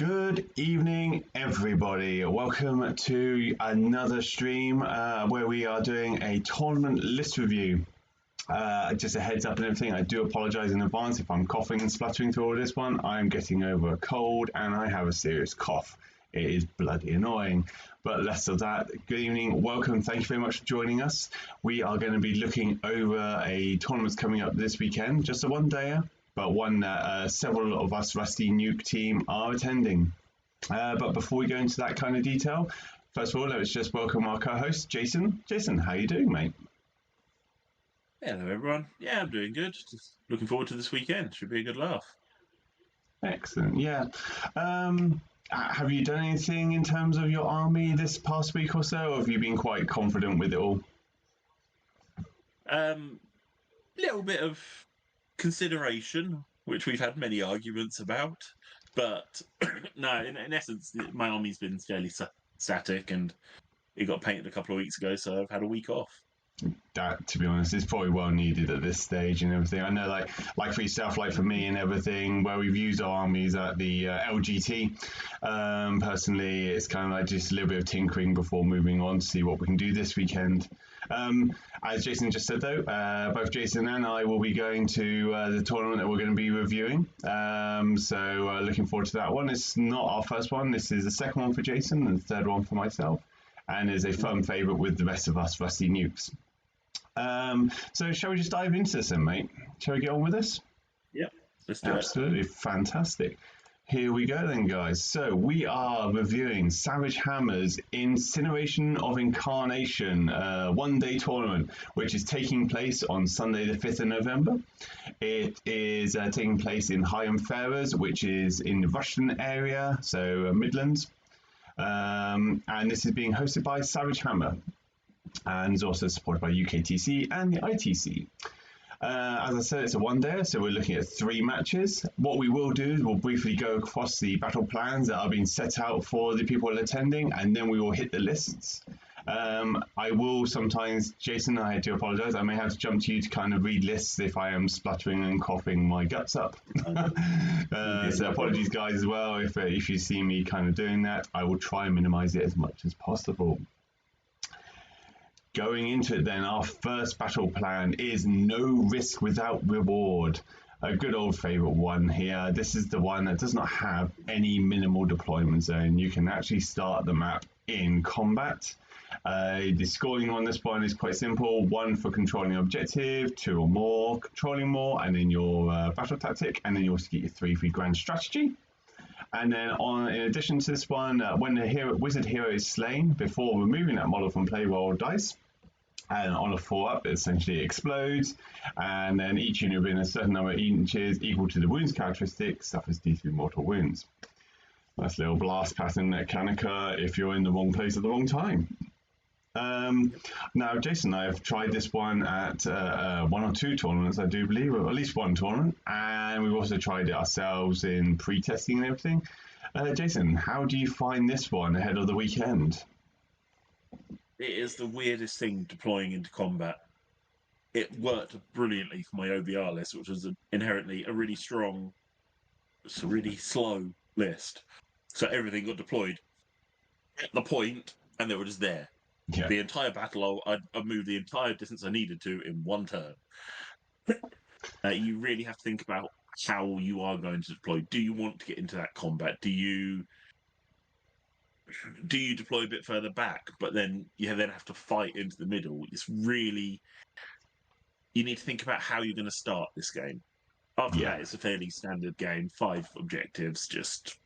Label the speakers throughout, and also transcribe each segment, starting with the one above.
Speaker 1: Good evening, everybody. Welcome to another stream where we are doing a tournament list review. Just a heads up and everything, I do apologise in advance if I'm coughing and spluttering through all this one. I'm getting over a cold and I have a serious cough. It is bloody annoying. But less of that. Good evening, welcome, thank you very much for joining us. We are going to be looking over a tournament coming up this weekend, just a one-dayer, but one that several of us Rusty Nuke team are attending. But before we go into that kind of detail, first of all, let's just welcome our co-host, Jason. Jason, how you doing, mate?
Speaker 2: Hello, everyone. Yeah, I'm doing good. Just looking forward to this weekend. Should be a good laugh.
Speaker 1: Excellent, yeah. Have you done anything in terms of your army this past week or so, or have you been quite confident with it all?
Speaker 2: Little bit of consideration, which we've had many arguments about, but no, in essence, my army's been fairly static, and it got painted a couple of weeks ago, so I've had a week off.
Speaker 1: That, to be honest, is probably well needed at this stage and everything. I know, like for yourself, like for me and everything, where we've used our armies at the LGT, personally, it's kind of like just a little bit of tinkering before moving on to see what we can do this weekend. As Jason just said, though, both Jason and I will be going to the tournament that we're going to be reviewing. So looking forward to that one. It's not our first one. This is the second one for Jason and the third one for myself, and is a fun favourite with the rest of us Rusty Nukes. So shall we just dive into this then, mate? Shall we get on with this?
Speaker 2: Yep, let's do
Speaker 1: Absolutely, fantastic. Here we go then, guys. So we are reviewing SavageHammer's Incineration of Incarnation one-day tournament, which is taking place on Sunday the 5th of November. It is taking place in Higham Ferrers, which is in the Russian area, so Midlands. And this is being hosted by SavageHammer, and is also supported by UKTC and the ITC. As I said, it's a one-day, so we're looking at 3 matches. What we will do is we'll briefly go across the battle plans that are being set out for the people attending, and then we will hit the lists. I will sometimes, Jason, I do apologise, I may have to jump to you to kind of read lists if I am spluttering and coughing my guts up. So apologies, guys, as well, if you see me kind of doing that. I will try and minimise it as much as possible. Going into it then, our first battle plan is No Risk Without Reward. A good old favourite one here. This is the one that does not have any minimal deployment zone. You can actually start the map in combat. The scoring on this one is quite simple. 1 for controlling objective, 2 or more, controlling more, and then your battle tactic, and then you also get your 3 for your grand strategy. And then in addition to this one, when the wizard hero is slain, before removing that model from play, roll dice. And on a 4-up, it essentially explodes. And then each unit within a certain number of inches equal to the wounds characteristic suffers D3 mortal wounds. Nice little blast pattern that can occur if you're in the wrong place at the wrong time. Now, Jason and I have tried this one at 1 or 2 tournaments, I do believe, or at least 1 tournament, and we've also tried it ourselves in pre-testing and everything. Jason, how do you find this one ahead of the weekend?
Speaker 2: It is the weirdest thing deploying into combat. It worked brilliantly for my OBR list, which was inherently a really strong, it's a really slow list. So everything got deployed at the point, and they were just there. Yeah. The entire battle, I'd move the entire distance I needed to in 1 turn. You really have to think about how you are going to deploy. Do you want to get into that combat? Do you deploy a bit further back, but then you then have to fight into the middle? It's really, you need to think about how you're going to start this game. After that, it's a fairly standard game. 5 objectives, just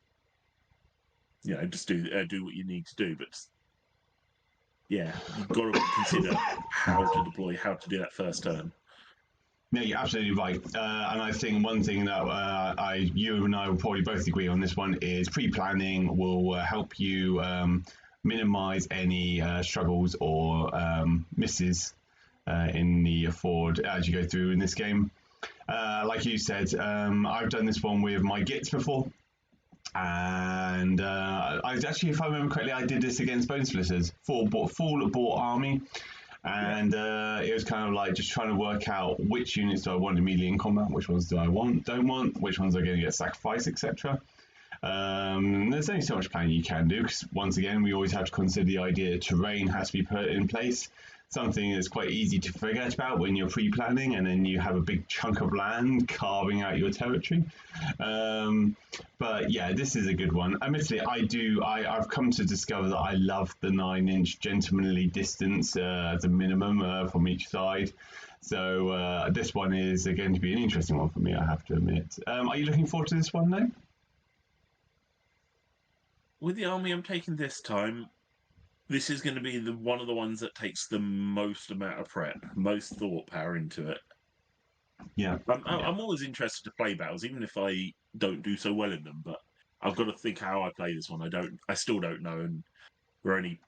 Speaker 2: do what you need to do. But yeah, you've got to consider how to deploy, how to do that first turn.
Speaker 1: No, you're absolutely right. And I think one thing that you and I will probably both agree on this one is pre-planning will help you minimise any struggles or misses in the forward as you go through in this game. Like you said, I've done this one with my Gits before. And I actually, if I remember correctly, I did this against Bone Splitters, full bought army. And it was kind of like just trying to work out which units do I want immediately in combat, which ones do I don't want, which ones are going to get sacrificed, etc. There's only so much planning you can do because, once again, we always have to consider the idea that terrain has to be put in place. Something that's quite easy to forget about when you're pre-planning, and then you have a big chunk of land carving out your territory. But yeah, this is a good one. Admittedly, I've come to discover that I love the 9-inch gentlemanly distance as a minimum from each side. So this one is going to be an interesting one for me, I have to admit. Are you looking forward to this one, though?
Speaker 2: With the army I'm taking this time, this is going to be one of the ones that takes the most amount of prep, most thought power into it.
Speaker 1: Yeah.
Speaker 2: I'm always interested to play battles, even if I don't do so well in them. But I've got to think how I play this one. I still don't know, and we're only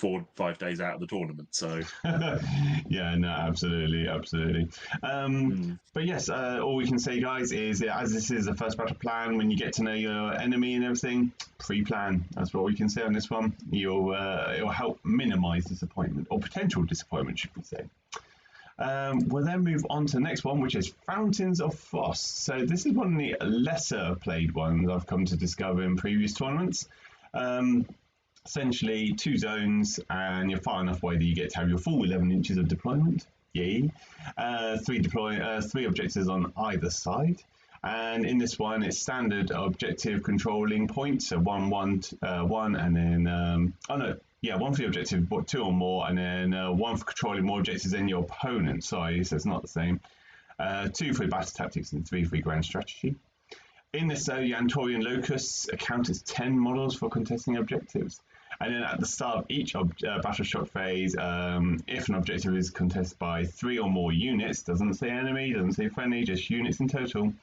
Speaker 2: 4-5 days out of the tournament, so
Speaker 1: yeah, no, absolutely. But yes, all we can say, guys, is that as this is the first battle plan, when you get to know your enemy and everything, pre-plan. That's what we can say on this one. It'll help minimize disappointment, or potential disappointment, should we say. We'll then move on to the next one, which is Fountains of Frost. So this is one of the lesser played ones I've come to discover in previous tournaments. Essentially 2 zones, and you're far enough away that you get to have your full 11 inches of deployment. Yay! 3 objectives on either side. And in this one, it's standard objective controlling points, so 1, 1, 1, and then 1 for the objective, but 2 or more, and then 1 for controlling more objectives than your opponent. Sorry, so it's not the same. 2 for battle tactics and 3 for grand strategy. In this, though, your Antorian locusts count as 10 models for contesting objectives. And then at the start of each battle shock phase, if an objective is contested by 3 or more units, doesn't say enemy, doesn't say friendly, just units in total,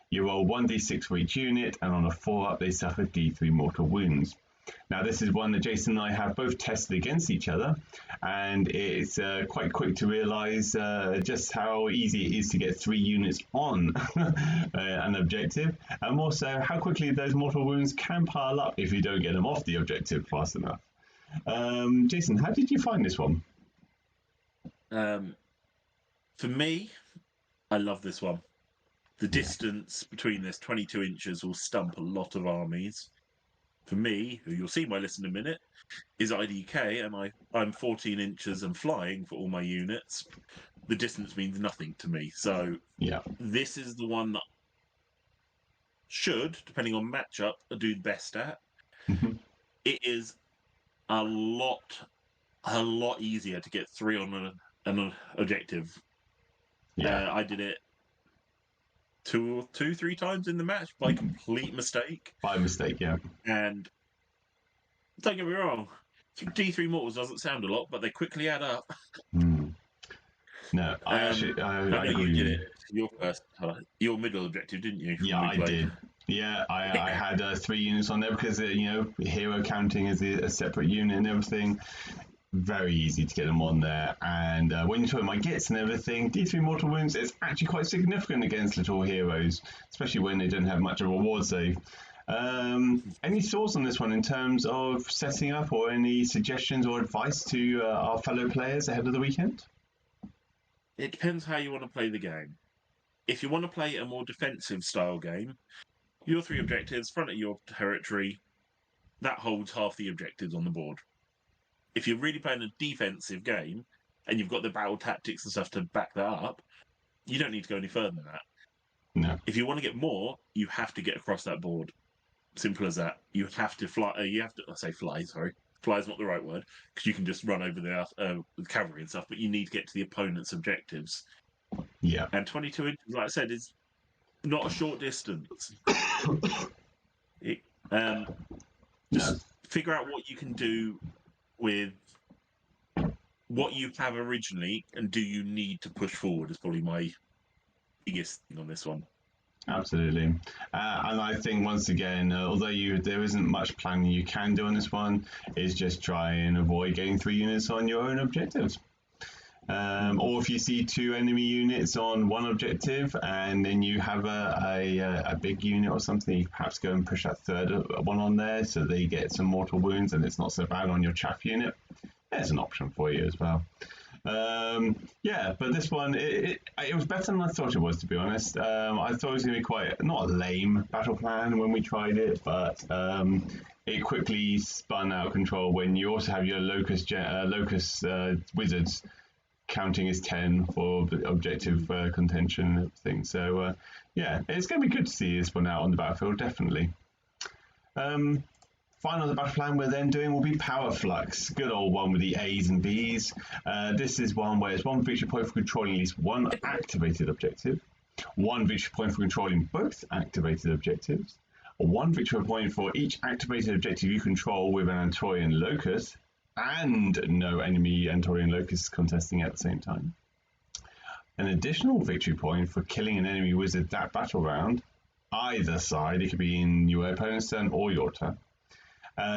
Speaker 1: you roll 1d6 for each unit, and on a 4-up, they suffer d3 mortal wounds. Now, this is one that Jason and I have both tested against each other, and it's quite quick to realise just how easy it is to get 3 units on an objective, and also how quickly those mortal wounds can pile up if you don't get them off the objective fast enough. Jason, how did you find this one?
Speaker 2: For me, I love this one. The distance between this 22 inches will stump a lot of armies. For me, who you'll see my list in a minute, is IDK, and I'm 14 inches and flying for all my units. The distance means nothing to me. So this is the one that should, depending on matchup, do the best at. It is a lot easier to get 3 on an objective. I did it 3 times in the match by complete mistake.
Speaker 1: By mistake, yeah.
Speaker 2: And don't get me wrong, D3 mortals doesn't sound a lot, but they quickly add up.
Speaker 1: No, I
Speaker 2: know you did it. Your middle objective, didn't you?
Speaker 1: Yeah, I did. Yeah, I had 3 units on there because hero counting is a separate unit and everything. Very easy to get them on there, and when you're talking my gits and everything, D3 mortal wounds is actually quite significant against little heroes, especially when they don't have much of a ward save. Any thoughts on this one in terms of setting up, or any suggestions or advice to our fellow players ahead of the weekend?
Speaker 2: It depends how you want to play the game. If you want to play a more defensive style game, your 3 objectives, front of your territory, that holds half the objectives on the board. If you're really playing a defensive game and you've got the battle tactics and stuff to back that up, you don't need to go any further than that.
Speaker 1: No.
Speaker 2: If you want to get more, you have to get across that board. Simple as that. You have to fly. I say fly. Sorry, fly is not the right word, because you can just run over there with cavalry and stuff. But you need to get to the opponent's objectives.
Speaker 1: Yeah.
Speaker 2: And 22 inches, like I said, is not a short distance. Just figure out what you can do with what you have originally, and do you need to push forward is probably my biggest thing on this one.
Speaker 1: Absolutely. And I think, once again, although there isn't much planning you can do on this one, is just try and avoid getting 3 units on your own objectives. Or if you see 2 enemy units on one objective and then you have a big unit or something, you perhaps go and push that 3rd one on there so they get some mortal wounds and it's not so bad on your chaff unit. There's an option for you as well. Yeah, but this one it was better than I thought it was, to be honest. I thought it was going to be quite not a lame battle plan when we tried it, but it quickly spun out of control when you also have your locust wizards counting as 10 for the objective contention and everything. So yeah, it's going to be good to see this one out on the battlefield, definitely. Final the battle plan we're then doing will be Power Flux, good old one with the A's and B's. This is one where it's 1 victory point for controlling at least one activated objective, 1 victory point for controlling both activated objectives, 1 victory point for each activated objective you control with an Antorian Locust, and no enemy Antorian Locusts contesting at the same time. An additional victory point for killing an enemy wizard that battle round, either side, it could be in your opponent's turn or your turn.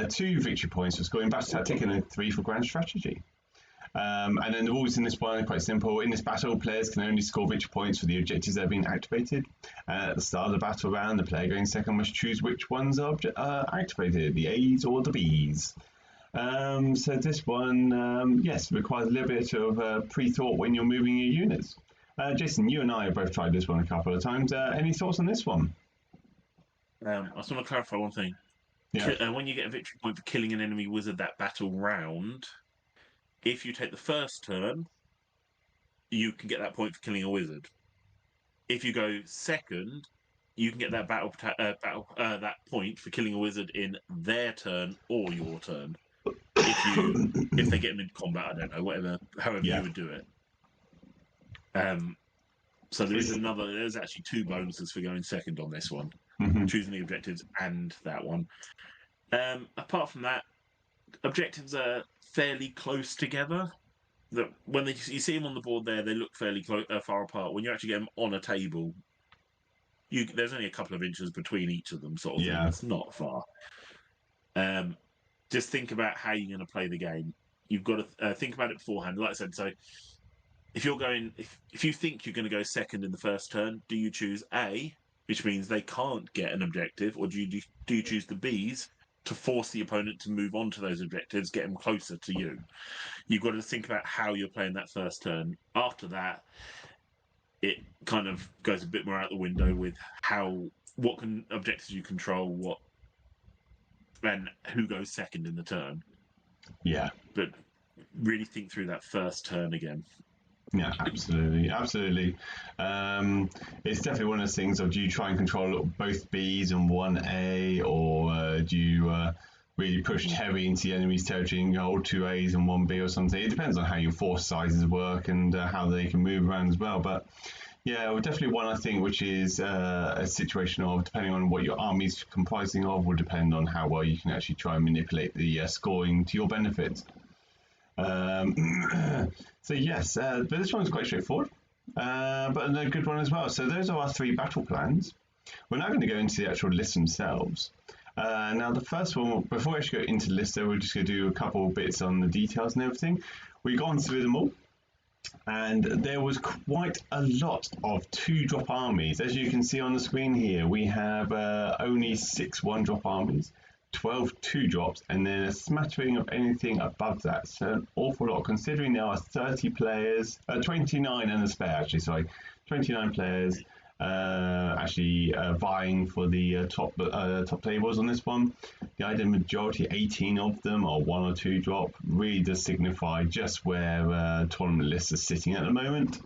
Speaker 1: 2 victory points for scoring battle tactic, and 3 for grand strategy. And then the rules in this one are quite simple. In this battle, players can only score victory points for the objectives that have been activated. At the start of the battle round, the player going second must choose which ones are activated, the A's or the B's. So this one, yes, requires a little bit of pre-thought when you're moving your units. Jason, you and I have both tried this one a couple of times. Any thoughts on this one?
Speaker 2: I just want to clarify one thing. Yeah. When you get a victory point for killing an enemy wizard that battle round, if you take the first turn, you can get that point for killing a wizard. If you go second, you can get that that point for killing a wizard in their turn or your turn. If they get them into combat, I don't know, however you would do it. So there's actually 2 bonuses for going second on this one. Choosing the objectives and that one. Apart from that, objectives are fairly close together. That when you see them on the board there, they look fairly far apart. When you actually get them on a table, there's only a couple of inches between each of them, sort of thing. It's not far. Just think about how you're going to play the game. You've got to think about it beforehand. Like I said, so if you're going, if you think you're going to go second in the first turn, do you choose A, which means they can't get an objective, or do you choose the B's to force the opponent to move on to those objectives, get them closer to you? You've got to think about how you're playing that first turn. After that, it kind of goes a bit more out the window with what objectives you control, and who goes second in the turn.
Speaker 1: Yeah.
Speaker 2: But really think through that first turn again.
Speaker 1: Yeah, absolutely. It's definitely one of those things of, do you try and control both B's and one A, or do you really push heavy into the enemy's territory and hold 2 A's and 1 B or something? It depends on how your force sizes work and how they can move around as well. But yeah, well, definitely one, I think, which is a situation of, depending on what your army's comprising of, will depend on how well you can actually try and manipulate the scoring to your benefit. So yes, but this one's quite straightforward, but a good one as well. So those are our 3 battle plans. We're now going to go into the actual lists themselves. Now the first one, before I actually go into the list, we're just going to do a couple bits on the details and everything. We've gone through them all, and there was quite a lot of 2-drop armies. As you can see on the screen here, we have only 6 1-drop armies, 12 2-drops, and then a smattering of anything above that. So an awful lot, considering there are 30 players, 29 and a spare actually, sorry, 29 players vying for the top tables on this one. The ideal majority, 18 of them, are 1 or 2-drop, really does signify just where tournament lists are sitting at the moment.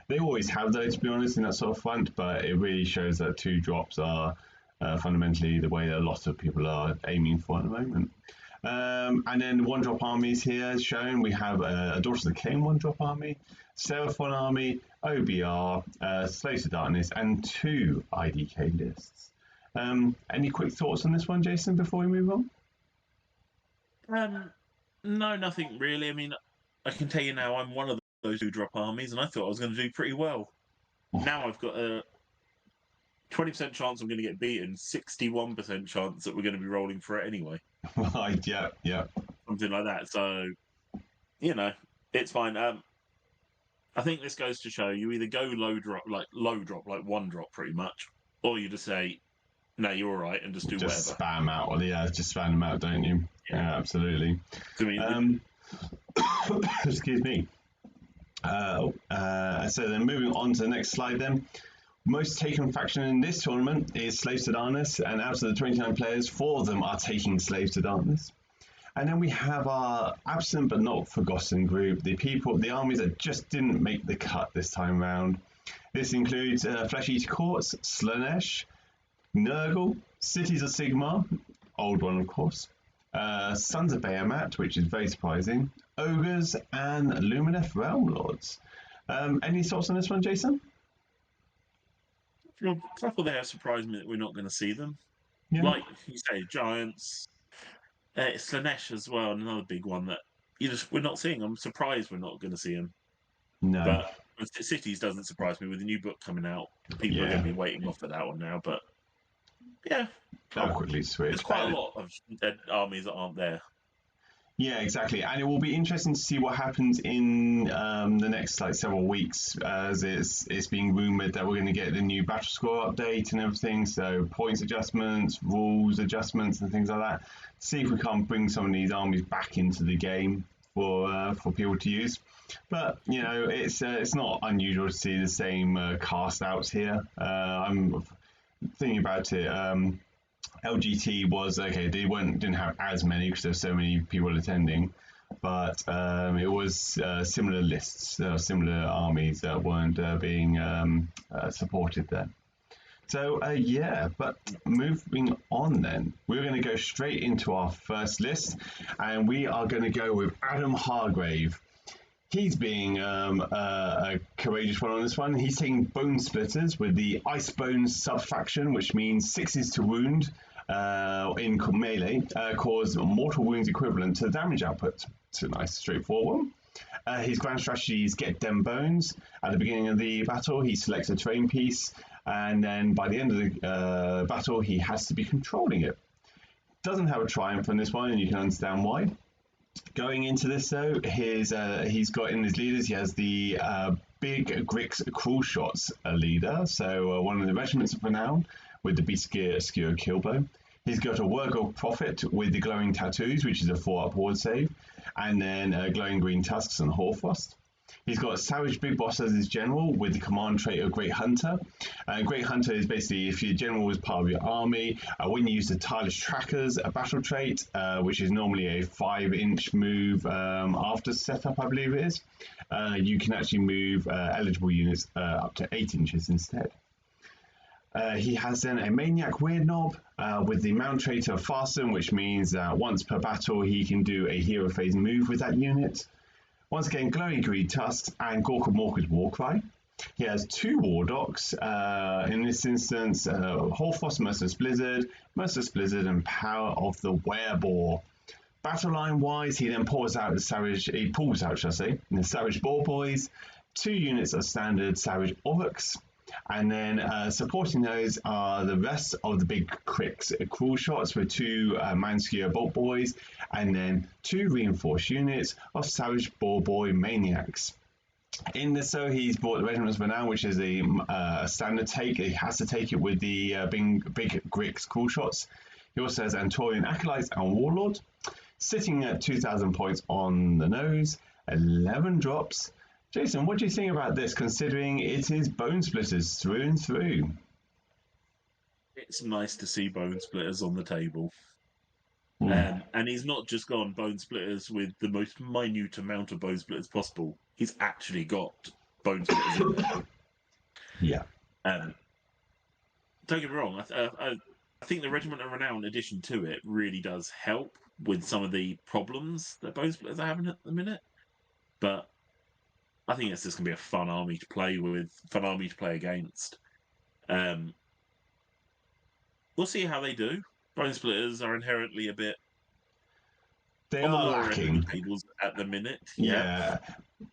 Speaker 1: They always have those, to be honest, in that sort of front, but it really shows that 2-drops are fundamentally the way that a lot of people are aiming for at the moment. And then 1-drop armies here shown. We have a Daughters of the Cain 1-drop army, Seraphon army, OBR, Slaves of Darkness, and 2 IDK lists. Any quick thoughts on this one, Jason, before we move
Speaker 2: on? No, nothing really. I mean, I can tell you now, I'm one of those 2-drop armies, and I thought I was going to do pretty well. Now I've got a 20% chance I'm going to get beaten, 61% chance that we're going to be rolling for it anyway.
Speaker 1: Right, yeah.
Speaker 2: Something like that. So, it's fine. I think this goes to show you either go low drop, like 1-drop pretty much, or you just say, no, you're all right, and just do whatever.
Speaker 1: Just spam out. Well, yeah, just spam them out, don't you? Yeah, absolutely.
Speaker 2: So,
Speaker 1: excuse me. So then moving on to the next slide then. Most taken faction in this tournament is Slaves to Darkness, and out of the 29 players, 4 of them are taking Slaves to Darkness. And then we have our absent but not forgotten group, the armies that just didn't make the cut this time round. This includes Flesh Eater Courts, Slaanesh, Nurgle, Cities of Sigmar, old one of course, Sons of Bahamut, which is very surprising, Ogres, and Lumineth Realm Lords. Any thoughts on this one, Jason?
Speaker 2: A couple there surprised me that we're not going to see them.
Speaker 1: Yeah.
Speaker 2: Like you say, Giants, Slaanesh as well, another big one that we're not seeing. I'm surprised we're not going to see them.
Speaker 1: No.
Speaker 2: But Cities doesn't surprise me with the new book coming out. People are going to be waiting off for that one now. But yeah,
Speaker 1: I'll quickly switch.
Speaker 2: There's quite a lot of armies that aren't there.
Speaker 1: Yeah, exactly, and it will be interesting to see what happens in the next several weeks, as it's being rumored that we're going to get the new battle score update and everything. So points adjustments, rules adjustments, and things like that. See if we can't bring some of these armies back into the game for people to use. But you know, it's not unusual to see the same cast outs here. I'm thinking about it. LGT was okay. They didn't have as many because there's so many people attending, but it was similar lists, similar armies that weren't being supported there. So yeah, but moving on then, we're going to go straight into our first list, and we are going to go with Adam Hargrave. He's being a courageous one on this one. He's taking Bone Splitters with the Ice Bones sub-faction, which means 6s to wound in melee, cause mortal wounds equivalent to the damage output. It's a nice, straightforward one. His grand strategy is get them bones. At the beginning of the battle, he selects a terrain piece, and then by the end of the battle, he has to be controlling it. Doesn't have a triumph on this one, and you can understand why. Going into this though, he's got in his leaders, he has the Big Grix Cruel Shots leader, so one of the regiments of renown with the Beast Gear Skewer Killbow. He's got a Wurgle Prophet with the Glowing Tattoos, which is a 4 upward save, and then Glowing Green Tusks and Hoarfrost. He's got Savage Big Boss as his general with the command trait of Great Hunter. Great Hunter is basically if your general is part of your army, when you use the Tireless Trackers, a battle trait, which is normally a 5-inch move after setup, I believe it is, you can actually move eligible units up to 8 inches instead. He has then a Maniac Weird Knob with the mount trait of Fasten, which means that once per battle he can do a hero phase move with that unit. Once again, Glowing Green Tusks and Gorka Morka's Warcry. He has 2 War Docs, in this instance, Hoarfrost, Merciless Blizzard, and Power of the Wereboar. Battle line wise, he then pulls out the Savage Boar Boys, 2 units of standard Savage Orcs, and then supporting those are the rest of the Big Cricks Cruel Shots with 2 Manskewer Bolt Boys, and then 2 reinforced units of Savage Boar Boy Maniacs. In this, so he's brought the Regiments of Renown, which is a standard take. He has to take it with the Big Grix Cruel Shots. He also has Antorian Acolytes and Warlord, sitting at 2,000 points on the nose, 11 drops. Jason, what do you think about this, considering it is Bone Splitters through and through?
Speaker 2: It's nice to see Bone Splitters on the table.
Speaker 1: Mm.
Speaker 2: And he's not just gone Bone Splitters with the most minute amount of Bone Splitters possible. He's actually got Bone Splitters in there.
Speaker 1: Yeah.
Speaker 2: Don't get me wrong, I think the Regiment of Renown addition to it really does help with some of the problems that Bone Splitters are having at the minute. But I think it's just going to be a fun army to play with, fun army to play against. We'll see how they do. Bone Splitters are inherently a bit
Speaker 1: They
Speaker 2: on the
Speaker 1: are
Speaker 2: lower
Speaker 1: lacking.
Speaker 2: end of the tables at the minute.
Speaker 1: Yeah.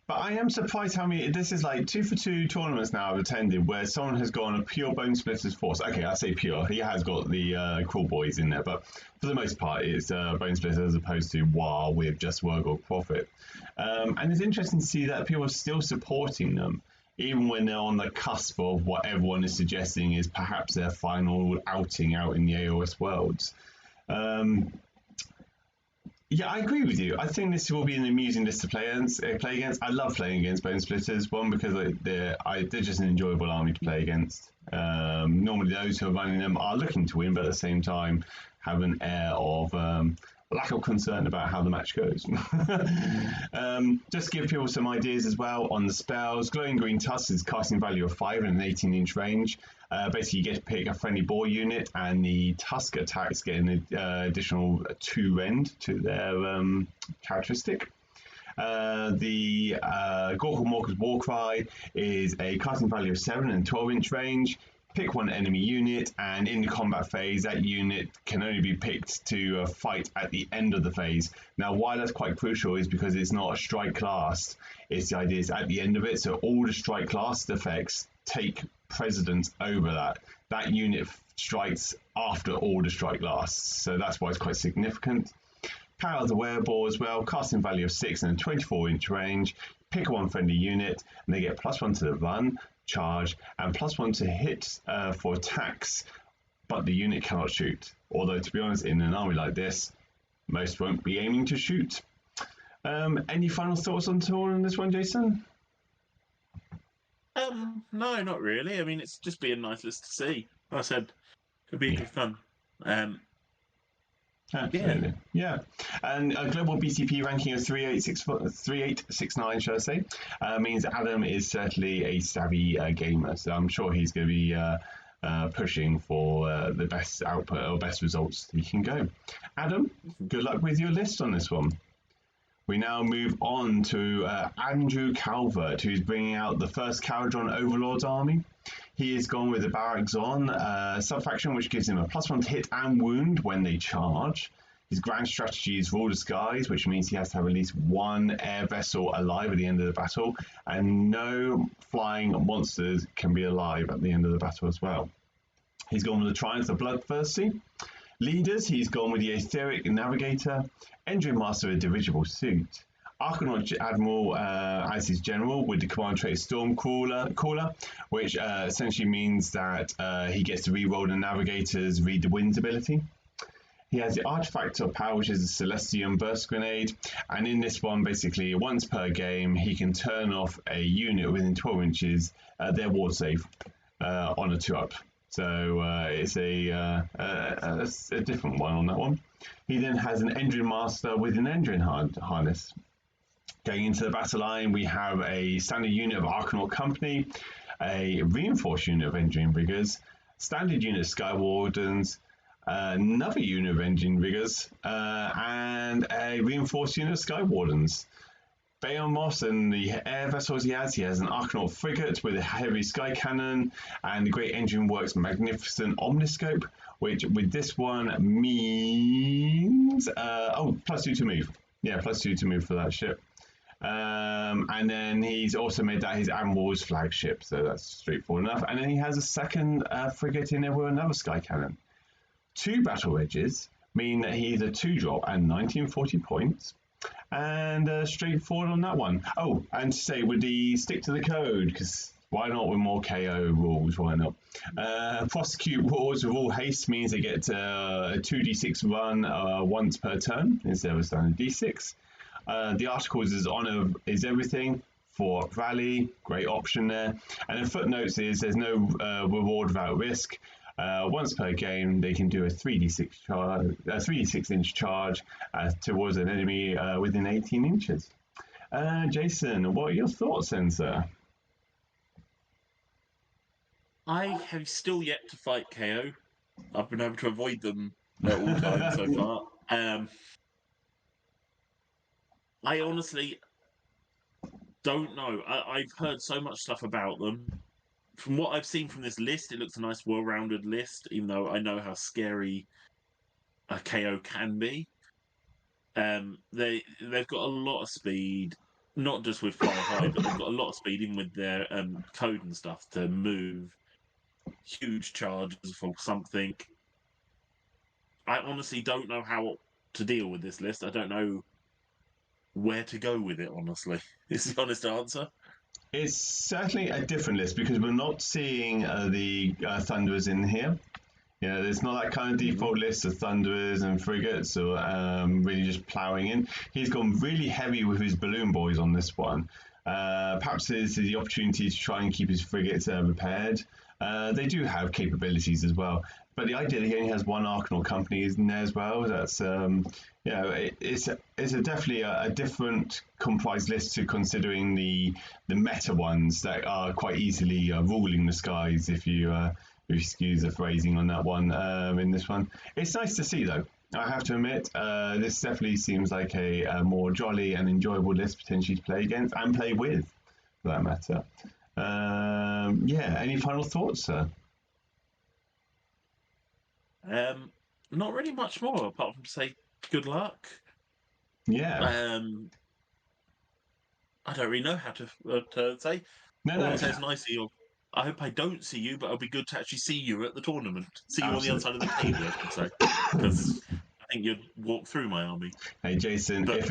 Speaker 1: But I am surprised how many. This is like 2 for 2 tournaments now I've attended where someone has gone a pure Bone Splitters force. Okay, I say pure. He has got the Cruel Boys in there, but for the most part, it's Bone Splitters as opposed to WAR with just Wurgle Prophet. And it's interesting to see that people are still supporting them, even when they're on the cusp of what everyone is suggesting is perhaps their final outing out in the AOS worlds. Yeah, I agree with you. I think this will be an amusing list to play against. I love playing against Bone Splitters. One, because they're just an enjoyable army to play against. Normally, those who are running them are looking to win, but at the same time, have an air of lack of concern about how the match goes. Just give people some ideas as well on the spells. Glowing Green Tusk is casting value of 5 in an 18-inch range. Basically, you get to pick a friendly boar unit, and the Tusk attacks get an additional 2 rend to their characteristic. The Gorkle Morker's Warcry is a casting value of 7 and 12-inch range. Pick one enemy unit, and in the combat phase, that unit can only be picked to fight at the end of the phase. Now, why that's quite crucial is because it's not a strike class. It's the idea is at the end of it, so all the strike class effects take precedence over that. That unit strikes after all the strike lasts, so that's why it's quite significant. Power of the Wereball as well, casting value of 6 and a 24-inch range. Pick one friendly unit, and they get +1 to the run, charge, and +1 to hit for attacks, but the unit cannot shoot. Although, to be honest, in an army like this, most won't be aiming to shoot. Any final thoughts on this one, Jason?
Speaker 2: No, not really. I mean, it's just be a nice list to see. Like I said, it'd be good fun.
Speaker 1: Absolutely. Yeah. And a global BCP ranking of 3869, should I say, means Adam is certainly a savvy gamer. So I'm sure he's going to be pushing for the best output or best results he can go. Adam, good luck with your list on this one. We now move on to Andrew Calvert, who's bringing out the first Caradron Overlord's army. He has gone with the Barracks on sub-faction, which gives him a +1 to hit and wound when they charge. His grand strategy is Raw Disguise, which means he has to have at least one air vessel alive at the end of the battle, and no flying monsters can be alive at the end of the battle as well. He's gone with the Triumph of Bloodthirsty. Leaders, he's gone with the Aetheric Navigator, Engine Master with Dirigible Suit, Archanaut Admiral as his general with the command trait Stormcaller, which essentially means that he gets to re-roll the Navigator's Read the Winds ability. He has the Artifact of Power, which is a Celestium Burst Grenade, and in this one, basically, once per game, he can turn off a unit within 12 inches, their ward save on a 2-up. So it's a different one on that one. He then has an Engine Master with an Engine Harness. Going into the battle line, we have a standard unit of Archanaut Company, a reinforced unit of Engine Riggers, standard unit of Skywardens, another unit of Engine Riggers, and a reinforced unit of Skywardens. Beomos and the air vessels he has an Archanaut frigate with a heavy sky cannon and the Great Engine Works magnificent omniscope, which with this one means +2 to move. Yeah, +2 to move for that ship. And then he's also made that his Admiral's flagship, so that's straightforward enough. And then he has a second frigate in there with another sky cannon. 2 battle edges mean that he's a 2-drop and 1940 points. And straightforward on that one. Oh, and to say, with the stick to the code, because why not with more KO rules? Why not? Prosecute wars with all haste means they get a 2d6 run once per turn instead of a standard d6. The articles is Honor is Everything for Valley, great option there. And the footnotes is there's no reward without risk. Once per game, they can do a 3d6-inch charge towards an enemy within 18 inches. Jason, what are your thoughts then, sir?
Speaker 2: I have still yet to fight KO. I've been able to avoid them at all times so far. I honestly don't know. I've heard so much stuff about them. From what I've seen from this list, it looks a nice, well-rounded list, even though I know how scary a KO can be. They've got a lot of speed, not just with fly high, but they've got a lot of speed even with their code and stuff to move huge charges for something. I honestly don't know how to deal with this list. I don't know where to go with it, honestly. Is the honest answer.
Speaker 1: It's certainly a different list because we're not seeing the Thunderers in here. Yeah, it's not that kind of default list of thunderers and frigates or really just ploughing in. He's gone really heavy with his balloon boys on this one. Perhaps this is the opportunity to try and keep his frigates repaired. They do have capabilities as well, but the idea that he only has one Arcanor company is in there as well. That's it's definitely a different comprised list to considering the meta ones that are quite easily ruling the skies. If you excuse the phrasing on that one, in this one, it's nice to see though. I have to admit, this definitely seems like a more jolly and enjoyable list potentially to play against and play with, for that matter. Yeah, any final thoughts, sir?
Speaker 2: Not really much more apart from say good luck.
Speaker 1: Yeah.
Speaker 2: I don't really know how to say.
Speaker 1: No,
Speaker 2: I want
Speaker 1: no,
Speaker 2: to say it's nice to you. I hope I don't see you, but it'll be good to actually see you at the tournament. See you on the other side of the
Speaker 1: absolutely.
Speaker 2: table, I should say, because I think you'd walk through my army.
Speaker 1: Hey, Jason,
Speaker 2: But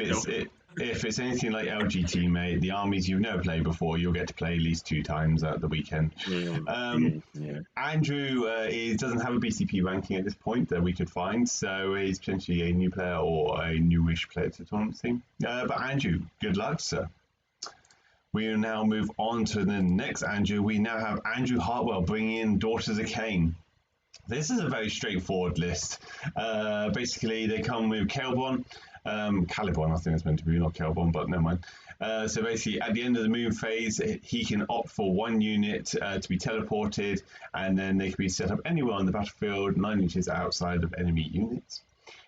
Speaker 1: if it's anything like LGT, mate, the armies you've never played before, you'll get to play at least 2 times at the weekend.
Speaker 2: yeah.
Speaker 1: Andrew doesn't have a BCP ranking at this point that we could find, so he's potentially a new player or a newish player to the tournament team. But Andrew, good luck, sir. We will now move on to the next Andrew. We now have Andrew Hartwell bringing in Daughters of Cain. This is a very straightforward list. Basically, they come with Calibon. Calibon, I think it's meant to be, not Calibon, but never mind. So basically, at the end of the moon phase, he can opt for one unit to be teleported, and then they can be set up anywhere on the battlefield, 9 inches outside of enemy units.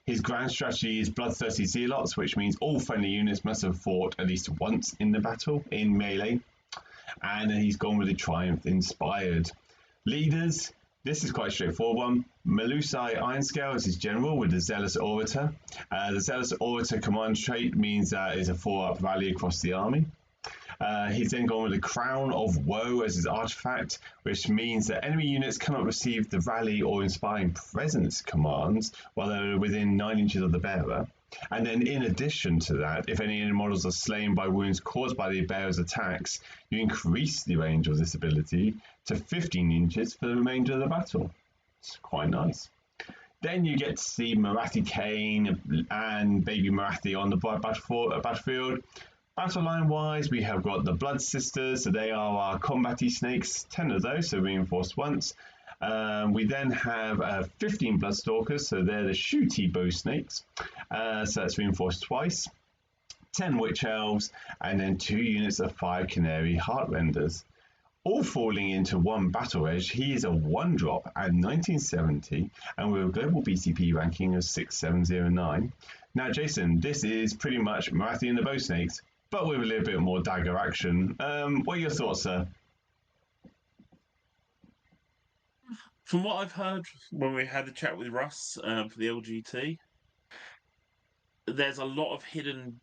Speaker 1: His grand strategy is Bloodthirsty Zealots, which means all friendly units must have fought at least once in the battle in melee. And then he's gone with the Triumph Inspired. Leaders, this is quite a straightforward one. Melusai Ironscale is his general with the Zealous Orator. The Zealous Orator command trait means that it's a 4-up rally across the army. He's then gone with the Crown of Woe as his artifact, which means that enemy units cannot receive the Rally or Inspiring Presence commands while they're within 9 inches of the bearer. And then in addition to that, if any enemy models are slain by wounds caused by the bearer's attacks, you increase the range of this ability to 15 inches for the remainder of the battle. It's quite nice. Then you get to see Marathi Kane and Baby Marathi on the battlefield. Battle line wise, we have got the Blood Sisters, so they are our combatty snakes, 10 of those, so reinforced once. We then have 15 Bloodstalkers, so they're the shooty bow snakes, so that's reinforced twice. 10 Witch Elves, and then 2 units of 5 Canary Heartrenders. All falling into one battle edge. He is a 1-drop at 1970, and with a global BCP ranking of 6709. Now, Jason, this is pretty much Marathi and the Bow Snakes, but with a little bit more dagger action. What are your thoughts, sir?
Speaker 2: From what I've heard when we had a chat with Russ for the LGT, there's a lot of hidden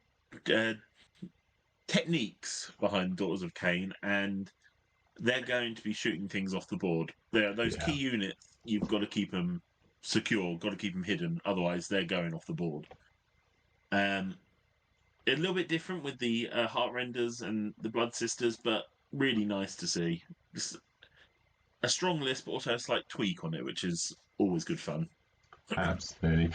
Speaker 2: techniques behind Daughters of Cain, and they're going to be shooting things off the board. Those key units, you've got to keep them secure, got to keep them hidden, otherwise they're going off the board. A little bit different with the Heartrenders and the Blood Sisters, but really nice to see. Just a strong list, but also a slight tweak on it, which is always good fun.
Speaker 1: Absolutely.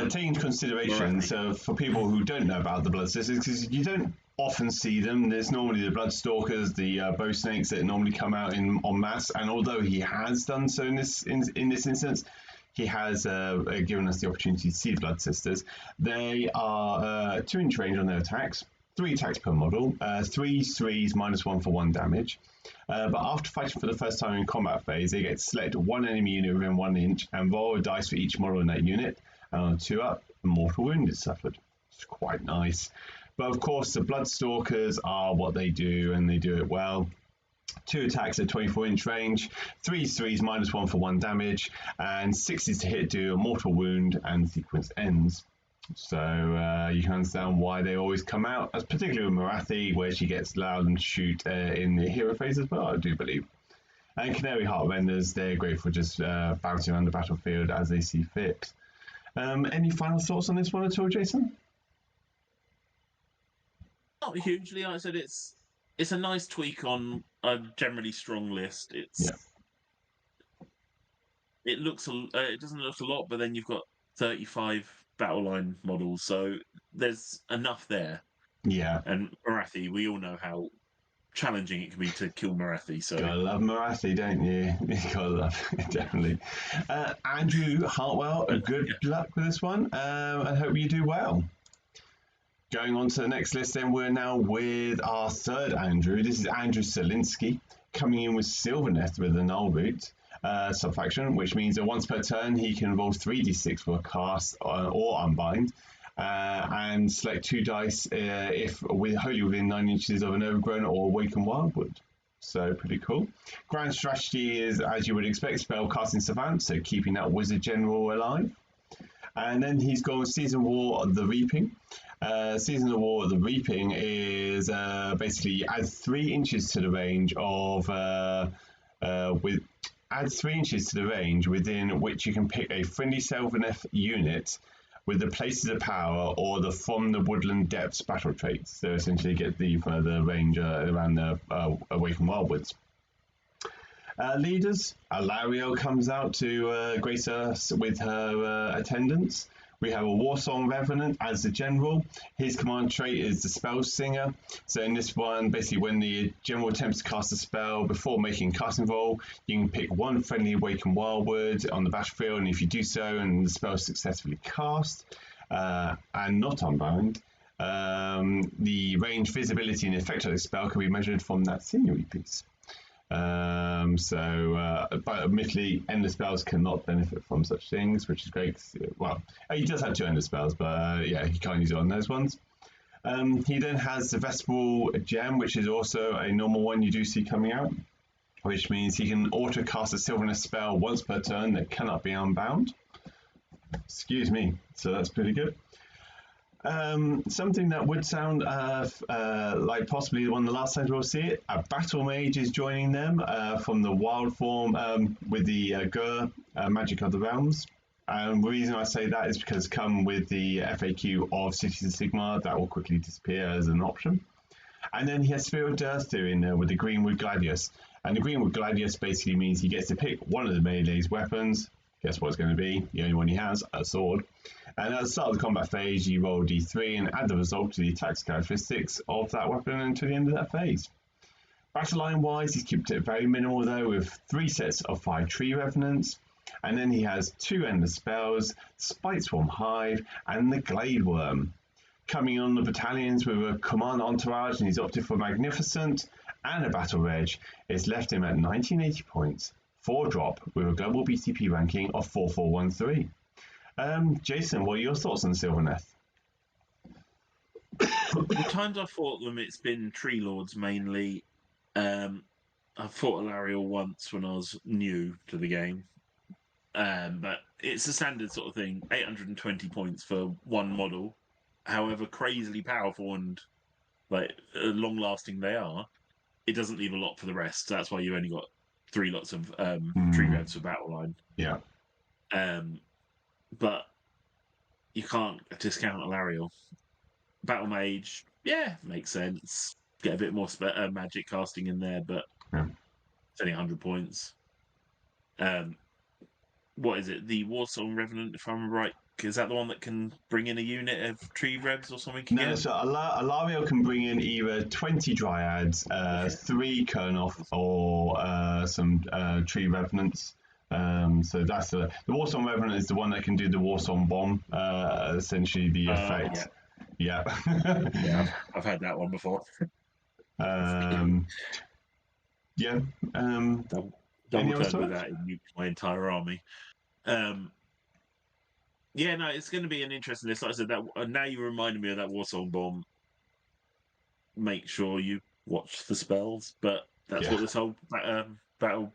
Speaker 1: Taking into consideration, so for people who don't know about the Blood Sisters, because you don't often see them, there's normally the Bloodstalkers, the Bow Snakes that normally come out in en masse, and although he has done so in this instance, he has given us the opportunity to see the Blood Sisters. They are 2-inch range on their attacks, 3 attacks per model, 3 threes, -1 for 1 damage. But after fighting for the first time in combat phase, they get to select one enemy unit within 1 inch and roll a dice for each model in that unit. And on a 2-up, a mortal wound is suffered. It's quite nice. But of course, the Bloodstalkers are what they do, and they do it well. 2 attacks at 24-inch range, 3 threes, -1 for 1 damage, and 6s to hit do a mortal wound, and the sequence ends. So you can understand why they always come out, as particularly with Marathi, where she gets allowed them to shoot in the hero phase as well, I do believe. And Canary Heartrenders, they're great for just bouncing around the battlefield as they see fit. Any final thoughts on this one at all, Jason?
Speaker 2: Not hugely. Like I said, it's a nice tweak on a generally strong list. it looks it doesn't look a lot, but then you've got 35 battle line models, so there's enough there.
Speaker 1: Yeah.
Speaker 2: And Marathi, we all know how challenging it can be to kill Marathi. So
Speaker 1: Gotta love Marathi, don't you? You gotta love it, definitely. Andrew Hartwell, good luck with this one. I hope you do well. Going on to the next list, then we're now with our third Andrew. This is Andrew Selinski, coming in with Sylvaneth with the Null Root subfaction, which means that once per turn he can roll 3d6 for a cast or unbind, and select 2 dice if wholly within 9 inches of an overgrown or awakened wildwood. So pretty cool. Grand strategy is, as you would expect, spell casting savant, so keeping that wizard general alive. And then he's gone Season War of the Reaping. Season of War of the Reaping is basically adds 3 inches to the range of adds 3 inches to the range within which you can pick a friendly Sylvaneth unit with the Places of Power or the From the Woodland Depths battle traits. So essentially get the range around the Awakened Wildwoods. Leaders, Alario comes out to grace us with her attendance. We have a Warsong Revenant as the general. His command trait is the Spell Singer. So in this one, basically when the general attempts to cast a spell before making casting roll, you can pick one friendly Awakened Wildwood on the battlefield, and if you do so and the spell is successfully cast and not unbound, the range, visibility, and effect of the spell can be measured from that sinewy piece. But admittedly, endless spells cannot benefit from such things, which is great. Well, he does have 2 endless spells, but yeah, he can't use it on those ones. He then has the Vestibule Gem, which is also a normal one you do see coming out, which means he can auto cast a Sylvaneth spell once per turn that cannot be unbound. Excuse me, so that's pretty good. Something that would sound like possibly one of the last times we'll see it, a Battle Mage is joining them from the wild form with the Gur Magic of the Realms. And the reason I say that is because come with the FAQ of Cities of Sigmar, that will quickly disappear as an option. And then he has Sphere of Durthu in there with the Greenwood Gladius. And the Greenwood Gladius basically means he gets to pick one of the melee's weapons. Guess what it's going to be? The only one he has, a sword. And at the start of the combat phase, you roll d3 and add the result to the attacks characteristics of that weapon until the end of that phase. Battle line wise, he's kept it very minimal though, with 3 sets of 5 Tree Revenants. And then he has 2 endless spells, Spite Swarm Hive, and the Glade Worm. Coming on the battalions with a command entourage, and he's opted for Magnificent and a Battle Reg. It's left him at 1980 points. 4 drop with a global BCP ranking of 4413. Jason, what are your thoughts on Sylvaneth?
Speaker 2: The times I've fought them, it's been Tree Lords mainly. I fought Alario once when I was new to the game. But it's a standard sort of thing, 820 points for one model. However crazily powerful and long-lasting they are, it doesn't leave a lot for the rest. So that's why you only got 3 lots of Tree Revs for Battle Line.
Speaker 1: Yeah.
Speaker 2: But you can't discount Alario. Battle Mage, yeah, makes sense. Get a bit more magic casting in there, but it's only 100 points. What is it? The Warsong Revenant, if I'm right, is that the one that can bring in a unit of Tree Revs or something again?
Speaker 1: No, so Alario can bring in either 20 Dryads, 3 Kernoth, or some Tree Revenants. So that's the Warsong Revenant is the one that can do the Warsong Bomb, essentially the effect. Yeah.
Speaker 2: Yeah, I've had that one before.
Speaker 1: Yeah.
Speaker 2: Double turn with that and nuke my entire army. Yeah, no, it's going to be an interesting list. Like I said, that now you reminded me of that Warsong Bomb. Make sure you watch the spells, but that's what this whole battle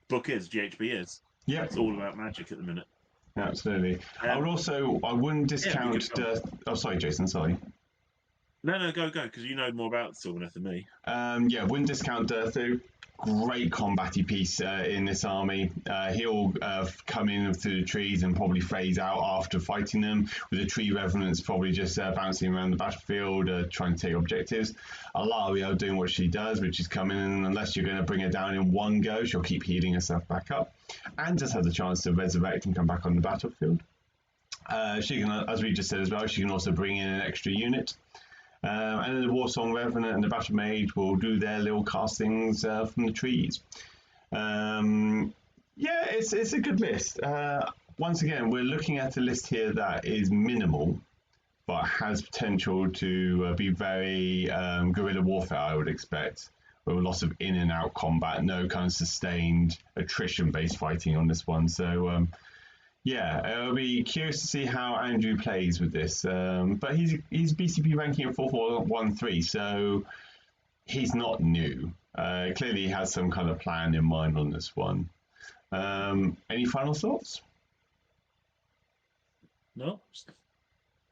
Speaker 2: book is. GHB is.
Speaker 1: Yeah,
Speaker 2: it's all about magic at the minute.
Speaker 1: Absolutely. I wouldn't discount. Oh, sorry, Jason. Sorry.
Speaker 2: No, go, because you know more about Sylvaneth than me.
Speaker 1: Yeah, win discount Durthu. Great combat-y piece in this army. He'll come in through the trees and probably phase out after fighting them, with the tree revenants probably just bouncing around the battlefield, trying to take objectives. Alaria doing what she does, which is coming in, and unless you're going to bring her down in one go, she'll keep healing herself back up, and just has a chance to resurrect and come back on the battlefield. She can, as we just said as well, she can also bring in an extra unit. And then the Warsong Revenant and the Battle Mage will do their little castings from the trees. Yeah, it's a good list. Once again, we're looking at a list here that is minimal, but has potential to be very guerrilla warfare, I would expect, with lots of in and out combat, no kind of sustained attrition-based fighting on this one. So, yeah, I'll be curious to see how Andrew plays with this. But he's BCP ranking at 4413, so he's not new. Clearly, he has some kind of plan in mind on this one. Any final thoughts?
Speaker 2: No?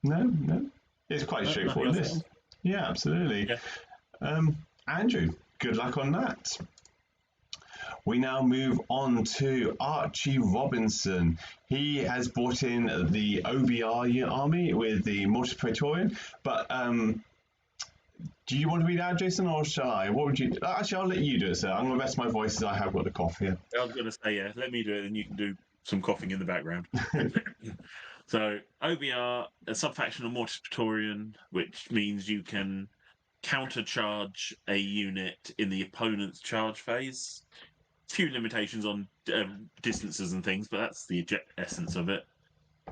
Speaker 1: No. It's quite
Speaker 2: No,
Speaker 1: straightforward
Speaker 2: nothing else
Speaker 1: list. Yeah, absolutely.
Speaker 2: Yeah.
Speaker 1: Andrew, good luck on that. We now move on to Archie Robinson. He has brought in the OBR army with the Mortis Praetorian, but do you want to read out, Jason, or shall I? What would you? Actually, I'll let you do it, sir. I'm going to rest my voice as I have got the cough here.
Speaker 2: I was going to say, yeah, let me do it, and you can do some coughing in the background. So, OBR, a subfaction of Mortis Praetorian, which means you can countercharge a unit in the opponent's charge phase. Few limitations on distances and things, but that's the essence of it.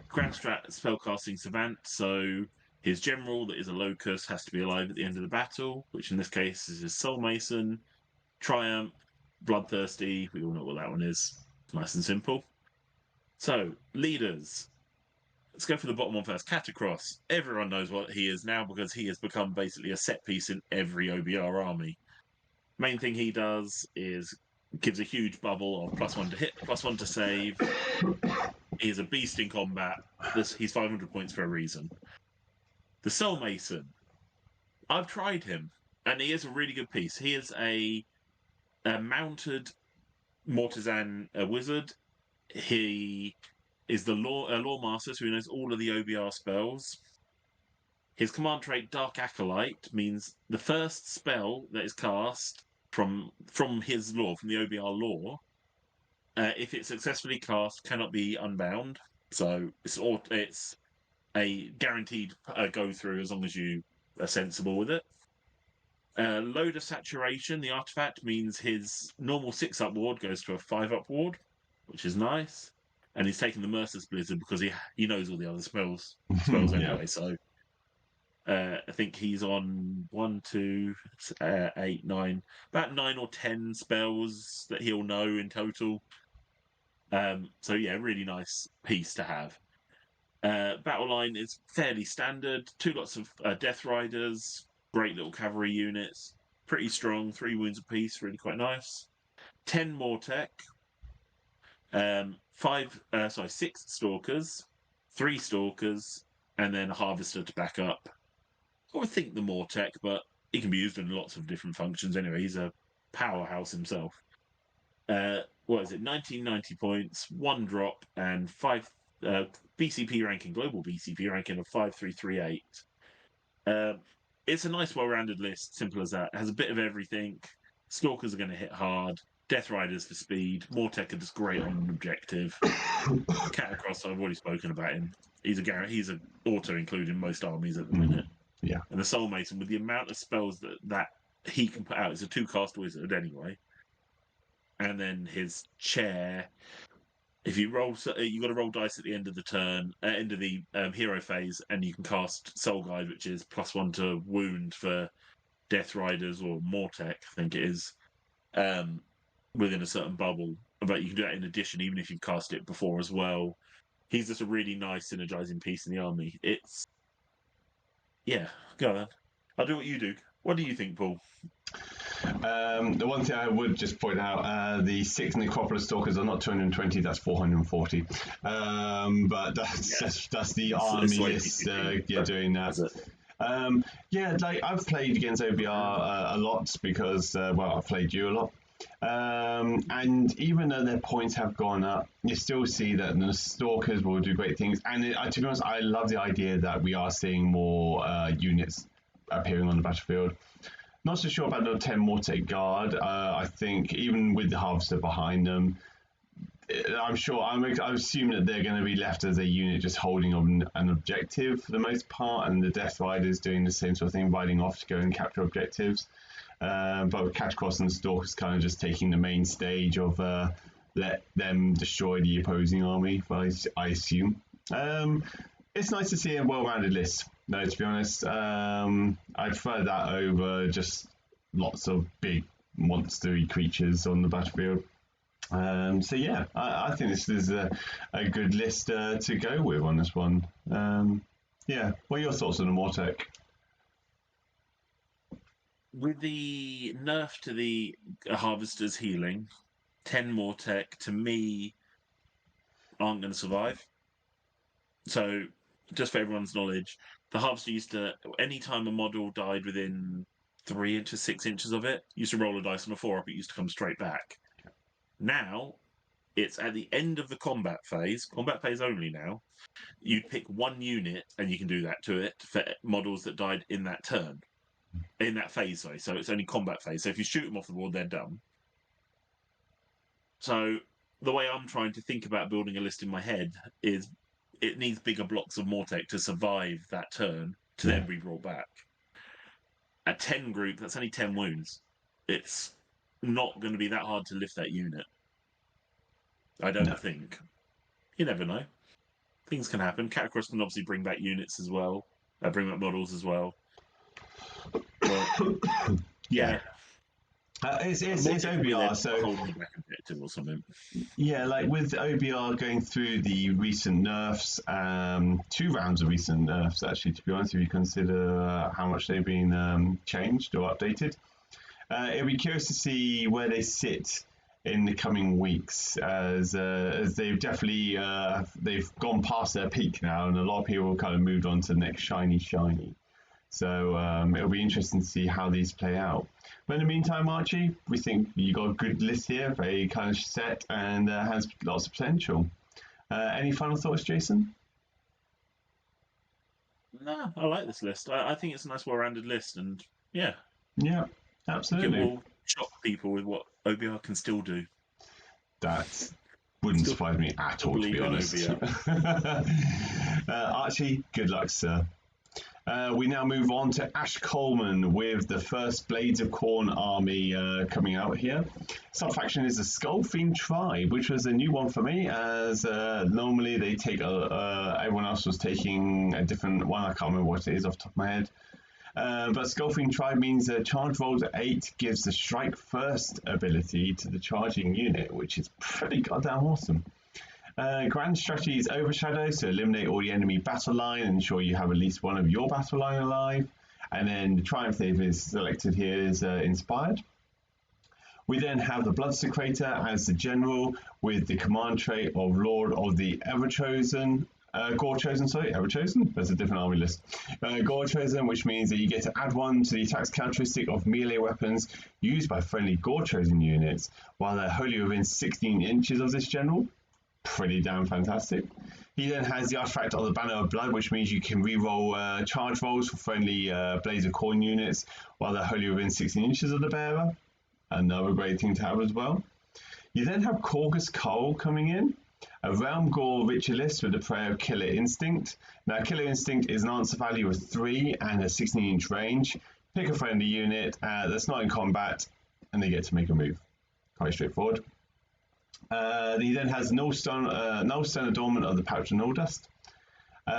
Speaker 2: Grand Strat spellcasting savant, so his general that is a locust has to be alive at the end of the battle, which in this case is his Soul Mason. Triumph, Bloodthirsty, we all know what that one is. It's nice and simple. So, leaders. Let's go for the bottom one first. Catacross. Everyone knows what he is now because he has become basically a set piece in every OBR army. Main thing he does is gives a huge bubble of +1 to hit, +1 to save. He is a beast in combat. He's 500 points for a reason. The Soul Mason. I've tried him, and he is a really good piece. He is a mounted Mortisan wizard. He is the law master, so he knows all of the OBR spells. His command trait, Dark Acolyte, means the first spell that is cast from his lore, from the OBR lore, if it's successfully cast, cannot be unbound. So it's a guaranteed go through as long as you are sensible with it. Load of Saturation, the artifact, means his normal 6-up ward goes to a 5-up ward, which is nice. And he's taking the Merciless Blizzard because he knows all the other spells anyway. So I think he's on 1, 2, 8, 9, about 9 or 10 spells that he'll know in total. So yeah, really nice piece to have. Battle line is fairly standard. 2 lots of Death Riders, great little cavalry units, pretty strong, 3 wounds apiece, really quite nice. 10 Mortec, 6 Stalkers, 3 Stalkers, and then a Harvester to back up. I would think the Mortec, but he can be used in lots of different functions anyway. He's a powerhouse himself. What is it? 1990 points, 1 drop, and 5 BCP ranking, global BCP ranking of 5338. It's a nice, well-rounded list, simple as that. It has a bit of everything. Stalkers are going to hit hard. Death Riders for speed. Mortec are just great on an objective. Catacross, I've already spoken about him. He's an auto include in most armies at the minute.
Speaker 1: Yeah.
Speaker 2: And the Soul Mason, with the amount of spells that he can put out, is a 2-cast wizard anyway. And then his chair. If you roll, you got to roll dice at the end of the turn, end of the hero phase, and you can cast Soul Guide, which is +1 to wound for Death Riders or Mortec, I think it is, within a certain bubble. But you can do that in addition, even if you've cast it before as well. He's just a really nice synergizing piece in the army. Yeah, go on. I'll do what you do. What do you think, Paul?
Speaker 1: The one thing I would just point out, the 6 Necropolis Stalkers are not 220, that's 440. But that's the army list doing that. Yeah, like I've played against OBR a lot because, well, I've played you a lot. And even though their points have gone up, you still see that the Stalkers will do great things. And to be honest, I love the idea that we are seeing more units appearing on the battlefield. Not so sure about the 10 Mortek Guard. I think even with the Harvester behind them, I'm sure, I assume that they're going to be left as a unit just holding on an objective for the most part, and the Death Riders doing the same sort of thing, riding off to go and capture objectives. But with Catchcross and Stalkers kind of just taking the main stage of let them destroy the opposing army, I assume. It's nice to see a well-rounded list, though, to be honest. I prefer that over just lots of big monstery creatures on the battlefield. So yeah, I think this is a good list to go with on this one. Yeah, what are your thoughts on the Mortek?
Speaker 2: With the nerf to the Harvester's healing, 10 Mortek, to me, aren't going to survive. So, just for everyone's knowledge, the Harvester used to, anytime a model died within 3 inches, 6 inches of it, used to roll a dice on a 4-up, it used to come straight back. Now, it's at the end of the combat phase only now, you'd pick one unit and you can do that to it for models that died in that turn. In that phase, sorry. So it's only combat phase. So if you shoot them off the board, they're done. So the way I'm trying to think about building a list in my head is it needs bigger blocks of Mortek to survive that turn to then be brought back. A 10 group, that's only 10 wounds. It's not going to be that hard to lift that unit. I don't think. You never know. Things can happen. Catacross can obviously bring back units as well. Bring back models as well. But, yeah.
Speaker 1: It's OBR, so
Speaker 2: holding back objective or something.
Speaker 1: Yeah, like with OBR going through the recent nerfs, 2 rounds of recent nerfs actually. To be honest, if you consider how much they've been changed or updated, it'll be curious to see where they sit in the coming weeks, as they've definitely they've gone past their peak now, and a lot of people have kind of moved on to the next shiny. So it'll be interesting to see how these play out. But in the meantime, Archie, we think you got a good list here, very kind of set, and has lots of potential. Any final thoughts, Jason?
Speaker 2: No, I like this list. I think it's a nice, well-rounded list, and yeah.
Speaker 1: Yeah, absolutely.
Speaker 2: It will shock people with what OBR can still do.
Speaker 1: That wouldn't surprise me at all, to be honest. Archie, good luck, sir. We now move on to Ash Coleman with the first Blades of Corn army coming out here. Sub-faction is the Skullfiend Tribe, which was a new one for me, as normally they take everyone else was taking a different one. I can't remember what it is off the top of my head. But Skullfiend Tribe means charge rolls at 8 gives the Strike First ability to the charging unit, which is pretty goddamn awesome. Grand strategy is Overshadow, so eliminate all the enemy battle line and ensure you have at least one of your battle line alive. And then the Triumph they've is selected here is Inspired. We then have the Bloodsecrator as the general with the command trait of Lord of the Everchosen. Everchosen? That's a different army list. Gorechosen, which means that you get to add 1 to the attack's characteristic of melee weapons used by friendly Gorechosen units while they're wholly within 16 inches of this general. Pretty damn fantastic. He then has the artifact of the Banner of Blood, which means you can reroll charge rolls for friendly Blades of Corn units while they're wholly within 16 inches of the bearer. Another great thing to have as well. You then have Corgus Cull coming in, a Realm Gore Ritualist with the Prayer of Killer Instinct. Now, Killer Instinct is an answer value of 3 and a 16-inch range. Pick a friendly unit that's not in combat, and they get to make a move. Quite straightforward. He then has Nullstone Adornment of the Pouch of Nulldust.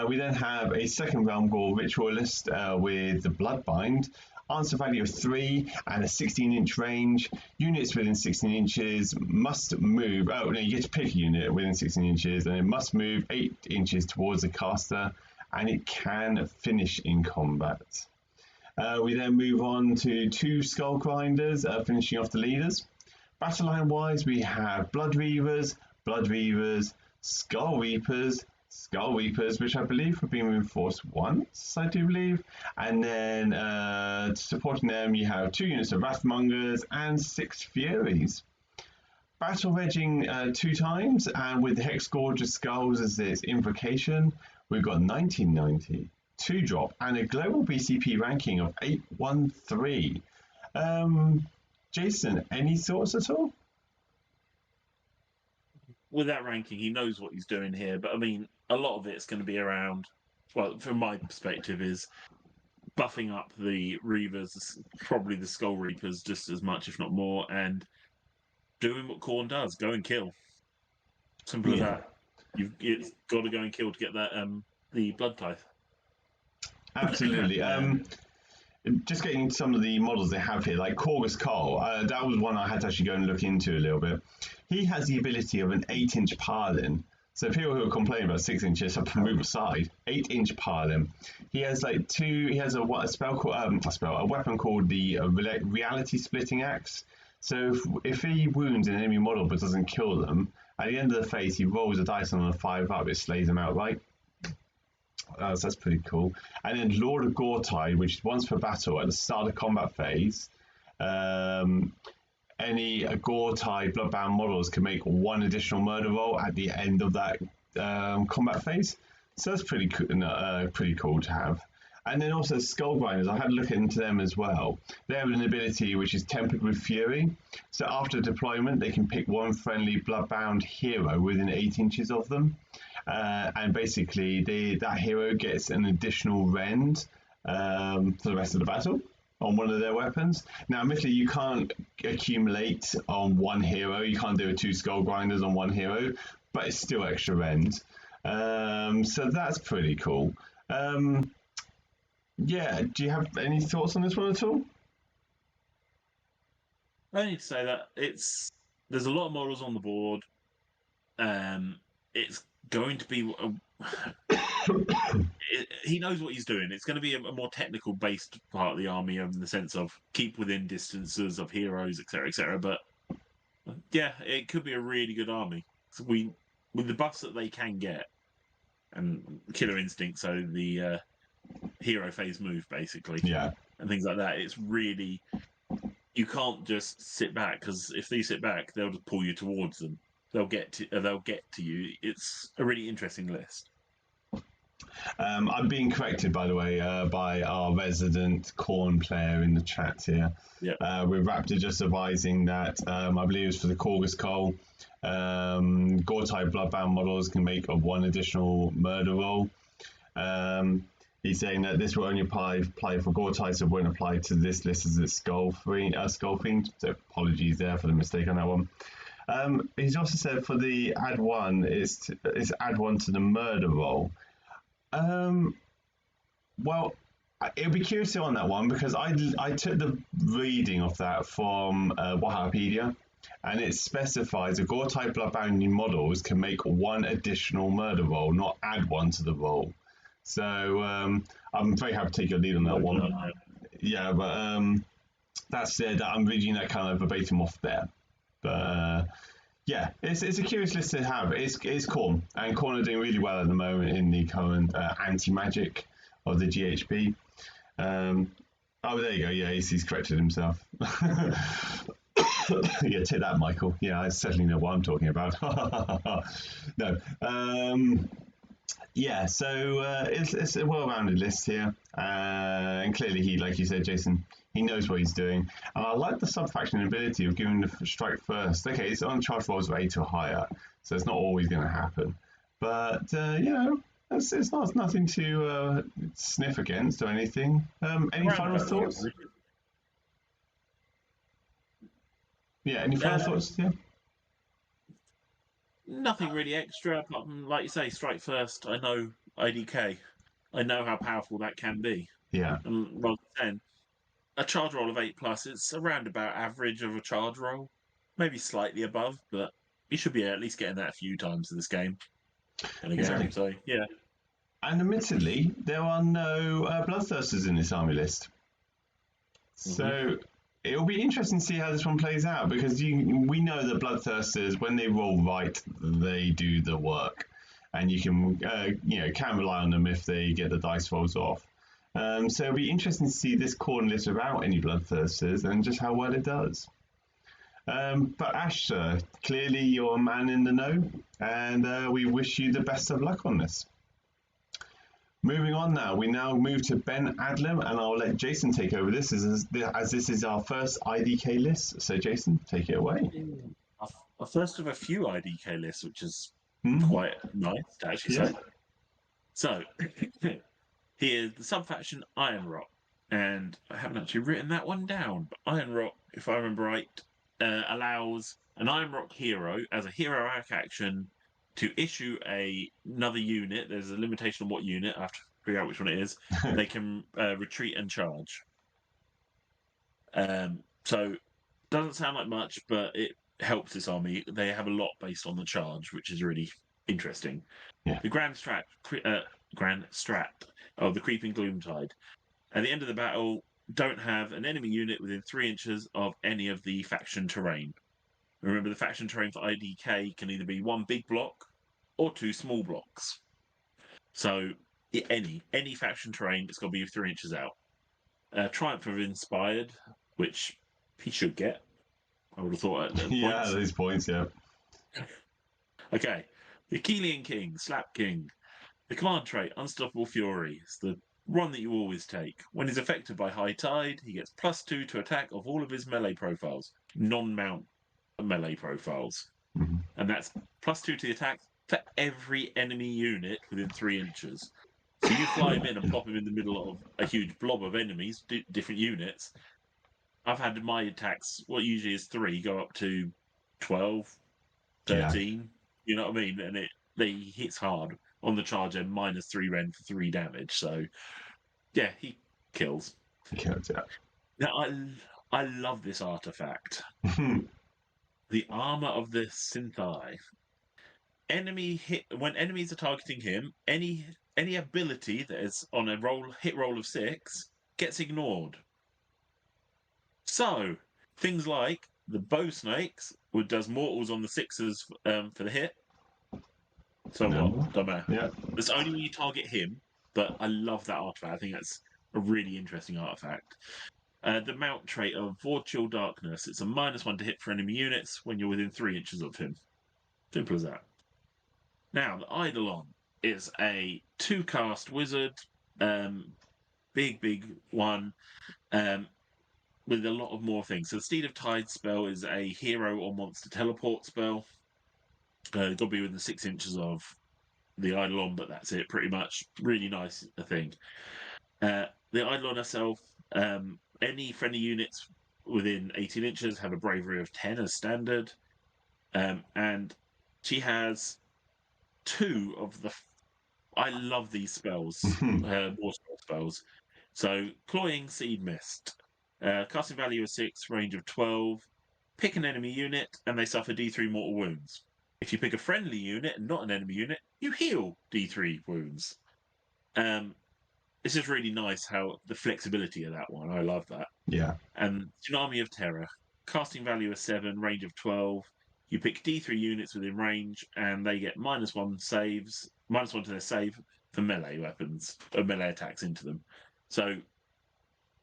Speaker 1: We then have a second Realm Gore Ritualist with the Bloodbind. Answer value of 3 and a 16-inch range. Units within 16 inches must move. Oh, no, you get to pick a unit within 16 inches, and it must move 8 inches towards the caster, and it can finish in combat. We then move on to 2 Skull Grinders, finishing off the leaders. Battle line wise, we have Blood Reavers, Skull Reapers, Skull Reapers, which I believe have been reinforced once, I do believe. And then supporting them, you have 2 units of Wrathmongers and 6 Furies. Battle Regging 2 times, and with Hex Gorgeous Skulls as its invocation, we've got 1990, 2-drop, and a global BCP ranking of 813. Jason, any thoughts at all?
Speaker 2: With that ranking, he knows what he's doing here, but I mean, a lot of it's going to be around, well, from my perspective, is buffing up the Reavers, probably the Skull Reapers, just as much, if not more, and doing what Khorne does, go and kill. Simple as that. It's got to go and kill to get that the Blood Tithe.
Speaker 1: Absolutely. Just getting into some of the models they have here, like Corvus Cole, that was one I had to actually go and look into a little bit. He has the ability of an 8-inch Parlin. So people who are complaining about 6 inches have to move aside. 8-inch Parlin. He has like 2. He has a spell called a weapon called the Reality Splitting Axe. So if he wounds an enemy model but doesn't kill them, at the end of the phase he rolls a dice on a 5-up, it slays them outright. So that's pretty cool. And then Lord of Gortide, which is once per battle at the start of combat phase, any Gortide Bloodbound models can make 1 additional murder roll at the end of that combat phase. So that's pretty cool to have. And then also Skull Grinders, I had a look into them as well. They have an ability which is tempered with Fury. So after deployment, they can pick 1 friendly Bloodbound hero within 8 inches of them. And basically, that hero gets an additional rend for the rest of the battle on one of their weapons. Now, admittedly, you can't accumulate on 1 hero. You can't do 2 Skull Grinders on 1 hero, but it's still extra rend. So that's pretty cool. Yeah, do you have any thoughts on this one at all?
Speaker 2: I need to say that there's a lot of models on the board. It's going to be he knows what he's doing. It's going to be a more technical based part of the army in the sense of keep within distances of heroes, etc., etc. But yeah, it could be a really good army. So with the buffs that they can get and Killer Instinct, so the hero phase move basically, and things like that. It's really, you can't just sit back, because if they sit back, they'll just pull you towards them. They'll get to you. It's a really interesting list.
Speaker 1: I'm being corrected, by the way, by our resident Khorne player in the chat here. With Raptor just advising that I believe it's for the Corvus Cole, Gortide Bloodbound models can make 1 additional murder roll. He's saying that this will only apply for Gortide, so it won't apply to this list as it's Skull Fiend. So apologies there for the mistake on that one. He's also said for the add 1, it's add 1 to the murder roll. Well, it'll be curious on that one, because I took the reading of that from Wikipedia, and it specifies that Gortide Bloodbound models can make 1 additional murder roll, not add 1 to the roll. So I'm very happy to take your lead on that one. Yeah, but that's it. I'm reading that kind of verbatim off there. But yeah, it's a curious list to have. It's Khorne, and Khorne are doing really well at the moment in the current anti-magic of the GHB. Oh, there you go. Yeah, he's corrected himself. Yeah, take that, Michael. Yeah, I certainly know what I'm talking about. No. Yeah, so it's a well-rounded list here, and clearly he, like you said, Jason, he knows what he's doing. And I like the sub-faction ability of giving the strike first. Okay, it's on charge rolls of 8 or higher, so it's not always going to happen. But, you know, it's nothing to sniff against or anything. Any final thoughts? Yeah, any final thoughts? Yeah.
Speaker 2: Nothing really extra, apart from, like you say, strike first. I know IDK. I know how powerful that can be.
Speaker 1: Yeah.
Speaker 2: And well, 10. A charge roll of 8+, it's around about average of a charge roll. Maybe slightly above, but you should be at least getting that a few times in this game.
Speaker 1: Exactly.
Speaker 2: So, yeah.
Speaker 1: And admittedly, there are no Bloodthirsters in this army list. So it'll be interesting to see how this one plays out, because we know that Bloodthirsters, when they roll right, they do the work. and you can rely on them if they get the dice rolls off. So it'll be interesting to see this corn list without any bloodthirsters and just how well it does. But Ash, clearly you're a man in the know, and we wish you the best of luck on this. Moving on now, we now move to Ben Adlam, and I'll let Jason take over this as this is our first IDK list. So Jason, take it away.
Speaker 2: Our first of a few IDK lists, which is quite nice to actually say. So, here's the sub-faction Iron Rock, and I haven't actually written that one down, but Iron Rock, if I remember right, allows an Iron Rock hero as a heroic action to issue another unit. There's a limitation on what unit. I have to figure out which one it is. They can retreat and charge. So doesn't sound like much, but it helps this army. They have a lot based on the charge, which is really interesting.
Speaker 1: Yeah.
Speaker 2: The Grand Strat of the Creeping Gloomtide. At the end of the battle, don't have an enemy unit within 3 inches of any of the faction terrain. Remember, the faction terrain for IDK can either be 1 big block or 2 small blocks. So any faction terrain, it's got to be 3 inches out. Triumph of Inspired, which he should get. I would have thought at
Speaker 1: yeah, these points, yeah.
Speaker 2: Okay, the Achillean King, Slap King. The command trait, Unstoppable Fury. It's the one that you always take. When he's affected by High Tide, he gets +2 to attack of all of his melee profiles, non-mount melee profiles.
Speaker 1: Mm-hmm.
Speaker 2: And that's +2 to the attack for every enemy unit within 3 inches. So you fly him in and plop him in the middle of a huge blob of enemies, different units. I've had my attacks, what usually is 3, go up to 12, 13. Yeah. You know what I mean? And they hits hard on the charge and -3 Ren for 3 damage. So, yeah, he kills.
Speaker 1: He kills, yeah.
Speaker 2: Now, I love this artifact. The Armor of the Synthai. When enemies are targeting him, any ability that is on a hit roll of 6 gets ignored. So, things like the Bow Snakes, which does mortals on the 6s for the hit. So what? Don't matter.
Speaker 1: Yeah.
Speaker 2: It's only when you target him, but I love that artifact. I think that's a really interesting artifact. The mount trait of Vorchill Darkness. It's a -1 to hit for enemy units when you're within 3 inches of him. Simple as that. Now, the Eidolon is a 2-cast wizard. Big one. With a lot of more things. So the Steed of Tide spell is a hero or monster teleport spell. Got to be within 6 inches of the Eidolon, but that's it pretty much. Really nice thing. The Eidolon herself, any friendly units within 18 inches have a bravery of 10 as standard. And she has 2 of the... I love these spells. Water spells. So, Cloying Seed Mist. Casting value of 6, range of 12. Pick an enemy unit, and they suffer D3 mortal wounds. If you pick a friendly unit and not an enemy unit, you heal D3 wounds. It's just really nice how the flexibility of that one. I love that.
Speaker 1: Yeah.
Speaker 2: And Tsunami of Terror. Casting value of 7, range of 12. You pick D3 units within range, and they get -1 saves, -1 to their save for melee weapons, or melee attacks into them. So,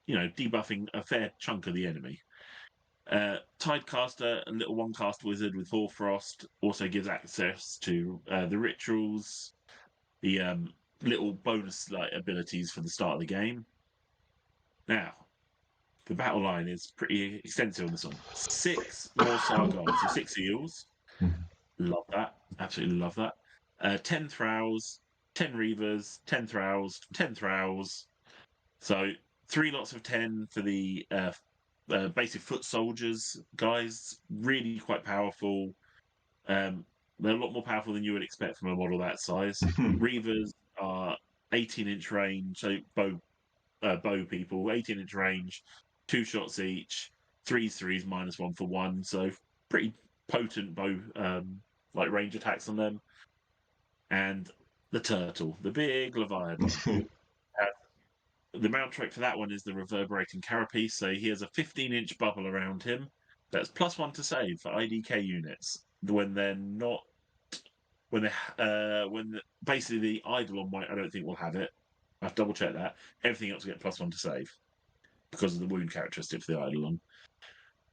Speaker 2: debuffing a fair chunk of the enemy. Tidecaster, a little 1-cast wizard with Hoarfrost, also gives access to the rituals, the little bonus abilities for the start of the game. Now, the battle line is pretty extensive on this one. 6 more Sargons, so 6 eels. Love that. Absolutely love that. 10 Thralls, 10 Reavers, 10 Thralls, 10 Thralls. So 3 lots of 10 for the basic foot soldiers guys. Really quite powerful. They're a lot more powerful than you would expect from a model that size. Reavers are 18-inch range, so bow people, 18-inch range, 2 shots each, 3s, -1 for 1. So pretty potent bow range attacks on them. And the turtle, the big Leviathan. The mount trait for that one is the Reverberating Carapace. So he has a 15-inch bubble around him. That's +1 to save for IDK units when they're not basically the Eidolon might, I don't think will have it. I have to double check that. Everything else will get +1 to save because of the wound characteristic for the Eidolon.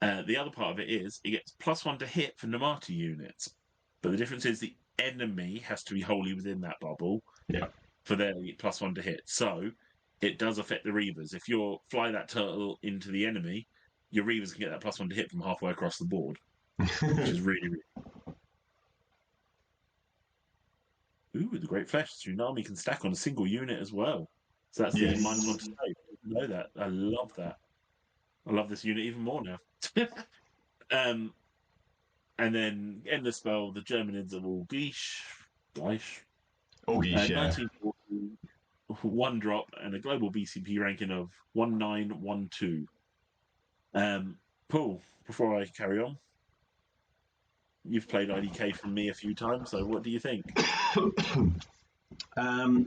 Speaker 2: The other part of it is it gets +1 to hit for Namati units, but the difference is the enemy has to be wholly within that bubble for their +1 to hit. So it does affect the Reavers. If you fly that turtle into the enemy, your Reavers can get that +1 to hit from halfway across the board, which is really, really. Ooh, the Great Flesh Tsunami can stack on a single unit as well. So that's the -1 to save. I didn't know that. I love that. I love this unit even more now. And then Endless Spell, the Germanids of Orgish. Orgish, yeah. 1940, 1 drop, and a global BCP ranking of 1912. Paul, before I carry on, you've played IDK from me a few times, so what do you think?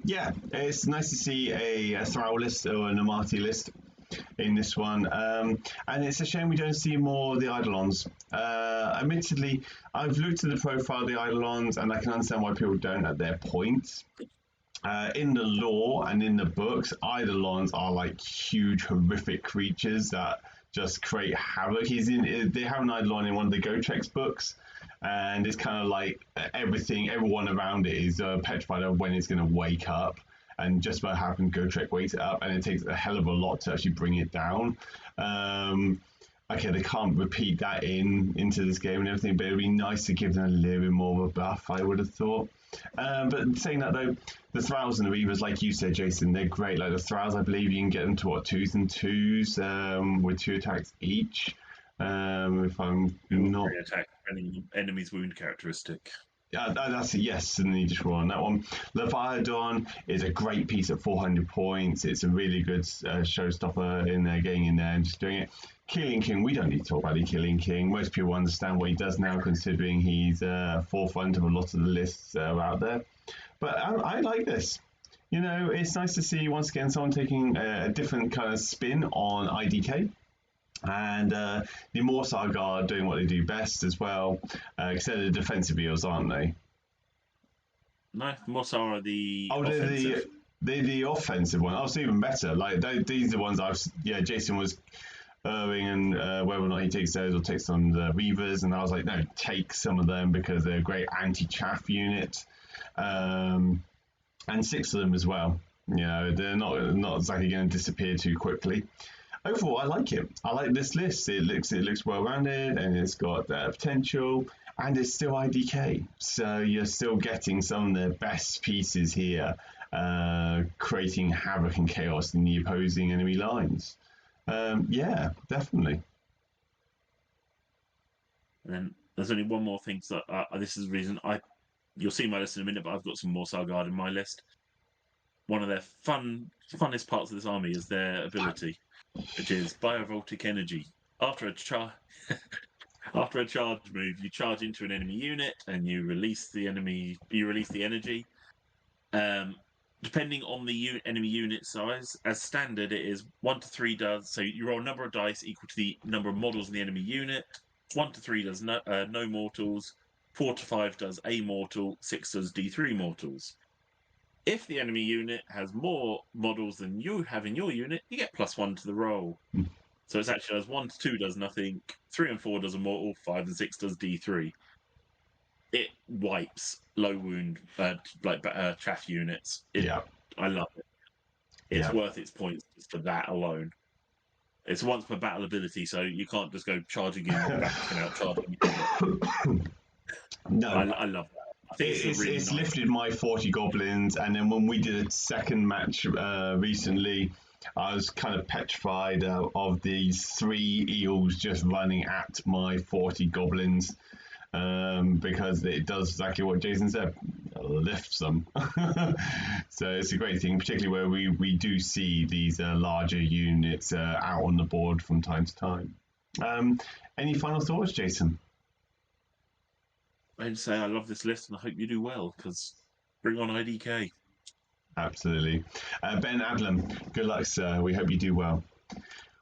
Speaker 1: Yeah, it's nice to see a Thrall list or an Amati list in this one, and it's a shame we don't see more of the Eidolons. Admittedly, I've looked at the profile of the Eidolons, and I can understand why people don't at their point. In the lore and in the books, Eidolons are like huge, horrific creatures that just create havoc. They have an Eidolon in one of the Gotrek books, and it's kind of like everyone around it is petrified of when it's going to wake up. And just about happens, Gotrek wakes it up, and it takes a hell of a lot to actually bring it down. Okay, they can't repeat that into this game and everything, but it'd be nice to give them a little bit more of a buff, I would have thought. But saying that though, the Thralls and the Reavers, like you said, Jason, they're great. Like the Thralls, I believe you can get them to 2s and 2s with 2 attacks each. If I'm not
Speaker 2: attack any enemy's wound characteristic.
Speaker 1: That's a yes, and you just roll on that one. Leviathan is a great piece at 400 points. It's a really good showstopper in there, getting in there and just doing it. Killing King, we don't need to talk about the Killing King. Most people understand what he does now, considering he's forefront of a lot of the lists out there. But I like this. You know, it's nice to see, once again, someone taking a different kind of spin on IDK. And the Morsar Guard doing what they do best as well, because they're the defensive eels, aren't they?
Speaker 2: No, Morsar are the offensive.
Speaker 1: They're the offensive one. Oh, it's even better. Like these are the ones Jason was erring and whether or not he takes those or takes some of the Reavers, and I was like, no, take some of them because they're a great anti-chaff unit, and 6 of them as well. You know, they're not exactly going to disappear too quickly. Overall, I like it. I like this list. It looks well rounded, and it's got potential, and it's still IDK. So you're still getting some of the best pieces here, creating havoc and chaos in the opposing enemy lines. Yeah, definitely.
Speaker 2: And then there's only one more thing. So this is the reason you'll see my list in a minute, but I've got some Morsar Guard in my list. One of their funnest parts of this army is their ability, which is Biovoltic Energy. After a charge move, you charge into an enemy unit and you release the energy. Depending on the enemy unit size, as standard, it is 1 to 3 does. So you roll a number of dice equal to the number of models in the enemy unit. 1 to 3 does no mortals. 4 to 5 does a mortal. 6 does D3 mortals. If the enemy unit has more models than you have in your unit, you get +1 to the roll. So it's actually as 1 to 2 does nothing, 3 and 4 does a mortal, 5 and 6 does D3. It wipes low wound chaff units. I love it. It's worth its points just for that alone. It's once per battle ability, so you can't just go charging in and out charging.
Speaker 1: No,
Speaker 2: I love that.
Speaker 1: It's lifted my 40 goblins, and then when we did a second match recently, I was kind of petrified of these 3 eels just running at my 40 goblins, because it does exactly what Jason said, lifts them. So it's a great thing, particularly where we do see these larger units out on the board from time to time. Any final thoughts, Jason?
Speaker 2: I'd say I love this list and I hope you do well, because bring on IDK.
Speaker 1: Absolutely. Ben Adlam, good luck, sir. We hope you do well.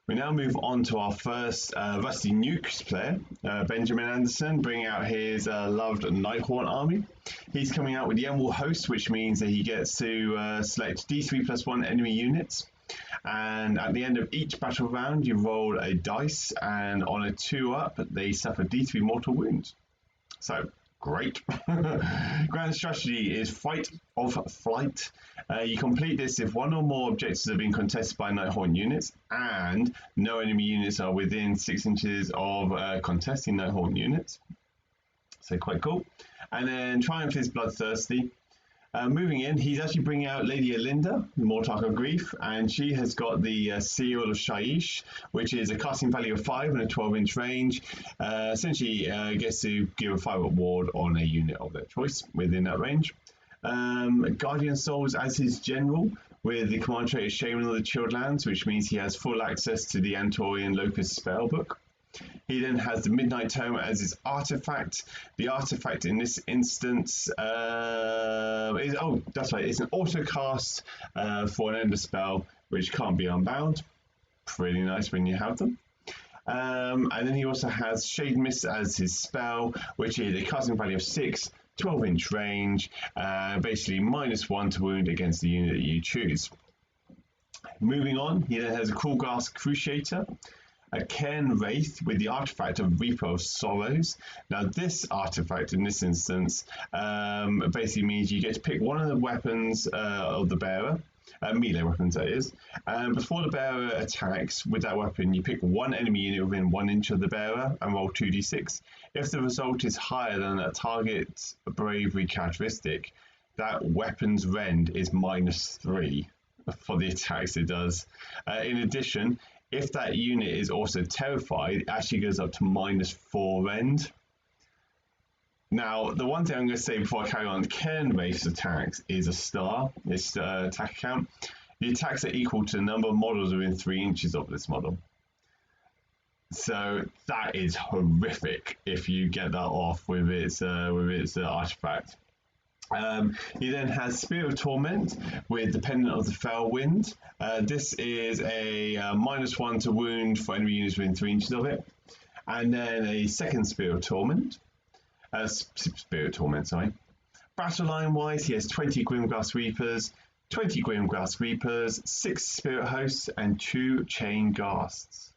Speaker 1: We now move on to our first Rusty Nukes player, Benjamin Anderson, bringing out his loved Nighthorn army. He's coming out with the Emerald Host, which means that he gets to select D3+1 enemy units. And at the end of each battle round, you roll a dice, and on a 2-up, they suffer D3 mortal wounds. So, great. Grand strategy is Fight of Flight. You complete this if one or more objectives have been contested by Nighthorn units, and no enemy units are within 6 inches of contesting Nighthorn units. So, quite cool. And then Triumph is Bloodthirsty. Moving in, he's actually bringing out Lady Alinda, Mortarch of Grief, and she has got the Seal of Shaiish, which is a casting value of 5 and a 12-inch range. Essentially, gets to give a 5-up ward on a unit of their choice within that range. Guardian Souls as his general, with the command trait of Shaman of the Chilled Lands, which means he has full access to the Antorian Locust spellbook. He then has the Midnight Tome as his artifact. The artifact in this instance is, that's right, it's an auto cast for an Ender spell, which can't be unbound. Pretty nice when you have them. And then he also has Shade Mist as his spell, which is a casting value of 6, 12-inch range, basically -1 to wound against the unit that you choose. Moving on, he then has a Cruelgrass Cruciator, a Cairn Wraith with the artifact of Reaper of Sorrows. Now, this artifact in this instance basically means you get to pick one of the weapons of the bearer, melee weapons that is, and before the bearer attacks with that weapon, you pick one enemy unit within 1 inch of the bearer and roll 2d6. If the result is higher than a target's bravery characteristic, that weapon's rend is -3 for the attacks it does. In addition, if that unit is also terrified, it actually goes up to -4 rend. Now, the one thing I'm going to say before I carry on, Cairn Wraith's attacks is a star, it's attack count. The attacks are equal to the number of models within 3 inches of this model. So that is horrific if you get that off with its artifact. He then has Spirit of Torment with Dependent of the Fell Wind. This is a -1 to wound for enemy units within 3 inches of it. And then a second Spirit of Torment. Battle line wise, he has 20 Grimgrass Reapers, 6 Spirit Hosts, and 2 Chain Ghasts.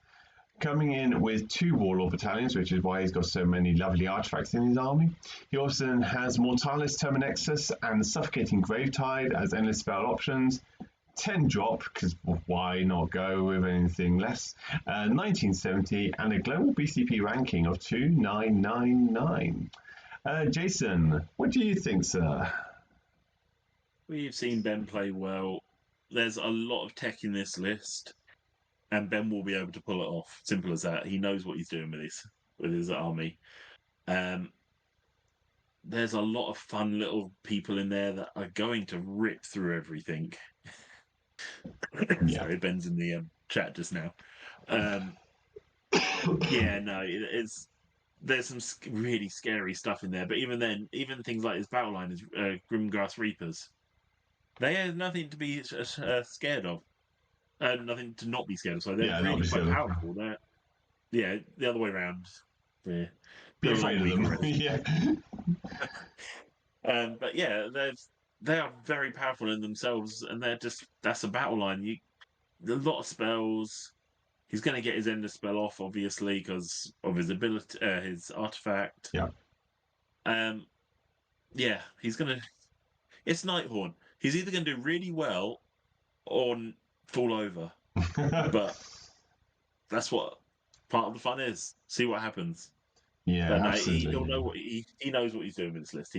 Speaker 1: Coming in with 2 Warlord battalions, which is why he's got so many lovely artifacts in his army. He also then has Mortalis Terminexus and Suffocating Gravetide as endless spell options. 10 drop, because why not go with anything less? 1970, and a global BCP ranking of 2999. Jason, what do you think, sir?
Speaker 2: We've seen Ben play well. There's a lot of tech in this list, and Ben will be able to pull it off. Simple as that. He knows what he's doing with his army. There's a lot of fun little people in there that are going to rip through everything. Sorry, Ben's in the chat just now. There's some really scary stuff in there. But even then, even things like his battle line is Grimgrass Reapers. They have nothing to be scared of. Nothing to not be scared of. So they're really quite powerful. The other way around. Be
Speaker 1: afraid of them. Yeah.
Speaker 2: But yeah, they are very powerful in themselves, and that's a battle line. A lot of spells. He's going to get his Ender spell off, obviously, because of his ability, his artifact.
Speaker 1: Yeah.
Speaker 2: He's going to. It's Nighthorn. He's either going to do really well or fall over. But that's what part of the fun is. See what happens.
Speaker 1: Yeah,
Speaker 2: but
Speaker 1: absolutely.
Speaker 2: He'll know he knows what he's doing with this list.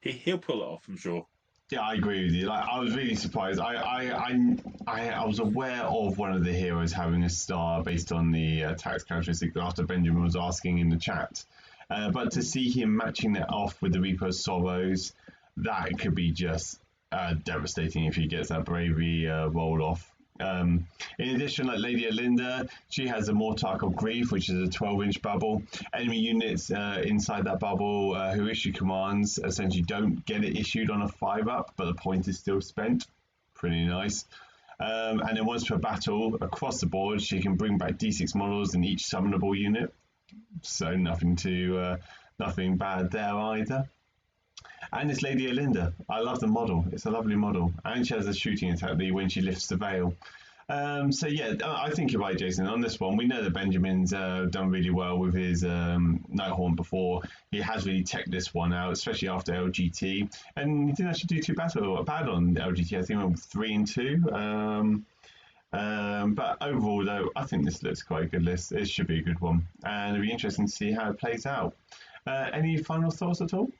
Speaker 2: He'll pull it off, I'm sure.
Speaker 1: Yeah, I agree with you. Like, I was really surprised. I was aware of one of the heroes having a star based on the attacks characteristic after Benjamin was asking in the chat. But to see him matching that off with the Reaper of Sorrows, that could be just devastating if he gets that bravery roll off. In addition, like Lady Alinda, she has a Mortarch of Grief, which is a 12-inch bubble. Enemy units inside that bubble who issue commands essentially don't get it issued on a 5-up, but the point is still spent. Pretty nice. And then once per battle, across the board, she can bring back D6 models in each summonable unit. So nothing bad there either. And it's Lady Olinda. I love the model. It's a lovely model. And she has a shooting attack when she lifts the veil. So yeah, I think you're right, Jason. On this one, we know that Benjamin's done really well with his Nighthorn before. He has really teched this one out, especially after LGT. And he didn't actually do too bad on LGT. I think we went 3 and 2. But overall, though, I think this looks quite a good list. It should be a good one. And it'll be interesting to see how it plays out. Any final thoughts at all?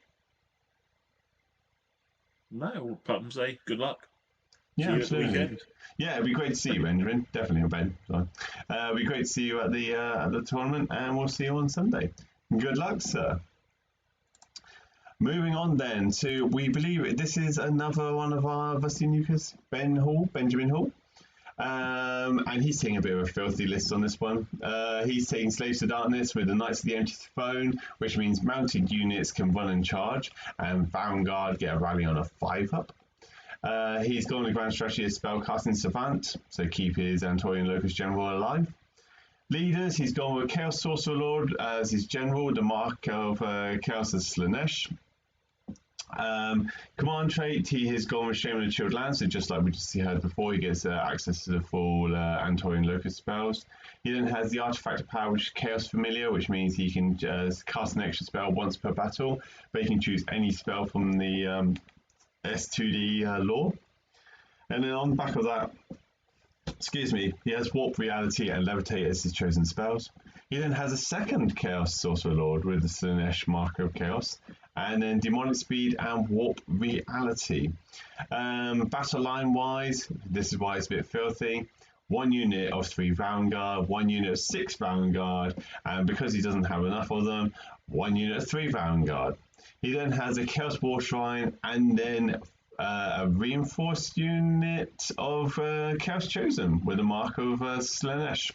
Speaker 2: No, apart from say good luck.
Speaker 1: Yeah,
Speaker 2: see you
Speaker 1: absolutely.
Speaker 2: at the weekend.
Speaker 1: Yeah, it'd be great to see you, Benjamin. Definitely, Ben. Sorry. It'd be great to see you at the tournament, and we'll see you on Sunday. Good luck, sir. Moving on then to, we believe this is another one of our Vastinukas, Benjamin Hall. And he's taking a bit of a filthy list on this one. He's taking Slaves to Darkness with the Knights of the Empty Throne, which means mounted units can run and charge, and Vanguard get a rally on a 5-up. He's gone with grand strategy as Spellcasting Savant, so keep his Antorian Locus General alive. Leaders, he's gone with Chaos Sorcerer Lord as his general, the mark of Chaos as Slanesh. Command trait, he has gone with Shaman of Chilled Lands, so just like we just heard before, he gets access to the full Antorian Locus spells. He then has the Artifact of Power, which is Chaos Familiar, which means he can cast an extra spell once per battle, but he can choose any spell from the S2D lore. And then on the back of that, he has Warp Reality and Levitate as his chosen spells. He then has a second Chaos Sorcerer Lord with the Slanesh Marker of Chaos, and then Demonic Speed and Warp Reality. Battle line wise, this is why it's a bit filthy. 1 unit of 3 Vanguard, 1 unit of 6 Vanguard, and because he doesn't have enough of them, 1 unit of 3 Vanguard. He then has a Chaos War Shrine and then a reinforced unit of Chaos Chosen with a mark of Slanesh.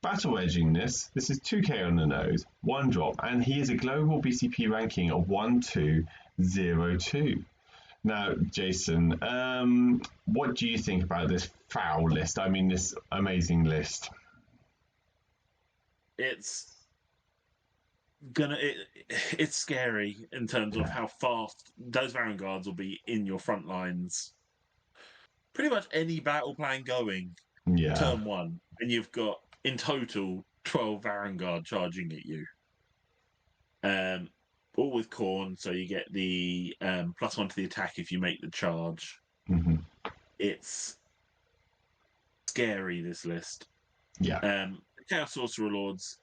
Speaker 1: Battle edging this is 2k on the nose, 1 drop, and he is a global BCP ranking of 1202. Now, Jason, what do you think about this foul list? I mean, this amazing list.
Speaker 2: It's scary in terms of how fast those Vanguards will be in your front lines. Pretty much any battle plan going, turn 1, and you've got in total 12 Vanguard charging at you. All with Khorne, so you get the +1 to the attack if you make the charge.
Speaker 1: Mm-hmm.
Speaker 2: It's scary, this list.
Speaker 1: Yeah.
Speaker 2: Chaos Sorcerer Lords,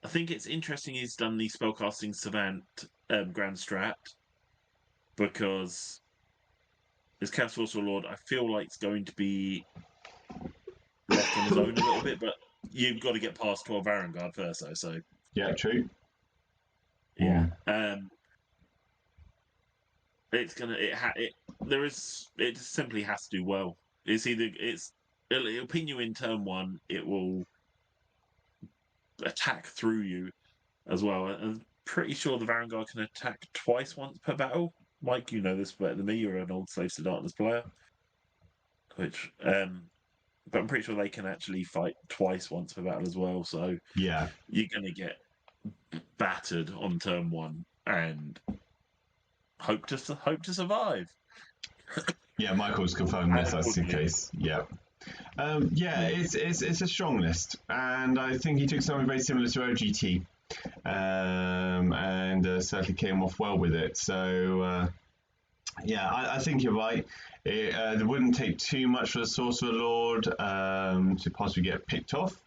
Speaker 2: I think it's interesting he's done the Spellcasting Savant Grand Strat, because his Chaos Sorcerer Lord, I feel like it's going to be left on his own a little bit, but you've got to get past 12 Vanguard first, though. So
Speaker 1: yeah, true.
Speaker 2: Yeah, it's gonna. It just simply has to do well. It'll pin you in turn 1. It will attack through you as well. I'm pretty sure the Vanguard can attack twice once per battle. Mike, you know this better than me. You're an old Slaves to Darkness player. But I'm pretty sure they can actually fight twice once per battle as well. So
Speaker 1: yeah,
Speaker 2: you're gonna get battered on turn 1 and hope to survive.
Speaker 1: Yeah, Michael's confirmed this. That's the case. Yeah. It's a strong list, and I think he took something very similar to OGT, and certainly came off well with it. So I think you're right. It wouldn't take too much for the Sorcerer Lord to possibly get picked off.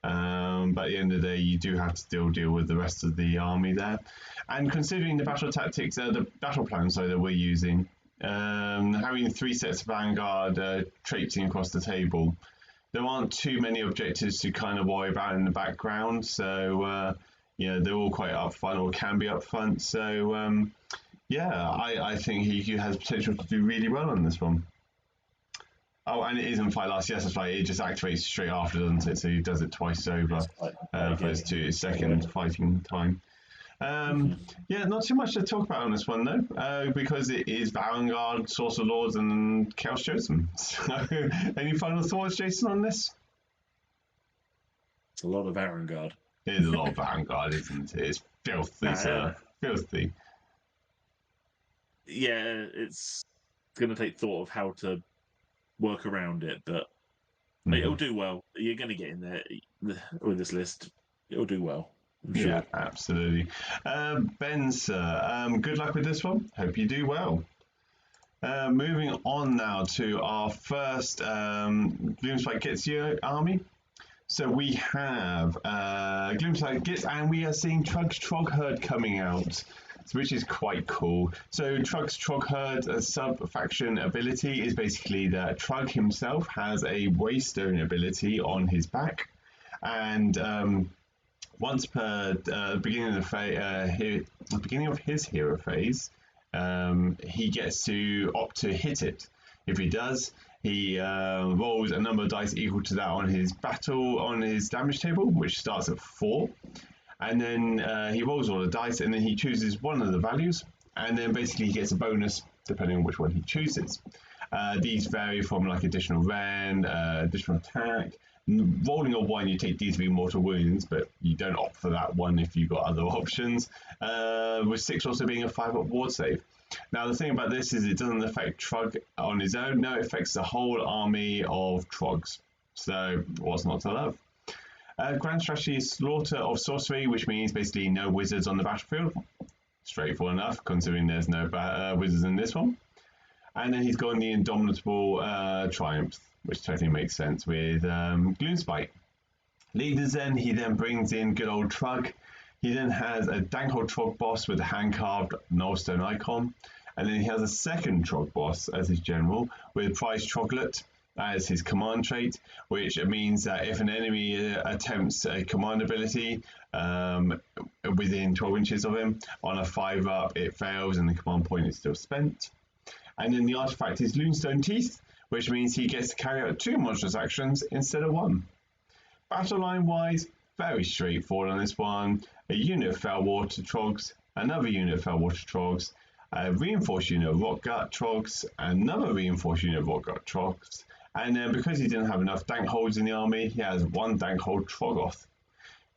Speaker 1: But at the end of the day, you do have to still deal with the rest of the army there. And considering the battle tactics, the battle plans that we're using, having 3 sets of Vanguard traipsing across the table, there aren't too many objectives to kind of worry about in the background. So, they're all quite upfront, or can be upfront. So, I think he has potential to do really well on this one. Oh, and it isn't fight last. Yes, that's right. It just activates straight after, doesn't it? So he does it twice over for his second fighting time. Yeah, not too much to talk about on this one though, because it is Vanguard, Source of Lords, and Chaos Chosen. So, any final thoughts, Jason, on this?
Speaker 2: It's a lot of Vanguard.
Speaker 1: It is a lot of Vanguard, isn't it? It's filthy, sir. Filthy.
Speaker 2: Yeah, it's going to take thought of how to work around it, but it'll do well. You're going to get in there with this list. It'll do well. I'm sure.
Speaker 1: Yeah, absolutely. Ben, sir, good luck with this one. Hope you do well. Moving on now to our first Gloomspite Gets You army. So we have Gloomspite Gets, and we are seeing Trug's Trog Herd coming out, which is quite cool. So Trug's Trog Herd, a sub-faction ability, is basically that Trug himself has a Waystone ability on his back, and once per beginning of his hero phase, he gets to opt to hit it. If he does, he rolls a number of dice equal to that on his damage table, which starts at 4. And then he rolls all the dice, and then he chooses one of the values, and then basically he gets a bonus depending on which one he chooses. These vary from like additional rend, additional attack. Rolling a 1, you take D3 mortal wounds, but you don't opt for that one if you've got other options. With 6 also being a 5-up ward save. Now the thing about this is it doesn't affect Trug on his own. No, it affects the whole army of Trogs. So what's not to love? Grand strategy is slaughter of sorcery, which means basically no wizards on the battlefield. Straightforward enough, considering there's no wizards in this one. And then he's got the Indomitable Triumph, which totally makes sense with Gloomspite. Leaders then, he then brings in good old Trug. He then has a Dankhold Trog boss with a hand-carved Nullstone icon. And then he has a second Trog boss as his general with Prize Troglet as his command trait, which means that if an enemy attempts a command ability within 12 inches of him, on a 5-up it fails and the command point is still spent. And then the artifact is Lunestone Teeth, which means he gets to carry out 2 monstrous actions instead of 1. Battle line wise, very straightforward on this one. A unit of Fellwater Trogs, another unit of Fellwater Trogs, a reinforced unit of Rockgut Trogs, another reinforced unit of Rockgut Trogs, and then because he didn't have enough Dankholds in the army, he has 1 Dankhold Troggoth.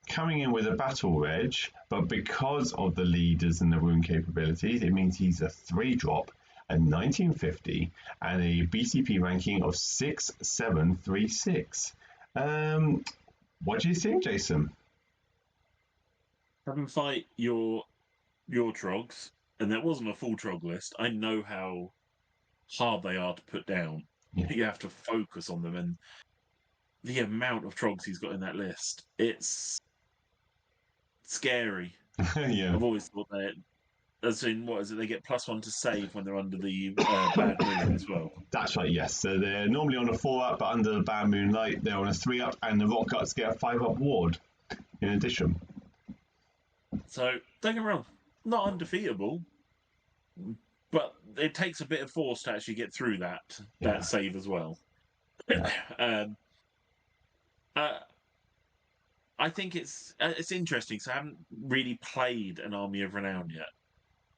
Speaker 1: Coming in with a battle reg, but because of the leaders and the rune capabilities, it means he's a 3-drop, a 1950, and a BCP ranking of 6736. What do you think, Jason?
Speaker 2: Have him fight your Trogs, and there wasn't a full Trog list. I know how hard they are to put down. Yeah. You have to focus on them, and the amount of Trogs he's got in that list, it's scary.
Speaker 1: Yeah.
Speaker 2: I've always thought that. As in, what is it? They get +1 to save when they're under the bad moon as well.
Speaker 1: That's right, yes. So they're normally on a 4-up, but under the bad moonlight, they're on a 3-up, and the Rockguts get a 5-up ward in addition.
Speaker 2: So, don't get me wrong, not undefeatable, but it takes a bit of force to actually get through that save as well. Yeah. I think it's interesting. So I haven't really played an Army of Renown yet,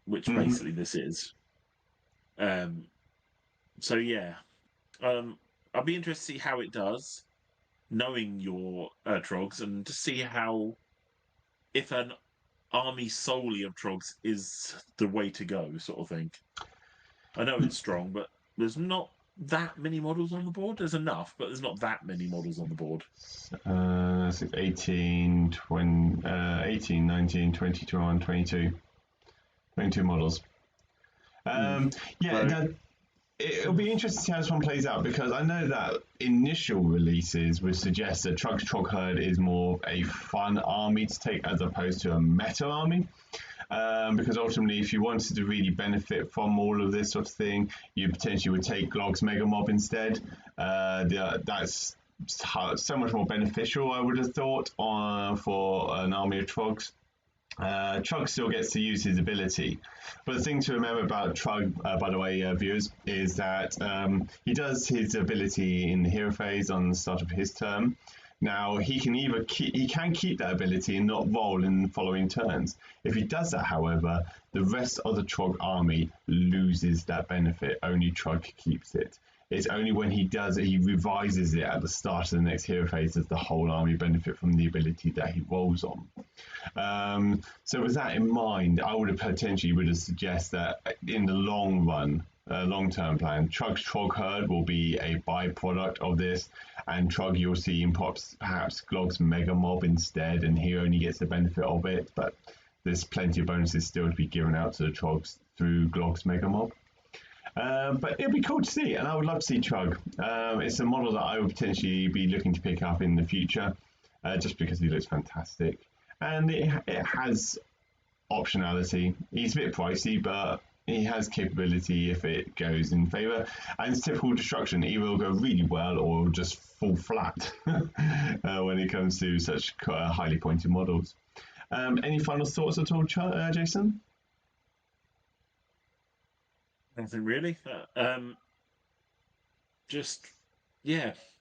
Speaker 2: which basically this is. So yeah, I'll be interested to see how it does, knowing your Trogs, and to see how, if an army solely of Trogs is the way to go, sort of thing. I know it's strong, but there's not that many models on the board. There's enough, but there's not that many models on the board.
Speaker 1: 18, 20, 18, 19, 20, 21, 22. 22 models. It'll be interesting to see how this one plays out, because I know that initial releases would suggest that Trug's Trog Herd is more a fun army to take as opposed to a meta army. Because ultimately, if you wanted to really benefit from all of this sort of thing, you potentially would take Glog's Mega Mob instead. That's so much more beneficial, I would have thought, for an army of Trogs. Trug still gets to use his ability, but the thing to remember about Trug, by the way, viewers, is that he does his ability in the hero phase on the start of his turn. Now he can keep that ability and not roll in the following turns. If he does that, however, the rest of the Trog army loses that benefit. Only Trog keeps it. It's only when he does it, he revises it at the start of the next hero phase, does the whole army benefit from the ability that he rolls on. So with that in mind, I would have suggest that in the long run, long-term plan, Trug's Trog Herd will be a byproduct of this, and Trug you'll see in perhaps Glog's Mega Mob instead, and he only gets the benefit of it, but there's plenty of bonuses still to be given out to the Trogs through Glog's Mega Mob. But it'd be cool to see, and I would love to see Trug. It's a model that I would potentially be looking to pick up in the future, just because he looks fantastic. And it has optionality. He's a bit pricey, but he has capability if it goes in favour. And it's typical destruction. Either will go really well or just fall flat when it comes to such highly pointed models. Any final thoughts at all, Jason?
Speaker 2: Nothing really. Just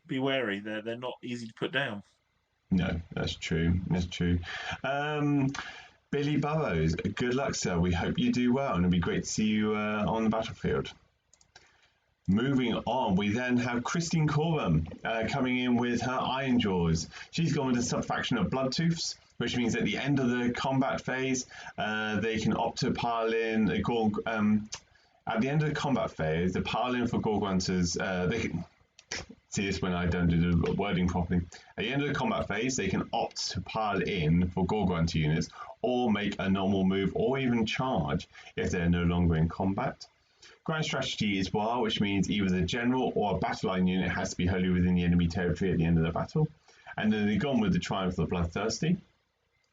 Speaker 2: be wary. They're not easy to put down.
Speaker 1: No, that's true. That's true. Billy Burrows, good luck, sir. We hope you do well, and it'll be great to see you on the battlefield. Moving on, we then have Christine Corbin coming in with her Iron Jaws. She's gone with the sub-faction of Bloodtooths, which means at the end of the combat phase, they can opt to pile in at the end of the combat phase, the pile in for Gorgrunters, they can see this when I don't do the wording properly. At the end of the combat phase, they can opt to pile in for Gorgrunter units, or make a normal move, or even charge if they're no longer in combat. Grand strategy is WAR, which means either the general or a battle line unit has to be wholly within the enemy territory at the end of the battle. And then they've gone with the Triumph of the Bloodthirsty.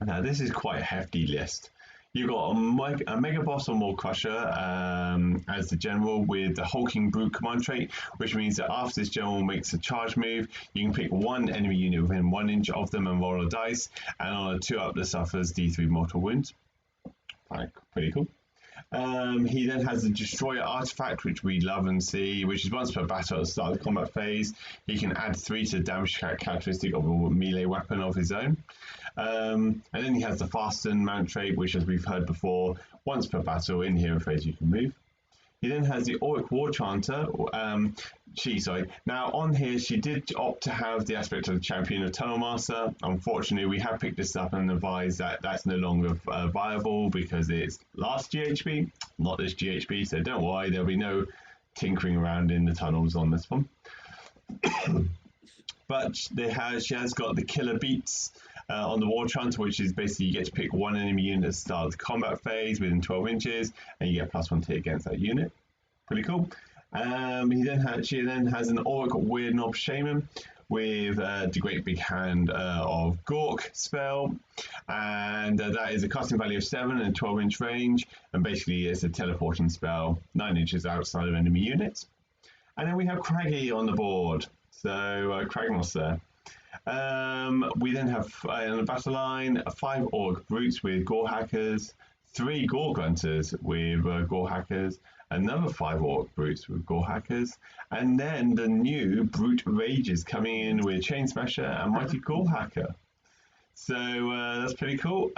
Speaker 1: Now, this is quite a hefty list. You've got a Mega Boss or Maw Crusher as the general with the Hulking Brute command trait, which means that after this general makes a charge move, you can pick one enemy unit within 1 inch of them and roll a dice, and on a 2-up that suffers D3 mortal wounds. Right, pretty cool. He then has the Destroyer artifact, which we love and see, which is once per battle at the start of the combat phase. He can add 3 to the damage characteristic of a melee weapon of his own. And then he has the Fasten mount trait, which, as we've heard before, once per battle in hero phase you can move. He then has the Auric War Chanter. Now on here, she did opt to have the aspect of the Champion of Tunnel Master. Unfortunately, we have picked this up and advised that that's no longer viable because it's last GHB, not this GHB. So don't worry, there'll be no tinkering around in the tunnels on this one. But she has got the Killer Beats on the War Chanter, which is basically you get to pick one enemy unit at the start of the combat phase within 12 inches, and you get +1 to hit against that unit. Pretty cool. She then has an Auric Weird Knob Shaman with the Great Big Hand of Gork spell, and that is a casting value of 7 and 12-inch range, and basically it's a teleporting spell 9 inches outside of enemy units. And then we have Craggy on the board, so Kragnos there. We then have on the battle line 5 Orc Brutes with Gore Hackers, 3 Gore Grunters with Gore Hackers, another 5 Orc Brutes with Gore Hackers, and then the new Brute Rages coming in with Chain Smasher and Mighty Gore Hacker. So that's pretty cool.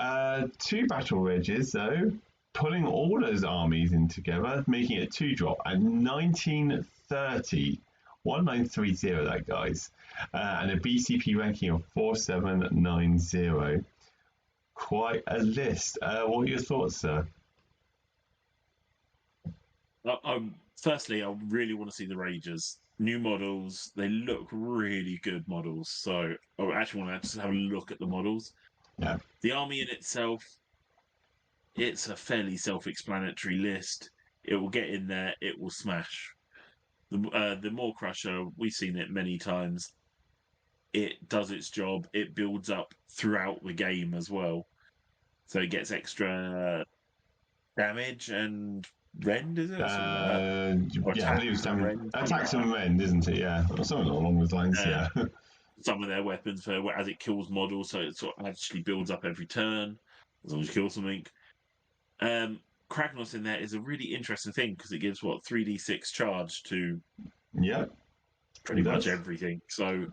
Speaker 1: 2 Battle Rages though, pulling all those armies in together, making it 2-drop at 1930. 1930 that, guys. And a BCP ranking of 4790. Quite a list. What are your thoughts, sir?
Speaker 2: Firstly, I really want to see the Ragers. New models. They look really good models. So I actually want to just have a look at the models.
Speaker 1: Yeah.
Speaker 2: The army in itself, it's a fairly self-explanatory list. It will get in there. It will smash. The Maw Crusher, we've seen it many times. It does its job. It builds up throughout the game as well. So it gets extra damage and rend, is it? Or something like that?
Speaker 1: Yeah, I believe it's attacks and rend, isn't it? Yeah, or something along those lines, yeah.
Speaker 2: Some of their weapons, as it kills models, so it sort of actually builds up every turn, as long as you kill something. Kragnos in there is a really interesting thing because it gives 3d6 charge to
Speaker 1: pretty
Speaker 2: much everything. So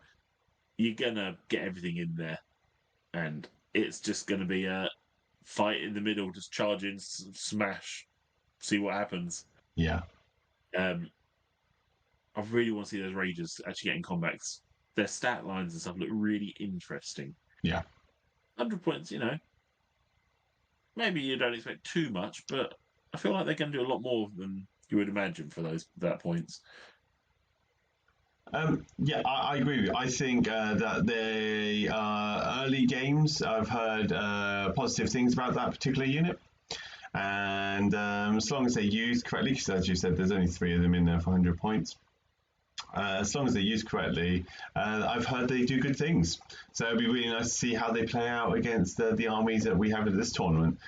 Speaker 2: you're gonna get everything in there, and it's just gonna be a fight in the middle, just charge in, smash, see what happens.
Speaker 1: Yeah.
Speaker 2: I really want to see those Rangers actually getting combats. Their stat lines and stuff look really interesting.
Speaker 1: Yeah.
Speaker 2: 100 points, maybe you don't expect too much, but I feel like they're going to do a lot more than you would imagine for that points.
Speaker 1: Yeah, I agree with you. I think that the early games, I've heard positive things about that particular unit. And as long as they're used correctly, because as you said, there's only 3 of them in there for 100 points. As long as they're used correctly, I've heard they do good things. So it'll be really nice to see how they play out against the armies that we have at this tournament.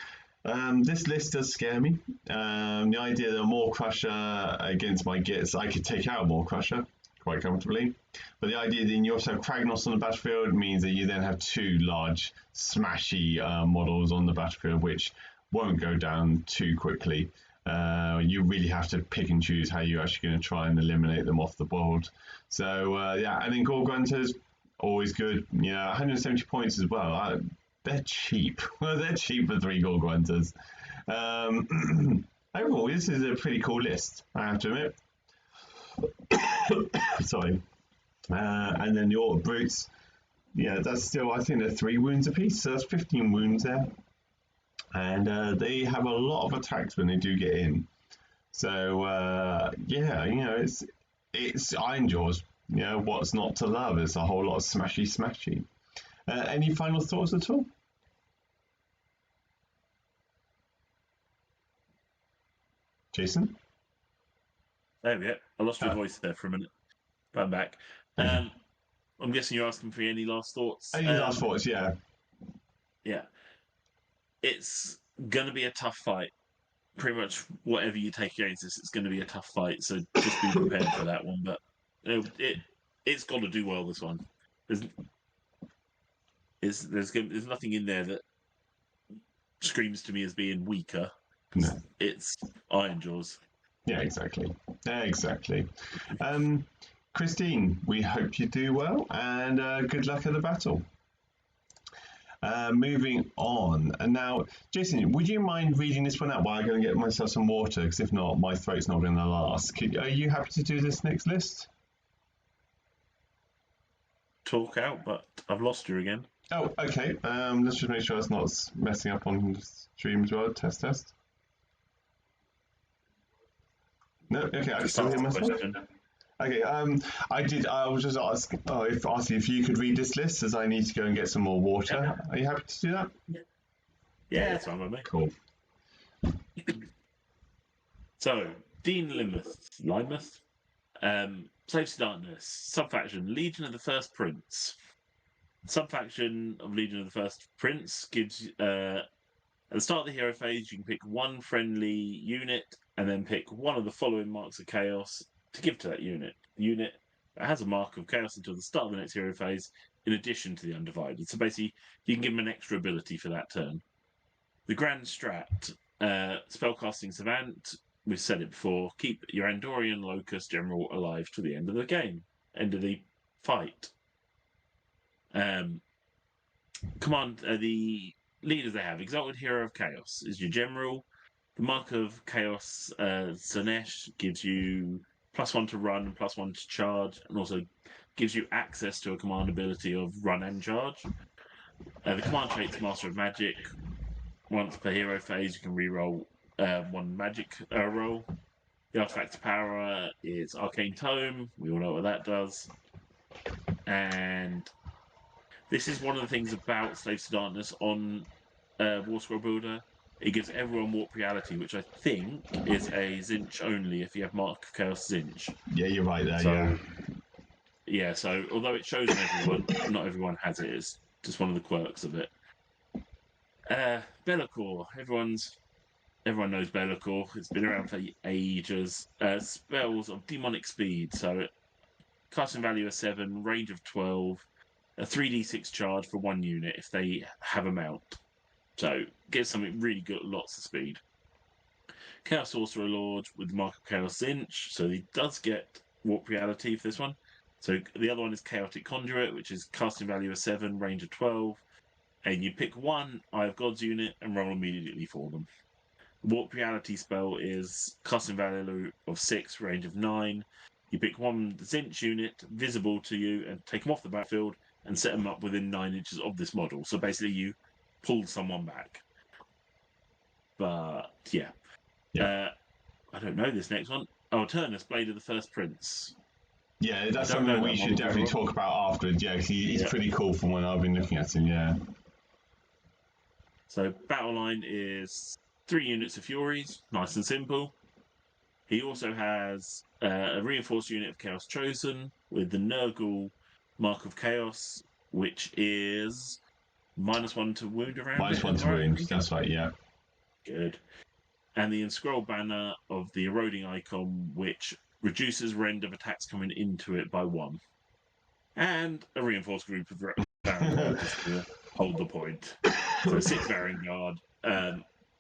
Speaker 1: This list does scare me. The idea that a Maw Crusher against my Gits, I could take out a Maw Crusher quite comfortably. But the idea that you also have Kragnos on the battlefield means that you then have 2 large, smashy models on the battlefield, which won't go down too quickly. You really have to pick and choose how you're actually going to try and eliminate them off the board. So, yeah, and then Gore Grunters, always good. Yeah, 170 points as well. They're cheap. They're cheap for 3 Gore Grunters. Overall, this is a pretty cool list, I have to admit. Sorry. And then the Auto Brutes, yeah, that's still, I think they're 3 wounds apiece, so that's 15 wounds there. And they have a lot of attacks when they do get in. So, yeah, it's Iron Jaws. What's not to love? It's a whole lot of smashy. Any final thoughts at all? Jason?
Speaker 2: There we go. I lost your voice there for a minute, but I'm back. I'm guessing you're asking for any last thoughts.
Speaker 1: Any last thoughts? Yeah.
Speaker 2: Yeah. It's going to be a tough fight. Pretty much whatever you take against this, it's going to be a tough fight. So just be prepared for that one. But it's got to do well, this one. There's nothing in there that screams to me as being weaker.
Speaker 1: No.
Speaker 2: It's Iron Jaws.
Speaker 1: Yeah, exactly. Christine, we hope you do well, and good luck at the battle. Moving on. And now, Jason, would you mind reading this one out while I'm going to get myself some water? Because if not, my throat's not going to last. Are you happy to do this next list?
Speaker 2: Talk out, but I've lost you again.
Speaker 1: Oh, okay. Let's just make sure it's not messing up on the stream as well. Test. No, okay, I can still hear myself. Okay, I was just asking if you could read this list, as I need to go and get some more water. Yeah. Are you happy to do that?
Speaker 2: Yeah, that's fine with me.
Speaker 1: Cool.
Speaker 2: So, Dean Lymouth, Slaves to Darkness, Subfaction, Legion of the First Prince. Subfaction of Legion of the First Prince gives at the start of the hero phase, you can pick 1 friendly unit and then pick 1 of the following marks of chaos to give to that unit. The unit that has a mark of chaos until the start of the next hero phase, in addition to the Undivided. So basically, you can give them an extra ability for that turn. The Grand Strat, Spellcasting Savant, we've said it before, keep your Andorian Locust General alive to the end of the game, end of the fight. The leaders they have, Exalted Hero of Chaos is your general. The Mark of Chaos, Zanesh, gives you +1 to run and +1 to charge, and also gives you access to a command ability of run and charge. The command trait's Master of Magic. Once per hero phase, you can reroll 1 magic roll. The artifact power is Arcane Tome. We all know what that does. And this is one of the things about Slaves to Darkness on War Scroll Builder. It gives everyone Warp Reality, which I think is a Zinch only if you have Mark of Chaos Zinch.
Speaker 1: Yeah, you're right there,
Speaker 2: yeah. So although it shows on everyone, not everyone has it. It's just one of the quirks of it. Be'lakor. Everyone knows Be'lakor. It's been around for ages. Spells of Demonic Speed. So casting value of 7, range of 12, a 3d6 charge for 1 unit if they have a mount. So gives something really good, lots of speed. Chaos Sorcerer Lord with Mark of Chaos Zinch. So he does get Warp Reality for this one. So the other one is Chaotic Conduit, which is casting value of 7, range of 12. And you pick one Eye of Gods unit and roll immediately for them. Warp Reality spell is casting value of 6, range of 9. You pick one Zinch unit visible to you and take them off the battlefield and set them up within 9 inches of this model. So basically you pull someone back. But yeah. I don't know this next one. Oh, Turnus, Blade of the First Prince.
Speaker 1: Yeah, that's something we should definitely talk about afterwards. Yeah, he's pretty cool from when I've been looking at him. Yeah.
Speaker 2: So battle line is 3 units of Furies, nice and simple. He also has a reinforced unit of Chaos Chosen with the Nurgle Mark of Chaos, which is -1 to wound around.
Speaker 1: -1 to wound. That's right. Yeah.
Speaker 2: Good. And the Enscroll Banner of the Eroding Icon, which reduces rend of attacks coming into it by 1. And a reinforced group of Varangard just to hold the point. So 6 Varangard.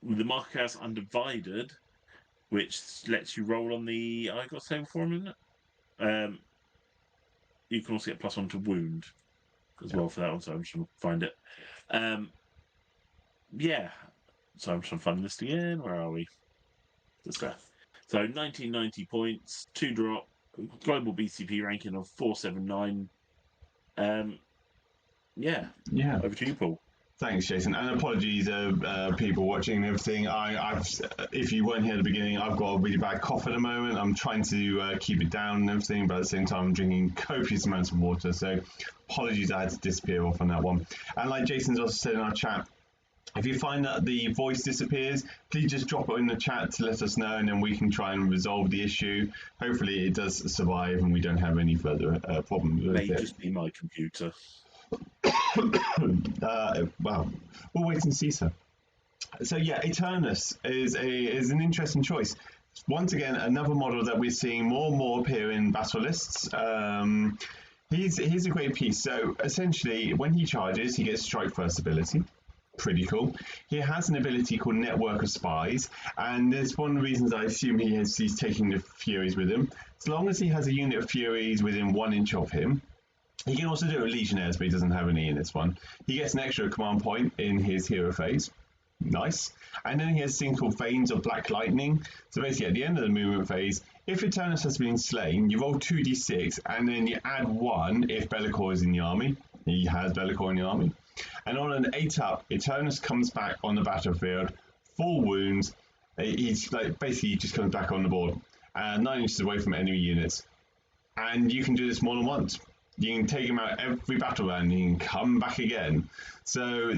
Speaker 2: With the Mark of Chaos Undivided, which lets you roll on the I got save for him, isn't it? You can also get +1 to wound as well for that one, so I'm just trying to find it. Yeah. So I'm trying to find the list again. Where are we? Just there. So 1990 points, 2 drop, global BCP ranking of 479. Yeah. Over to you, Paul.
Speaker 1: Thanks, Jason, and apologies, people watching and everything. If you weren't here at the beginning, I've got a really bad cough at the moment. I'm trying to keep it down and everything, but at the same time, I'm drinking copious amounts of water. So, apologies, I had to disappear off on that one. And like Jason's also said in our chat, if you find that the voice disappears, please just drop it in the chat to let us know, and then we can try and resolve the issue. Hopefully, it does survive, and we don't have any further problems with it.
Speaker 2: May just be my computer.
Speaker 1: Well, we'll wait and see, sir. So yeah, Eternus is an interesting choice. Once again, another model that we're seeing more and more appear in battle lists. He's a great piece. So essentially, when he charges, he gets Strike First ability. Pretty cool. He has an ability called Network of Spies, and there's one of the reasons I assume he's taking the Furies with him. As long as he has a unit of Furies within 1 inch of him, he can also do a Legionnaires, but he doesn't have any in this one. He gets an extra command point in his hero phase. Nice. And then he has a thing called Veins of Black Lightning. So basically, at the end of the movement phase, if Eternus has been slain, you roll 2d6, and then you add 1 if Be'lakor is in the army. He has Be'lakor in the army. And on an 8-up, Eternus comes back on the battlefield, 4 wounds. He's basically just comes back on the board, 9 inches away from enemy units. And you can do this more than once. You can take him out every battle round, and he can come back again. So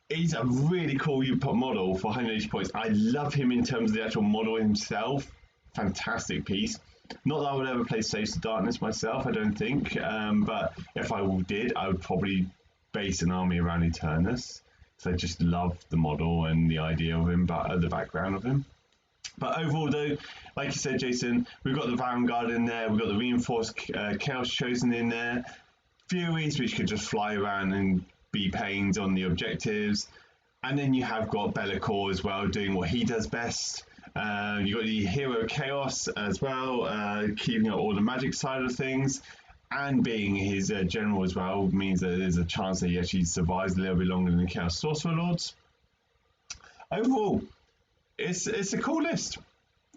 Speaker 1: he's a really cool model for 180 points. I love him in terms of the actual model himself. Fantastic piece. Not that I would ever play Saves to Darkness myself, I don't think. But if I did, I would probably base an army around Eternus. So I just love the model and the idea of him, but the background of him. But overall, though, like you said, Jason, we've got the Vanguard in there, we've got the Reinforced Chaos Chosen in there, Furies, which could just fly around and be pains on the objectives, and then you have got Be'lakor as well, doing what he does best. You've got the Hero Chaos as well, keeping up all the magic side of things, and being his general as well means that there's a chance that he actually survives a little bit longer than the Chaos Sorcerer Lords. Overall, it's a cool list.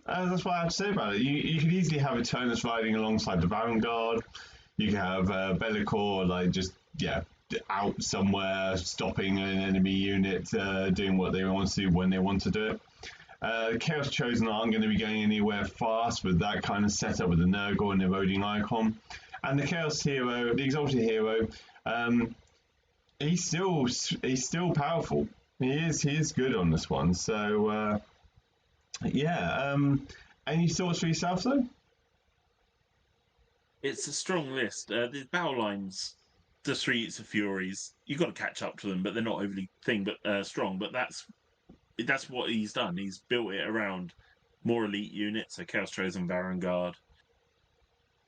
Speaker 1: That's what I have to say about it. You could easily have Eternus riding alongside the Vanguard. You can have Be'lakor out somewhere, stopping an enemy unit, doing what they want to do when they want to do it. Chaos Chosen aren't going to be going anywhere fast with that kind of setup with the Nurgle and the Eroding Icon. And the Chaos Hero, the Exalted Hero, he's still powerful. He is good on this one. So any thoughts for yourself though?
Speaker 2: It's a strong list. The battle lines, the Streets of Furies, you've got to catch up to them, but they're not overly strong. But that's what he's done. He's built it around more elite units, so Chaos Chosen, Vanguard.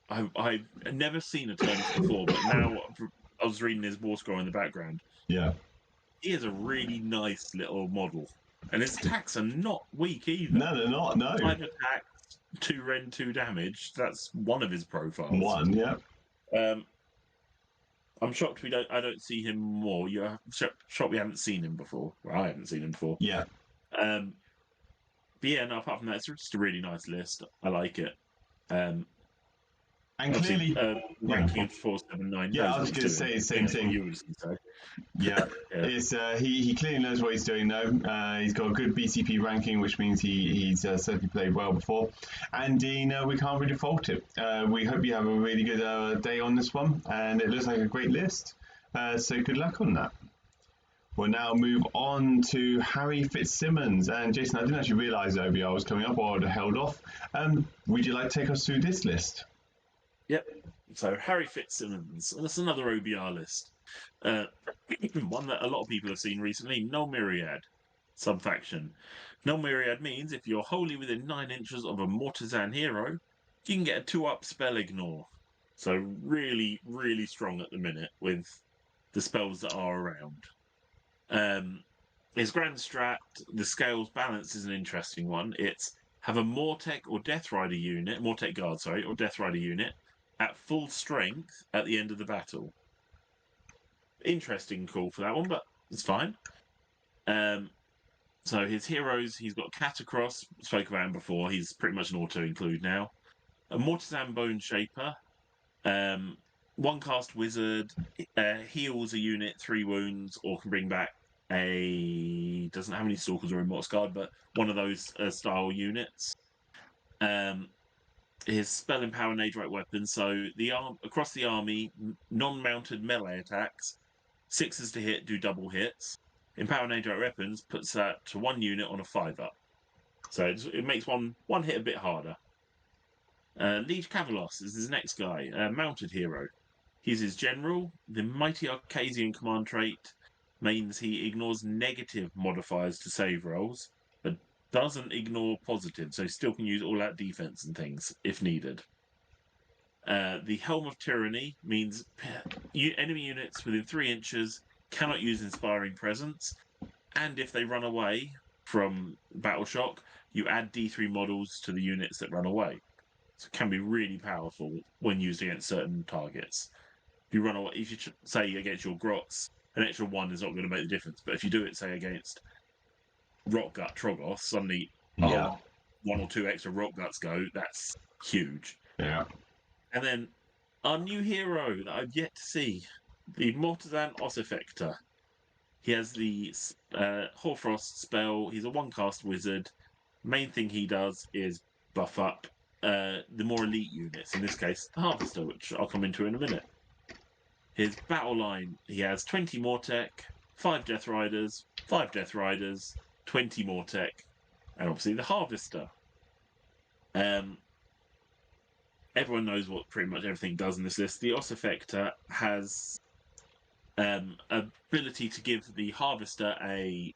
Speaker 2: I've never seen a Turnus before, but now I was reading his war score in the background.
Speaker 1: Yeah.
Speaker 2: He is a really nice little model. And his attacks are not weak either.
Speaker 1: No, they're not, no.
Speaker 2: 5 attacks, 2 rend, 2 damage. That's one of his profiles.
Speaker 1: One, yeah.
Speaker 2: I'm shocked I don't see him more. You're shocked we haven't seen him before. Well, I haven't seen him before.
Speaker 1: Yeah.
Speaker 2: But yeah, no, apart from that, it's just a really nice list. I like it.
Speaker 1: And clearly,
Speaker 2: ranking of 479.
Speaker 1: Yeah, I was going to say the same thing.
Speaker 2: You were just going to say.
Speaker 1: Yeah, it's he clearly knows what he's doing though. He's got a good BCP ranking, which means he's certainly played well before. And Dean, we can't really fault it. We hope you have a really good day on this one, and it looks like a great list. So good luck on that. We'll now move on to Harry Fitzsimmons. And Jason, I didn't actually realise OBR was coming up, or I would have held off. Would you like to take us through this list?
Speaker 2: Yep. So Harry Fitzsimmons, and that's another OBR list. One that a lot of people have seen recently, Null Myriad subfaction. Null Myriad means if you're wholly within 9 inches of a Mortizan hero, you can get a 2-up spell ignore. So really, really strong at the minute with the spells that are around. His grand strat, the scales balance is an interesting one. It's have a Mortec or Death Rider unit, Mortec Guard, sorry, or Death Rider unit at full strength at the end of the battle. Interesting call for that one, but it's fine. So his heroes, he's got Catacross, spoke about him before, he's pretty much an auto-include now. A Mortizan Bone Shaper, 1-cast wizard, heals a unit 3 wounds, or can bring back doesn't have any Stalkers or Immortal Guard, but one of those style units. His spell Empower Naderite weapon, so across the army, non-mounted melee attacks, 6s to hit do double hits. Empower Naderite weapons puts that to 1 unit on a 5-up. So it makes one hit a bit harder. Liege Kavalos is his next guy, mounted hero. He's his general. The Mighty Arcasian command trait means he ignores negative modifiers to save rolls, but doesn't ignore positive, so still can use all-out defense and things if needed. The Helm of Tyranny means enemy units within 3 inches cannot use Inspiring Presence, and if they run away from Battle Shock, you add D3 models to the units that run away. So it can be really powerful when used against certain targets. If you run away, if you say against your Grots, an extra 1 is not going to make the difference. But if you do it, say, against Rotgut Trogoth, suddenly 1 or 2 extra Rotguts go, that's huge.
Speaker 1: Yeah.
Speaker 2: And then our new hero that I've yet to see, the Mortizan Ossifector. He has the Hoarfrost spell. He's a 1-cast wizard. Main thing he does is buff up the more elite units, in this case, the Harvester, which I'll come into in a minute. His battle line, he has 20 Mortec, 5 Death Riders, 5 Death Riders, 20 Mortec, and obviously the Harvester. Everyone knows what pretty much everything does in this list. The Ossifector has ability to give the Harvester a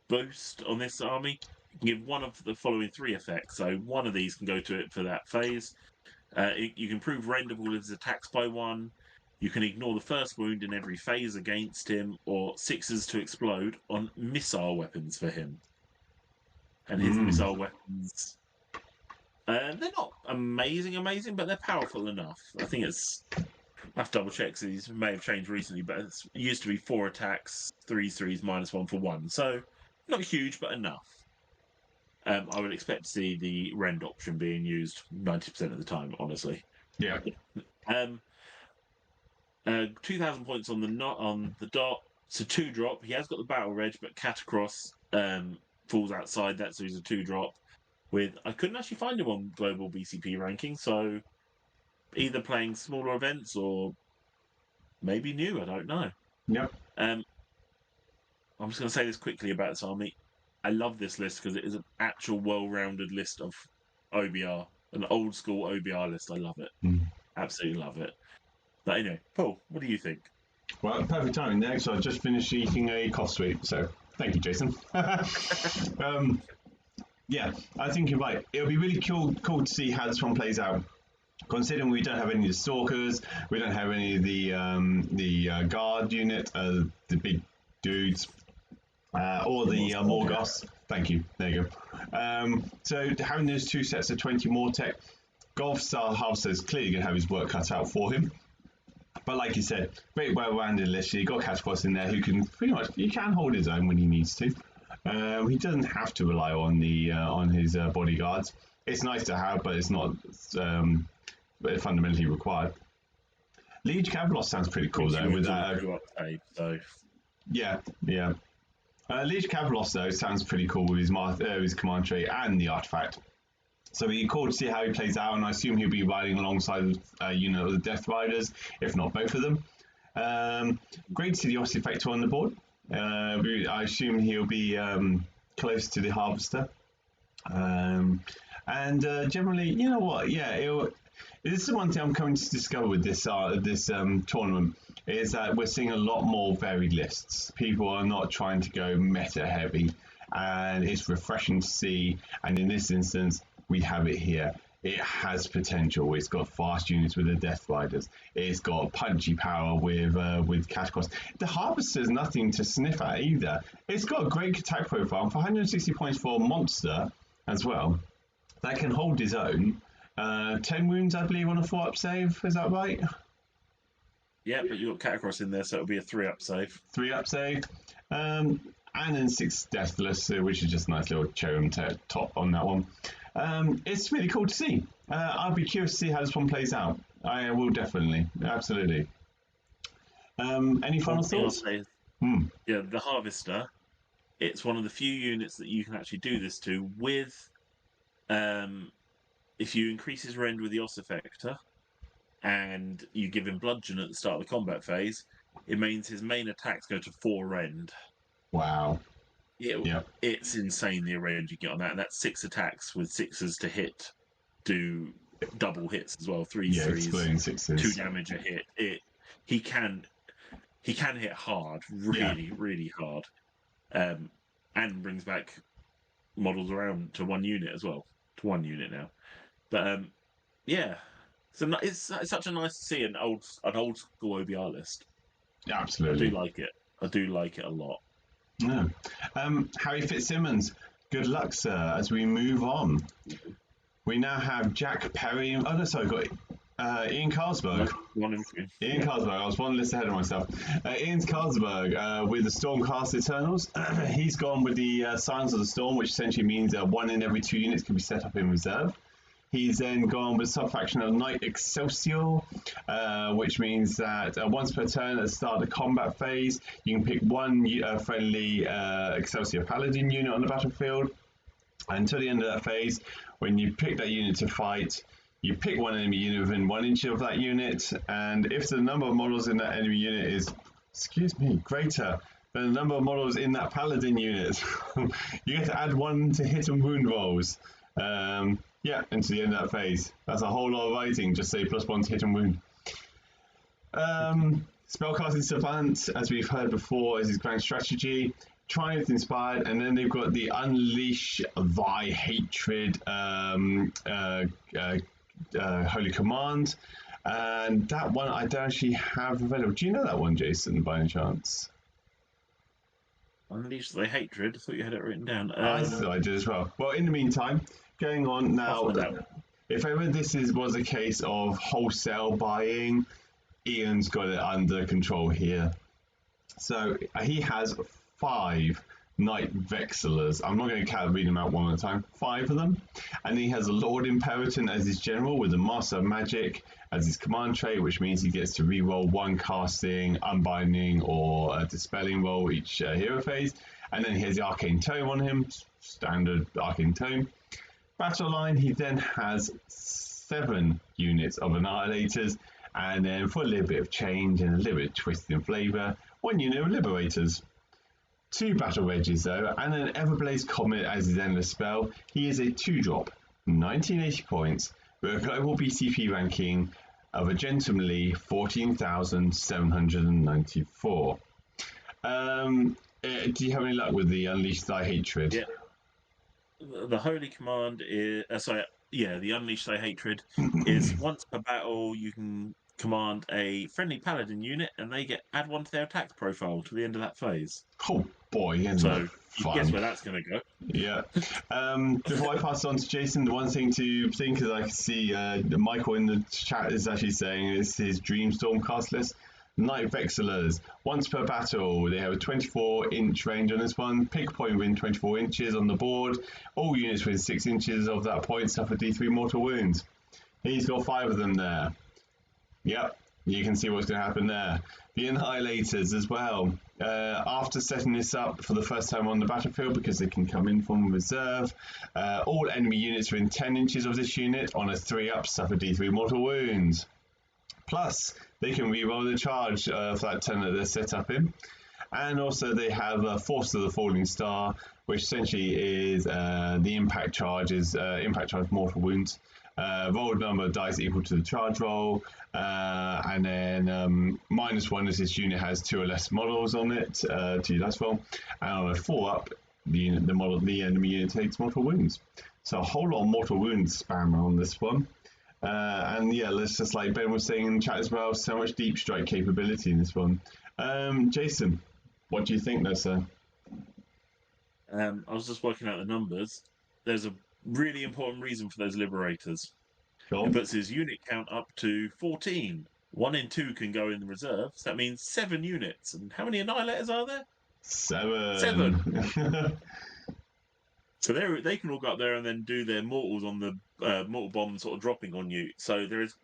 Speaker 2: boost on this army. You can give one of the following 3 effects. So one of these can go to it for that phase. You can improve rendable his attacks by 1. You can ignore the first wound in every phase against him, or 6s to explode on missile weapons for him. And his missile weapons, they're not amazing, but they're powerful enough. I think it's, I have to double check, because these may have changed recently, but it used to be 4 attacks, 3s, -1 for 1. So not huge, but enough. I would expect to see the rend option being used 90% of the time, honestly.
Speaker 1: Yeah.
Speaker 2: 2,000 points on the dot. It's a 2-drop. He has got the battle reg, but Catacross falls outside that, so he's a 2-drop. I couldn't actually find him on global BCP ranking, so either playing smaller events or maybe new. I don't know.
Speaker 1: Yep.
Speaker 2: I'm just going to say this quickly about this army. I love this list because it is an actual well-rounded list of OBR, an old school OBR list. I love it. Absolutely love it. But anyway, Paul, what do you think?
Speaker 1: Well, perfect timing there, so I just finished eating a cough sweet, so thank you, Jason. Yeah, I think you're right. It'll be really cool to see how this one plays out. Considering we don't have any of the Stalkers, we don't have any of the Guard unit, the big dudes, or the Morgoths. Thank you. There you go. So having those 2 sets of 20 Mortec Golf Star Harvester is clearly going to have his work cut out for him. But like you said, great well-rounded list. You've got Catapult in there who can pretty much, he can hold his own when he needs to. He doesn't have to rely on his bodyguards. It's nice to have, but it's not fundamentally required. Liege Kavalos sounds pretty cool though. With that, yeah. Liege Kavalos though sounds pretty cool with his command trait and the artifact. So it'll be cool to see how he plays out, and I assume he'll be riding alongside a unit of the Death Riders, if not both of them. Great to see the Oss Effector on the board. I assume he'll be close to the Harvester. And generally, you know what? Yeah, this is the one thing I'm coming to discover with this tournament is that we're seeing a lot more varied lists. People are not trying to go meta heavy, and it's refreshing to see. And in this instance, we have it here. It has potential. It's got fast units with the Death Riders. It's got punchy power with Catacross. The Harvester is nothing to sniff at either. It's got a great attack profile for 160 points for a monster as well. That can hold his own. 10 wounds, I believe, on a 4-up save. Is that right?
Speaker 2: Yeah, but you've got Catacross in there, so it'll be a 3-up save.
Speaker 1: 3-up save. And then 6 Deathless, which is just a nice little cherry on top on that one. It's really cool to see. I'll be curious to see how this one plays out. I will definitely. Absolutely. Any final thoughts?
Speaker 2: Yeah, the Harvester, it's one of the few units that you can actually do this to with... if you increase his rend with the Oss Effector and you give him bludgeon at the start of the combat phase, it means his main attacks go to 4 rend.
Speaker 1: Wow.
Speaker 2: Yeah, it's insane the range you get on that, and that's 6 attacks with 6s to hit, do double hits as well, 3s,
Speaker 1: exploding 6s,
Speaker 2: 2 damage a hit. He can hit hard, really hard, and brings back models around to 1 unit as well, to 1 unit now. But yeah, so it's such a nice to see an old school OBR list.
Speaker 1: Absolutely,
Speaker 2: I do like it a lot.
Speaker 1: Yeah. Harry Fitzsimmons, good luck, sir, as we move on. We now have Jack Perry. Oh, no, sorry, got Ian Carlsberg. Ian Carlsberg, I was one list ahead of myself. Ian Carlsberg with the Stormcast Eternals. He's gone with the Signs of the Storm, which essentially means 1 in every 2 units can be set up in reserve. He's then gone with subfaction of Knight Excelsior, which means that once per turn at the start of the combat phase, you can pick 1 friendly Excelsior Paladin unit on the battlefield. Until the end of that phase, when you pick that unit to fight, you pick 1 enemy unit within 1 inch of that unit, and if the number of models in that enemy unit is, greater than the number of models in that Paladin unit, you get to add 1 to hit and wound rolls. Into the end of that phase. That's a whole lot of writing, just say +1 to hit and wound. Spellcasting Savant, as we've heard before, is his grand strategy. Triumph inspired, and then they've got the Unleash Thy Hatred Holy Command. And that one I don't actually have available. Do you know that one, Jason, by any chance?
Speaker 2: Unleash Thy Hatred? I thought you had it written down.
Speaker 1: I thought I did as well. Well, in the meantime, going on now, if ever this was a case of wholesale buying, Ian's got it under control here. So he has 5 Knight Vexillers. I'm not going to read them out one at a time. 5 of them. And he has a Lord Imperator as his general with a Master of Magic as his command trait, which means he gets to reroll 1 casting, unbinding, or dispelling roll each hero phase. And then he has the Arcane Tome on him, standard Arcane Tome. Battle line, he then has 7 units of Annihilators, and then for a little bit of change and a little bit of twist in flavour, 1 unit of Liberators. 2 Battle Wedges though, and an Everblaze Comet as his endless spell. He is a 2-drop, 1980 points, with a global BCP ranking of a gentlemanly 14,794. Do you have any luck with the Unleash Thy Hatred?
Speaker 2: Yeah. The Holy Command is... the Unleash Thy Hatred is once per battle you can command a friendly Paladin unit and they add 1 to their attack profile to the end of that phase.
Speaker 1: Cool. Boy, isn't
Speaker 2: So
Speaker 1: that
Speaker 2: you
Speaker 1: fun?
Speaker 2: guess where that's going to go.
Speaker 1: Yeah. Before I pass on to Jason, the one thing to think is I can see Michael in the chat is actually saying it's his Dream Stormcast list. Night Vexillers, once per battle, they have a 24-inch range on this one. Pick a point within 24 inches on the board. All units within 6 inches of that point suffer D3 mortal wounds. He's got 5 of them there. Yep, you can see what's going to happen there. The Annihilators as well. After setting this up for the first time on the battlefield, because they can come in from reserve, all enemy units within 10 inches of this unit on a 3-up suffer D3 mortal wounds. Plus, they can reroll the charge for that turn that they're set up in. And also they have Force of the Falling Star, which essentially is the impact charge mortal wounds. Rolled number of dice equal to the charge roll, and then -1 is this unit has 2 or less models on it to your dice roll, and on a 4-up, the enemy unit takes mortal wounds. So a whole lot of mortal wounds spam on this one. And yeah, let's just like Ben was saying in the chat as well, so much deep strike capability in this one. Jason, what do you think there, sir?
Speaker 2: I was just working out the numbers. There's a really important reason for those Liberators. It puts his unit count up to 14. 1 in 2 can go in the reserve, so that means 7 units. And how many Annihilators are there?
Speaker 1: 7.
Speaker 2: So they can all go up there and then do their mortals on the mortal bomb sort of dropping on you. So there is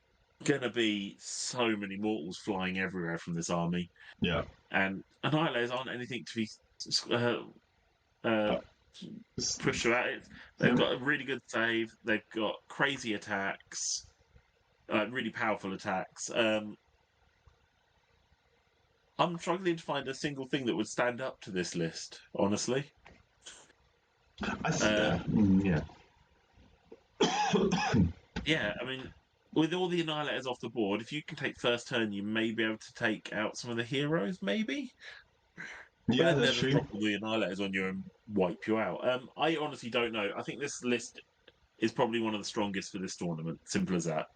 Speaker 2: going to be so many mortals flying everywhere from this army.
Speaker 1: Yeah.
Speaker 2: And Annihilators aren't anything to be pushed about it. They've got a really good save. They've got crazy attacks, really powerful attacks. I'm struggling to find a single thing that would stand up to this list, honestly.
Speaker 1: Yeah.
Speaker 2: Yeah, I mean, with all the Annihilators off the board, if you can take first turn, you may be able to take out some of the heroes, maybe?
Speaker 1: Yeah,
Speaker 2: but
Speaker 1: that's
Speaker 2: then
Speaker 1: true.
Speaker 2: drop all the Annihilators on you and wipe you out. I honestly don't know. I think this list is probably one of the strongest for this tournament. Simple as that.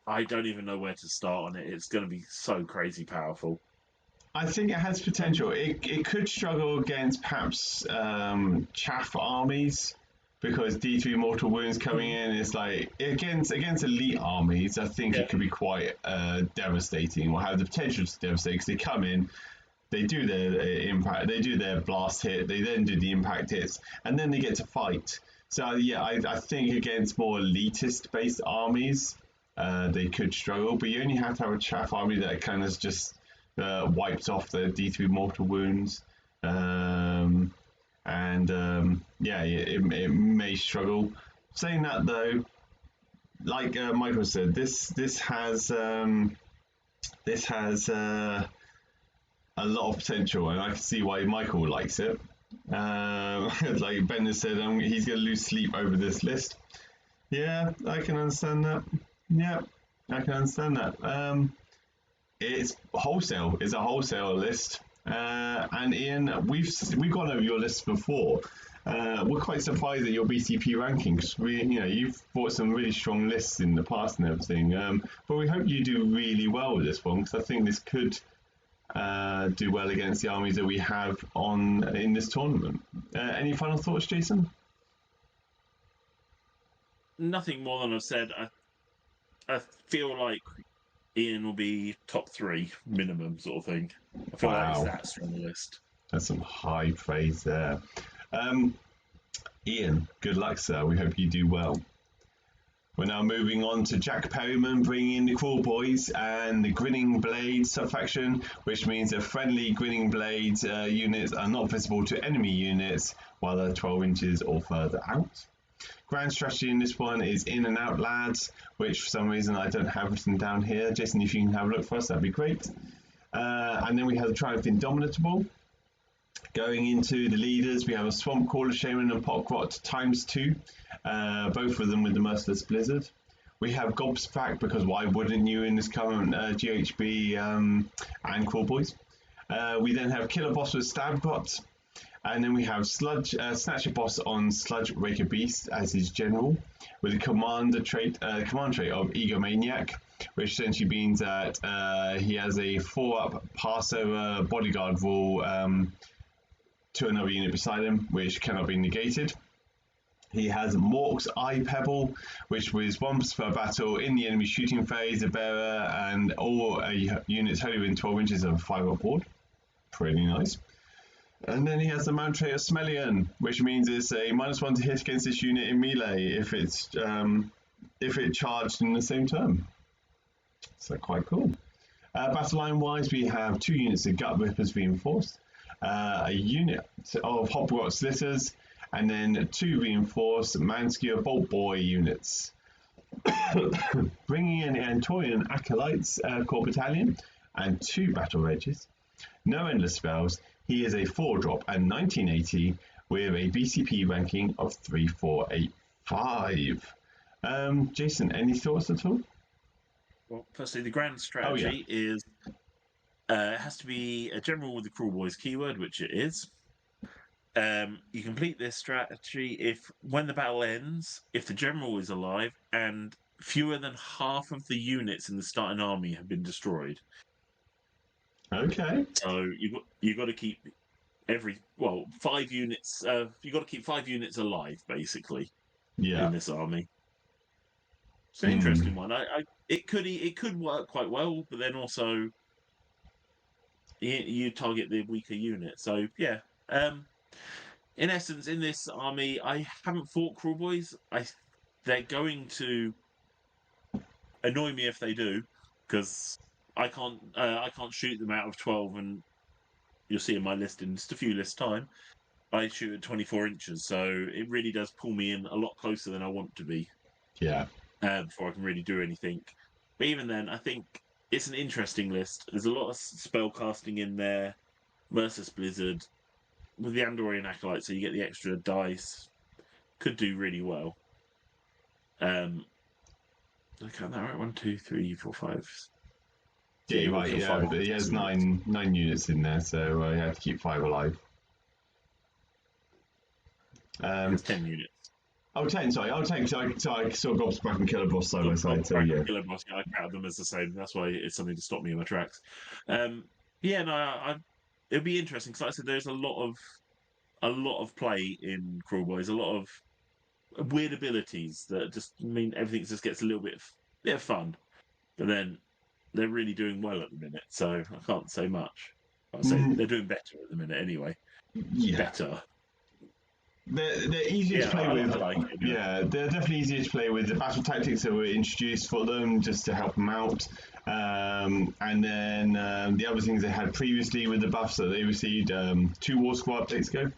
Speaker 2: I don't even know where to start on it. It's going to be so crazy powerful.
Speaker 1: I think it has potential. It could struggle against perhaps chaff armies, because D3 mortal wounds coming in is like against elite armies. I think it could be quite devastating, or have the potential to devastate, because they come in, they do their impact, they do their blast hit, they then do the impact hits, and then they get to fight. So yeah, I think against more elitist based armies, they could struggle. But you only have to have a chaff army that kind of just wipes off the D3 mortal wounds. It may struggle. Saying that though, like Michael said, this has a lot of potential, and I can see why Michael likes it. Like Ben has said, he's going to lose sleep over this list. Yeah, I can understand that. Yeah, I can understand that. It's wholesale. It's a wholesale list. And Ian, we've gone over your list before. We're quite surprised at your BCP ranking, because you've brought some really strong lists in the past and everything. But we hope you do really well with this one, because I think this could do well against the armies that we have in this tournament. Any final thoughts, Jason?
Speaker 2: Nothing more than I've said. I feel like Ian will be top 3 minimum, sort of thing. I feel like it's that strong a list.
Speaker 1: That's some high praise there. Ian, good luck, sir. We hope you do well. We're now moving on to Jack Perryman bringing in the Crawl Boys and the Grinning Blades subfaction, which means the friendly Grinning Blades units are not visible to enemy units while they're 12 inches or further out. Grand strategy in this one is in and out lads, which for some reason I don't have written down here. Jason, if you can have a look for us, that'd be great. And then we have the Triumph Indomitable. Going into the leaders, we have a Swamp Caller, Shaman and Potgrot ×2, both of them with the Merciless Blizzard. We have Gobspack, because why wouldn't you in this current GHB and Crawl Boys. We then have Killer Boss with Stabgrot. And then we have Snatcher Boss on Sludge Raker Beast as his general, with a command trait of Egomaniac, which essentially means that he has a 4-up pass-over bodyguard rule to another unit beside him, which cannot be negated. He has Mork's Eye Pebble, which was once per battle in the enemy shooting phase, a bearer, and all units wholly within 12 inches of a 5-up board. Pretty nice. And then he has the mount trait of Smellion, which means it's a -1 to hit against this unit in melee if it charged in the same turn. So quite cool. Battle line wise, we have 2 units of Gut Rippers reinforced, a unit of Hopgrot Slitters, and then 2 reinforced Manskewer Bolt Boy units. Bringing in Antorian Acolytes Core Battalion and 2 Battle Rages. No endless spells. He is a 4-drop and 1980 with a BCP ranking of 3485. Jason, any thoughts at all?
Speaker 2: Well, firstly, the grand strategy is it has to be a general with the Cruel Boys keyword, which it is. You complete this strategy if, when the battle ends, if the general is alive and fewer than half of the units in the starting army have been destroyed.
Speaker 1: Okay.
Speaker 2: So you got to keep 5 units. You got to keep 5 units alive, basically.
Speaker 1: Yeah.
Speaker 2: In this army. It's an interesting one. It could work quite well, but then also you target the weaker unit. So yeah. In essence, in this army, I haven't fought Cruel Boys. They're going to annoy me if they do, because I can't shoot them out of 12, and you'll see in my list in just a few lists time, I shoot at 24 inches, so it really does pull me in a lot closer than I want to be.
Speaker 1: Yeah.
Speaker 2: Before I can really do anything. But even then, I think it's an interesting list. There's a lot of spell casting in there. Versus Blizzard. With the Andorian Acolyte, so you get the extra dice. Could do really well. Look at that, right? 1, 2, 3, 4, 5.
Speaker 1: Yeah, right. Yeah, but he has 9 units in there, so you have to keep 5 alive.
Speaker 2: There's 10 units.
Speaker 1: Oh, 10, sorry. Oh, 10, so I sort of got back and Killer Boss side by side, so yeah.
Speaker 2: Killer Boss, I count them as the same. That's why it's something to stop me in my tracks. It'll be interesting, because like I said, there's a lot of play in Cruel Boys, a lot of weird abilities that just mean everything just gets a little bit of fun. But then they're really doing well at the minute, so I can't say much. I'll say they're doing better at the minute anyway.
Speaker 1: Yeah.
Speaker 2: Better.
Speaker 1: They're easier to play with. They're definitely easier to play with. The battle tactics that were introduced for them just to help them out. And then the other things they had previously with the buffs that they received 2 War Squad updates ago.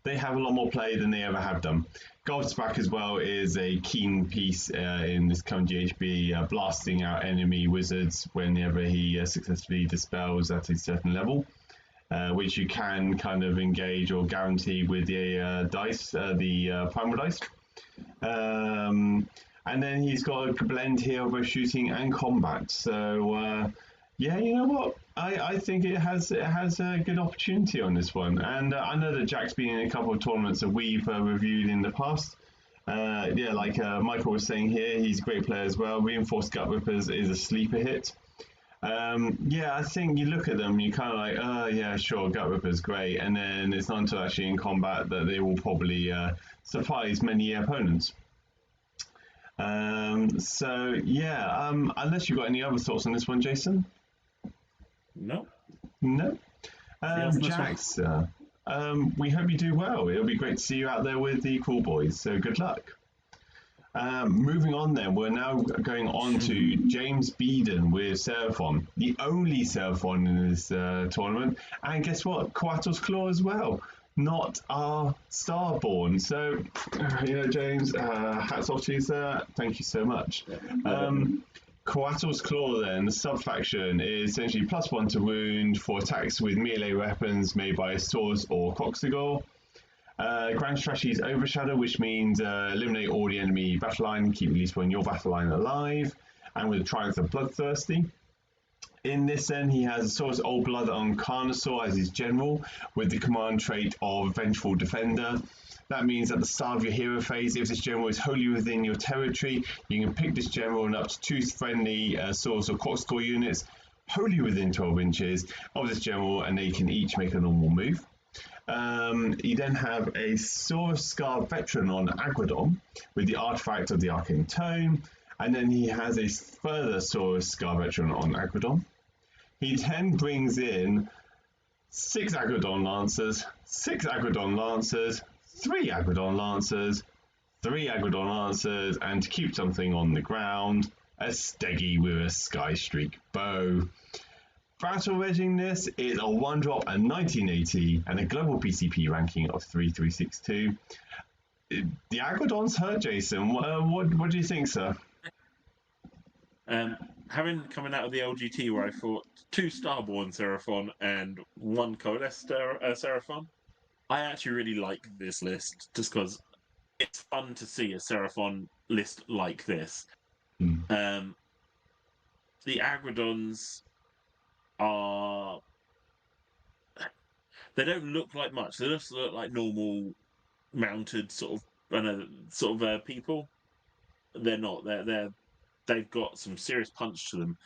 Speaker 1: They have a lot more play than they ever have done. Goldsback as well is a keen piece in this current GHB, blasting out enemy wizards whenever he successfully dispels at a certain level. Which you can kind of engage or guarantee with the dice, the primal dice. And then he's got a blend here of both shooting and combat. So yeah, you know what? I think it has a good opportunity on this one. And I know that Jack's been in a couple of tournaments that we've reviewed in the past. Like Michael was saying here, he's a great player as well. Reinforced Gut Rippers is a sleeper hit. I think you look at them, you're kind of like, sure, Gut Ripper's great, and then it's not until actually in combat that they will probably surprise many opponents. Unless you've got any other thoughts on this one, Jason?
Speaker 2: No.
Speaker 1: Jax, we hope you do well. It'll be great to see you out there with the Cruel Boys, so good luck. Moving on then, we're now going on to James Beeden with Seraphon, the only Seraphon in this tournament. And guess what? Coatl's Claw as well, not our Starborn. So, James, hats off to you, sir. Thank you so much. Coatl's Claw then, the sub-faction, is essentially +1 to wound for attacks with melee weapons made by Saws or Coxigor. Grand strategy is Overshadow, which means eliminate all the enemy battle line and keep at least one your battle line alive, and with the Triumph of Bloodthirsty. In this then, he has a Saurus Old Blood on Carnosaur as his general, with the command trait of Vengeful Defender. That means at the start of your hero phase, if this general is wholly within your territory, you can pick this general and up to 2 friendly Saurus or Corkscrew units wholly within 12 inches of this general, and they can each make a normal move. You then have a Saurus Scar Veteran on Agrodon with the artifact of the Arcane Tome, and then he has a further Saurus Scar Veteran on Agrodon. He then brings in 6 Agrodon Lancers, 6 Agrodon Lancers, 3 Agrodon Lancers, 3 Agrodon Lancers, and to keep something on the ground, a Steggy with a Sky Streak Bow. Battle Regging this is a 1-drop at 1980 and a global PCP ranking of 3362. The Agrodons hurt, Jason. What do you think, sir?
Speaker 2: Having coming out of the LGT where I fought 2 Starborn Seraphon and 1 Coalesced Seraphon, I actually really like this list just because it's fun to see a Seraphon list like this. The Agrodons are... They don't look like much. They just look like normal mounted sort of people. They're not. They've got some serious punch to them,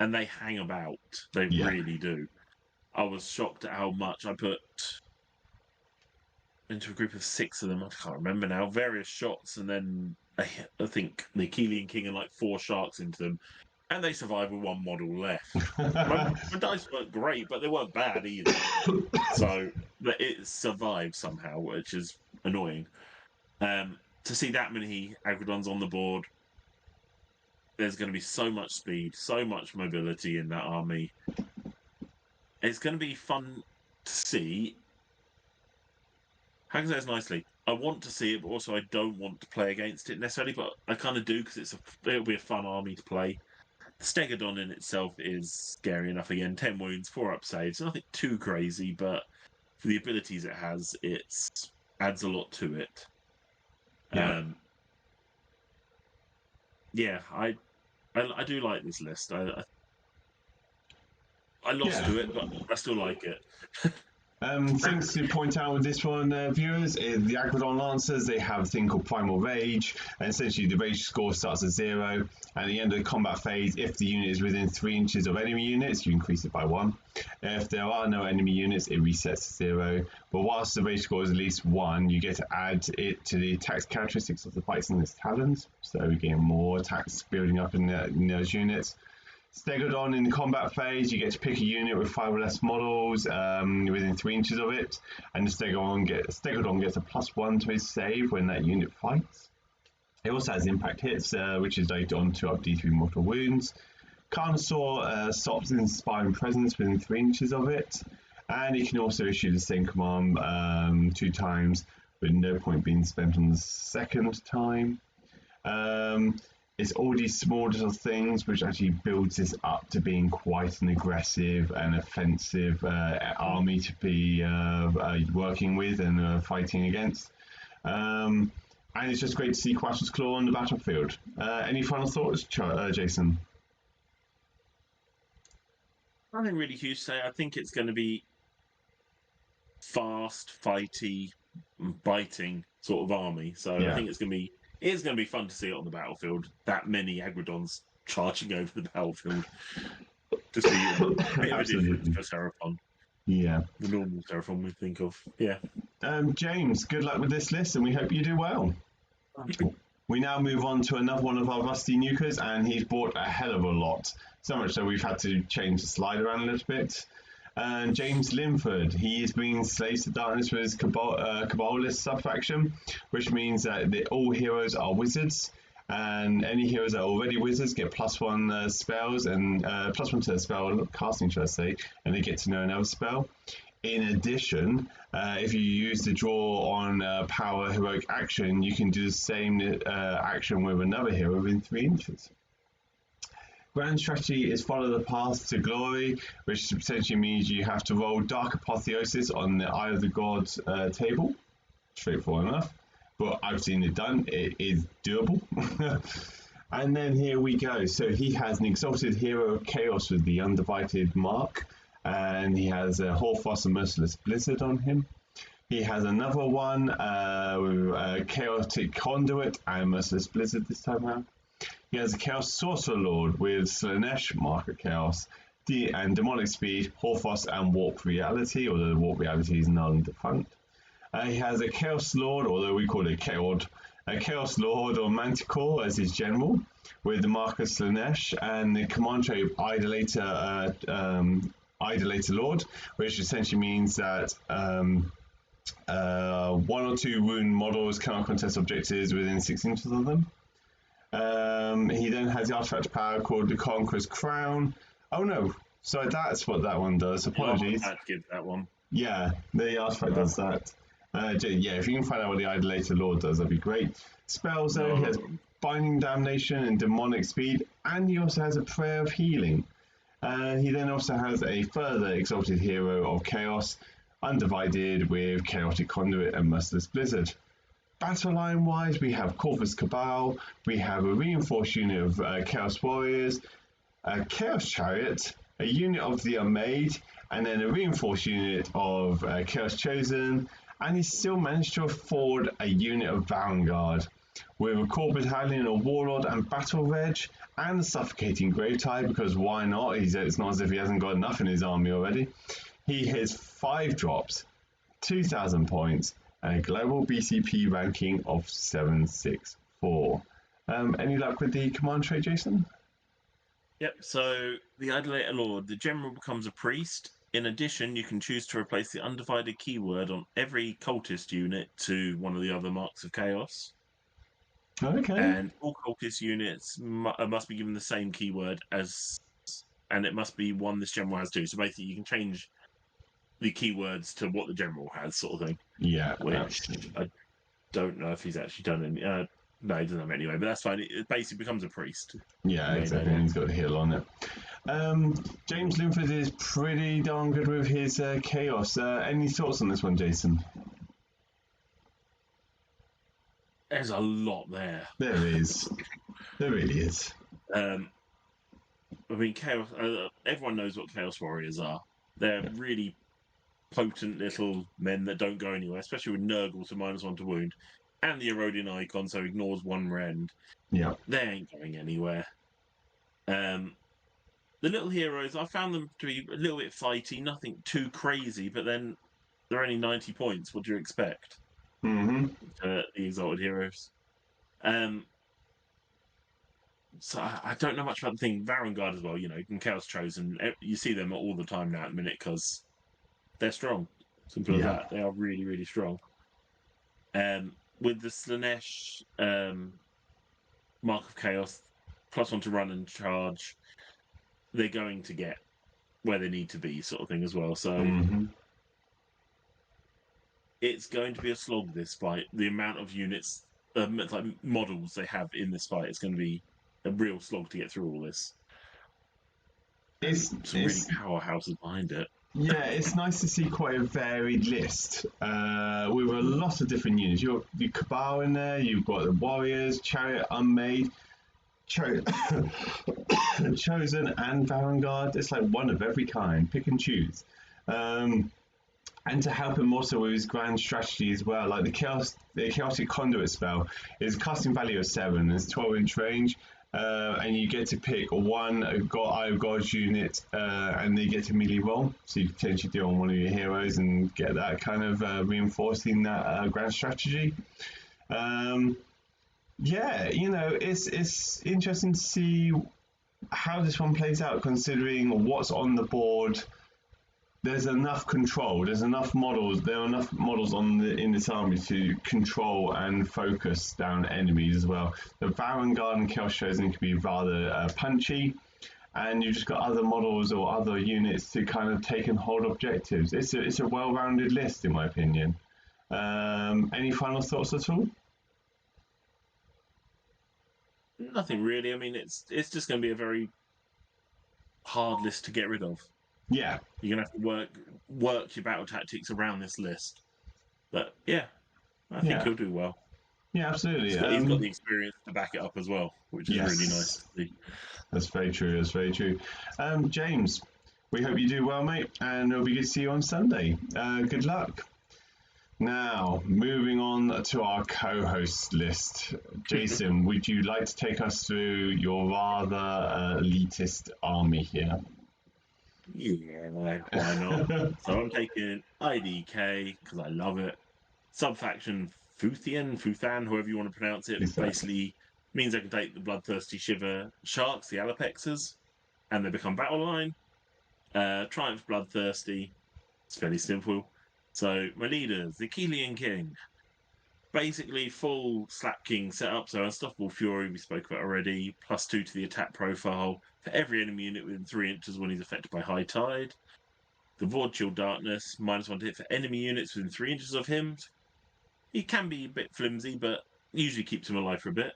Speaker 2: and they hang about. They really do. I was shocked at how much I put into a group of 6 of them. I can't remember now. Various shots, and then I think the Achillean King and like 4 sharks into them, and they survived with 1 model left. my dice weren't great, but they weren't bad either. So it survived somehow, which is annoying. To see that many Agrodons on the board, there's going to be so much speed, so much mobility in that army. It's going to be fun to see. How can I say this nicely? I want to see it, but also I don't want to play against it necessarily, but I kind of do because it'll be a fun army to play. The Stegodon in itself is scary enough. Again, 10 wounds, 4 up saves. Nothing too crazy, but for the abilities it has, it adds a lot to it. I do like this list. I lost to it, but I still like it.
Speaker 1: Things to point out with this one, viewers, is the Agrodon Lancers, they have a thing called Primal Rage, and essentially the rage score starts at 0, and at the end of the combat phase, if the unit is within 3 inches of enemy units, you increase it by 1. If there are no enemy units, it resets to 0, but whilst the rage score is at least 1, you get to add it to the attacks characteristics of the Pikes and its Talons, so we get more attacks building up in those units. Stegodon in the combat phase, you get to pick a unit with 5 or less models within 3 inches of it, and the Stegodon gets a +1 to his save when that unit fights. It also has impact hits, which is later on to up D3 mortal wounds. Carnosaur stops in Inspiring Presence within 3 inches of it, and it can also issue the same command 2 times, with no point being spent on the second time. It's all these small little things which actually builds this up to being quite an aggressive and offensive army to be working with and fighting against. And it's just great to see Quattle's Claw on the battlefield. Any final thoughts, Jason?
Speaker 2: Nothing really huge to say. I think it's going to be fast, fighty, biting sort of army. So I think it's going to be fun to see it on the battlefield. That many Agrodons charging over the battlefield. Just be a bit of a difference for Seraphon.
Speaker 1: Yeah.
Speaker 2: The normal Seraphon we think of. Yeah.
Speaker 1: James, good luck with this list, and we hope you do well. We now move on to another one of our rusty nukers, and he's bought a hell of a lot. So much so we've had to change the slide around a little bit. James Linford, he is bringing Slaves to Darkness with his Cabalist subfaction, which means that all heroes are wizards, and any heroes that are already wizards get +1 spells and +1 to the spell casting, should I say, and they get to know another spell. In addition, if you use the draw on power heroic action, you can do the same action with another hero within 3 inches. Grand strategy is follow the path to glory, which potentially means you have to roll Dark Apotheosis on the Eye of the Gods table. Straightforward enough, but I've seen it done. It is doable. And then here we go. So he has an Exalted Hero of Chaos with the Undivided Mark, and he has a Horfrost and Merciless Blizzard on him. He has another one with Chaotic Conduit and Merciless Blizzard this time around. He has a Chaos Sorcerer Lord with Slanesh, Mark of Chaos, and Demonic Speed, Horfrost, and Warp Reality, although the Warp Reality is null and defunct. He has a Chaos Lord, although we call it Chaos, a Chaos Lord or Manticore as his general, with the Mark of Slanesh, and the command trait of Idolator Lord, which essentially means that 1 or 2 wound models cannot contest objectives within 6 inches of them. He then has the artifact power called the Conqueror's Crown. Oh no, so that's what that one does. Apologies.
Speaker 2: I had to give that one.
Speaker 1: Yeah, the artifact does that. Yeah, if you can find out what the Idolator Lord does, that'd be great. Spells though, he has Binding Damnation and Demonic Speed, and he also has a Prayer of Healing. He then also has a further Exalted Hero of Chaos, Undivided with Chaotic Conduit and Merciless Blizzard. Battle line wise, we have Corvus Cabal, we have a reinforced unit of Chaos Warriors, a Chaos Chariot, a unit of the Unmade, and then a reinforced unit of Chaos Chosen, and he still managed to afford a unit of Vanguard with a core battalion of Warlord and Battle Reg, and a Suffocating Gravetide, because why not? It's not as if he hasn't got enough in his army already. He has 5 drops, 2,000 points, and a global BCP ranking of 764. Any luck with the command trait, Jason?
Speaker 2: Yep, so the Idolator Lord, the general becomes a priest. In addition, you can choose to replace the undivided keyword on every cultist unit to one of the other marks of chaos.
Speaker 1: Okay.
Speaker 2: And all cultist units must be given the same keyword and it must be one this general has too. So basically, you can change the keywords to what the general has, sort of thing.
Speaker 1: Yeah,
Speaker 2: which
Speaker 1: absolutely.
Speaker 2: I don't know if he's actually done any. No, he doesn't have anyway, but that's fine. It basically becomes a priest.
Speaker 1: Yeah, exactly. And he's got a heal on it. James Linford is pretty darn good with his chaos. Any thoughts on this one, Jason?
Speaker 2: There's a lot there.
Speaker 1: There is. There really is.
Speaker 2: I mean, chaos. Everyone knows what chaos warriors are. They're really potent little men that don't go anywhere, especially with Nurgle to -1 to wound, and the eroding icon, so ignores 1 rend.
Speaker 1: Yeah.
Speaker 2: They ain't going anywhere. The little heroes, I found them to be a little bit fighty, nothing too crazy, but then they're only 90 points. What do you expect?
Speaker 1: Mm-hmm.
Speaker 2: The Exalted Heroes. So I don't know much about the thing. Varangard as well, you know, and Chaos Chosen. You see them all the time now at the minute because they're strong. Simple as that. They are really, really strong. With the Slanesh Mark of Chaos, +1 to run and charge, they're going to get where they need to be, sort of thing as well. So it's going to be a slog, this fight. The amount of units, like models they have in this fight, is going to be a real slog to get through all this. Some really powerhouses behind it.
Speaker 1: Yeah, it's nice to see quite a varied list with a lot of different units. You've got the Cabal in there, you've got the Warriors, Chariot, Unmade, Chosen, and Vanguard. It's like one of every kind. Pick and choose. And to help him also with his grand strategy as well, like the Chaotic Conduit spell is a casting value of 7, it's 12-inch range, and you get to pick one Eye of God's unit, and they get to melee roll. So you can potentially do it on one of your heroes and get that kind of reinforcing that grand strategy. Yeah, you know, it's interesting to see how this one plays out, considering what's on the board. There's enough control. There are enough models in this army to control and focus down enemies as well. The Varangard and Chaos Chosen can be rather punchy, and you've just got other models or other units to kind of take and hold objectives. It's a well-rounded list, in my opinion. Any final thoughts at all?
Speaker 2: Nothing really. I mean, it's just going to be a very hard list to get rid of.
Speaker 1: Yeah,
Speaker 2: you're gonna have to work your battle tactics around this list. But yeah, I think he'll do well.
Speaker 1: Yeah, absolutely.
Speaker 2: He's got the experience to back it up as well, which is really nice
Speaker 1: Yes,
Speaker 2: to see.
Speaker 1: that's very true. That's very true. James, we hope you do well, mate, and it'll be good to see you on Sunday. Good luck. Now, moving on to our co-host list. Jason, would you like to take us through your rather elitist army here?
Speaker 2: Yeah, why not? So I'm taking IDK because I love it. Subfaction Futhan, however you want to pronounce it,
Speaker 1: Exactly.
Speaker 2: basically means I can take the Bloodthirsty Shiver Sharks, the Alapexes, and they become battle line. Triumph Bloodthirsty. It's fairly simple. So my leaders, the Keelian King, basically full Slap King setup. So Unstoppable Fury, we spoke about already. +2 to the attack profile for every enemy unit within 3 inches when he's affected by High Tide. The Void Chill Darkness, -1 to hit for enemy units within 3 inches of him. He can be a bit flimsy, but usually keeps him alive for a bit.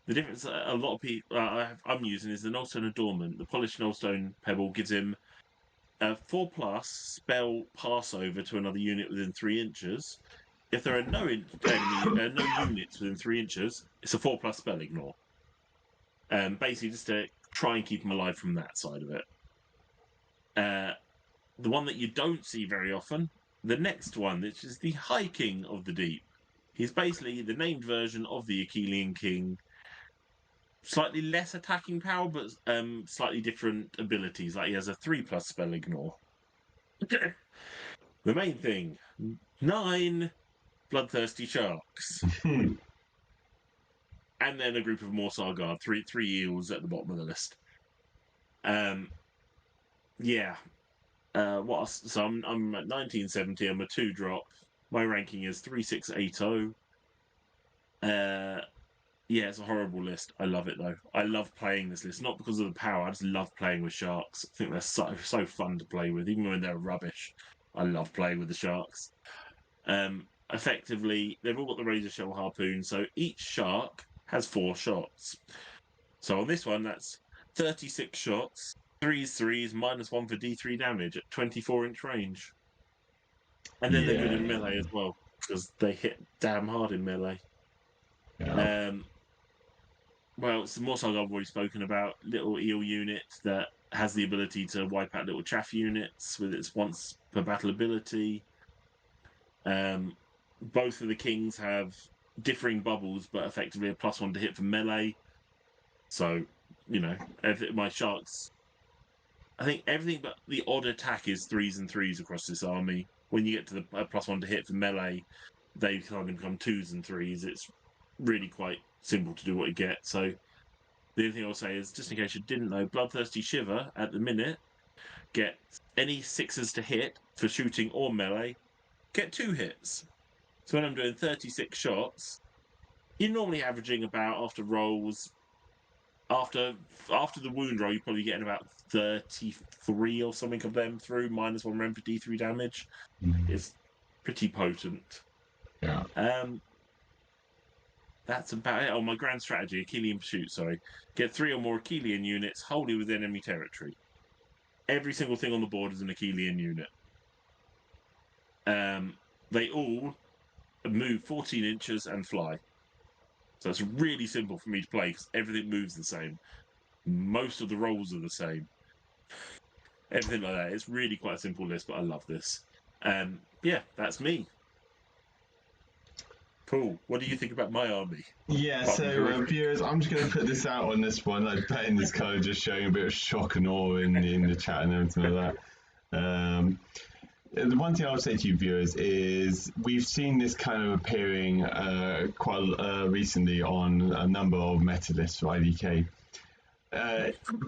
Speaker 2: The difference a lot of people I'm using is the Nullstone Adornment. The Polished Nullstone Pebble gives him a 4+ spell pass over to another unit within 3 inches. If there are no units within 3 inches, it's a 4+ spell ignore. Basically, just to try and keep him alive from that side of it. The one that you don't see very often, the next one, which is the High King of the Deep. He's basically the named version of the Achillean King. Slightly less attacking power, but slightly different abilities. Like he has a 3+ spell ignore. The main thing, 9 bloodthirsty sharks. And then a group of Morsar Guard, three eels at the bottom of the list. Yeah. So I'm at 1970. I'm a 2-drop. My ranking is 3680. Yeah, it's a horrible list. I love it though. I love playing this list, not because of the power. I just love playing with sharks. I think they're so fun to play with, even when they're rubbish. I love playing with the sharks. Effectively, they've all got the razor shell harpoon, so each shark has 4 shots. So on this one, that's 36 shots, 3s, -1 for D3 damage at 24-inch range. And then they're good in melee as well, because they hit damn hard in melee.
Speaker 1: Yeah.
Speaker 2: Well, it's the Morsag I've already spoken about. Little eel unit that has the ability to wipe out little chaff units with its once per battle ability. Both of the kings have differing bubbles, but effectively a +1 to hit for melee. So, my sharks. I think everything but the odd attack is 3s and 3s across this army. When you get to the +1 to hit for melee, they kind of become 2s and 3s. It's really quite simple to do what you get. So the only thing I'll say is, just in case you didn't know, Bloodthirsty Shiver at the minute get any 6s to hit for shooting or melee, get 2 hits. So when I'm doing 36 shots, you're normally averaging about, after rolls, after the wound roll, you're probably getting about 33 or something of them through, -1 rem for D3 damage. It's pretty potent.
Speaker 1: Yeah.
Speaker 2: That's about it. Oh, my grand strategy, Achillean Pursuit, sorry. Get 3 or more Achillean units wholly within enemy territory. Every single thing on the board is an Achillean unit. They all move 14 inches and fly. So it's really simple for me to play because everything moves the same. Most of the rolls are the same. Everything like that. It's really quite a simple list, but I love this. Yeah, that's me. Cool. What do you think about my army?
Speaker 1: Yeah, so viewers, I'm just going to put this out on this one. I bet in this kind of just showing a bit of shock and awe in the chat and everything like that. The one thing I would say to you viewers is we've seen this kind of appearing quite recently on a number of meta lists for IDK.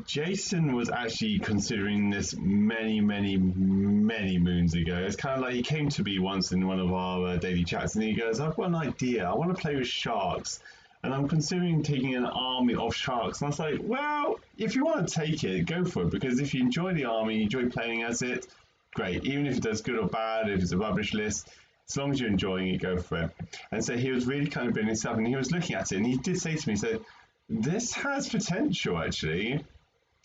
Speaker 1: Jason was actually considering this many moons ago. It's kind of like he came to me once in one of our daily chats and he goes, I've got an idea. I want to play with sharks and I'm considering taking an army of sharks. And I was like, well, if you want to take it, go for it. Because if you enjoy the army, you enjoy playing as it, great. Even if it does good or bad, if it's a rubbish list, as long as you're enjoying it, go for it. And so he was really kind of building this up and he was looking at it and he did say to me, he said, this has potential actually.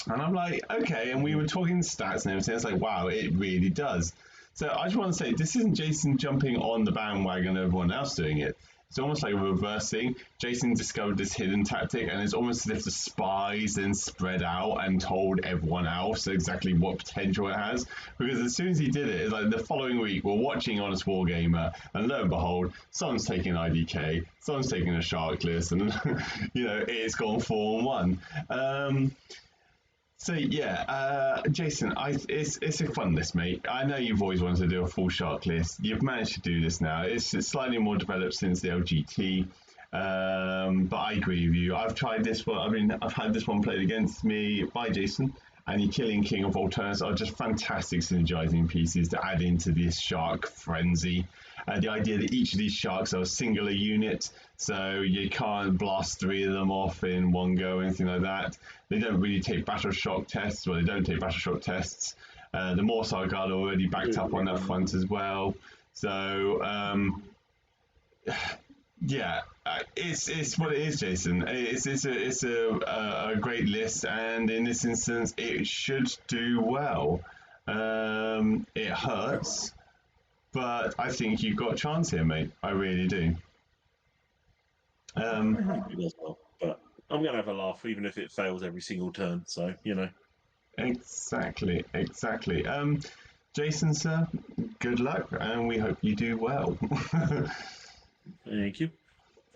Speaker 1: And I'm like, okay. And we were talking stats and everything. It's like, wow, it really does. So I just want to say, this isn't Jason jumping on the bandwagon of everyone else doing it. It's almost like reversing. Jason discovered this hidden tactic, and it's almost as if the spies then spread out and told everyone else exactly what potential it has. Because as soon as he did it, it's like the following week, we're watching Honest Wargamer, and lo and behold, someone's taking IDK, someone's taking a shark list, and it's gone 4-1. So yeah, Jason, it's a fun list, mate. I know you've always wanted to do a full shark list. You've managed to do this now. It's slightly more developed since the LGT, but I agree with you. I've tried this one. I mean, I've had this one played against me by Jason, and your Killing King of Alternates are just fantastic synergizing pieces to add into this shark frenzy. The idea that each of these sharks are a singular unit, so you can't blast 3 of them off in one go or anything like that. They don't really take battle shock tests. Well, they don't take battle shock tests. The Morsar Guard are already backed up on that front as well. So, yeah, it's what it is, Jason. It's a great list, and in this instance, it should do well. It hurts, but I think you've got a chance here, mate. I really do.
Speaker 2: I hope it does well, but I'm going to have a laugh, even if it fails every single turn. So
Speaker 1: Exactly. Jason, sir, good luck, and we hope you do well.
Speaker 2: Thank you.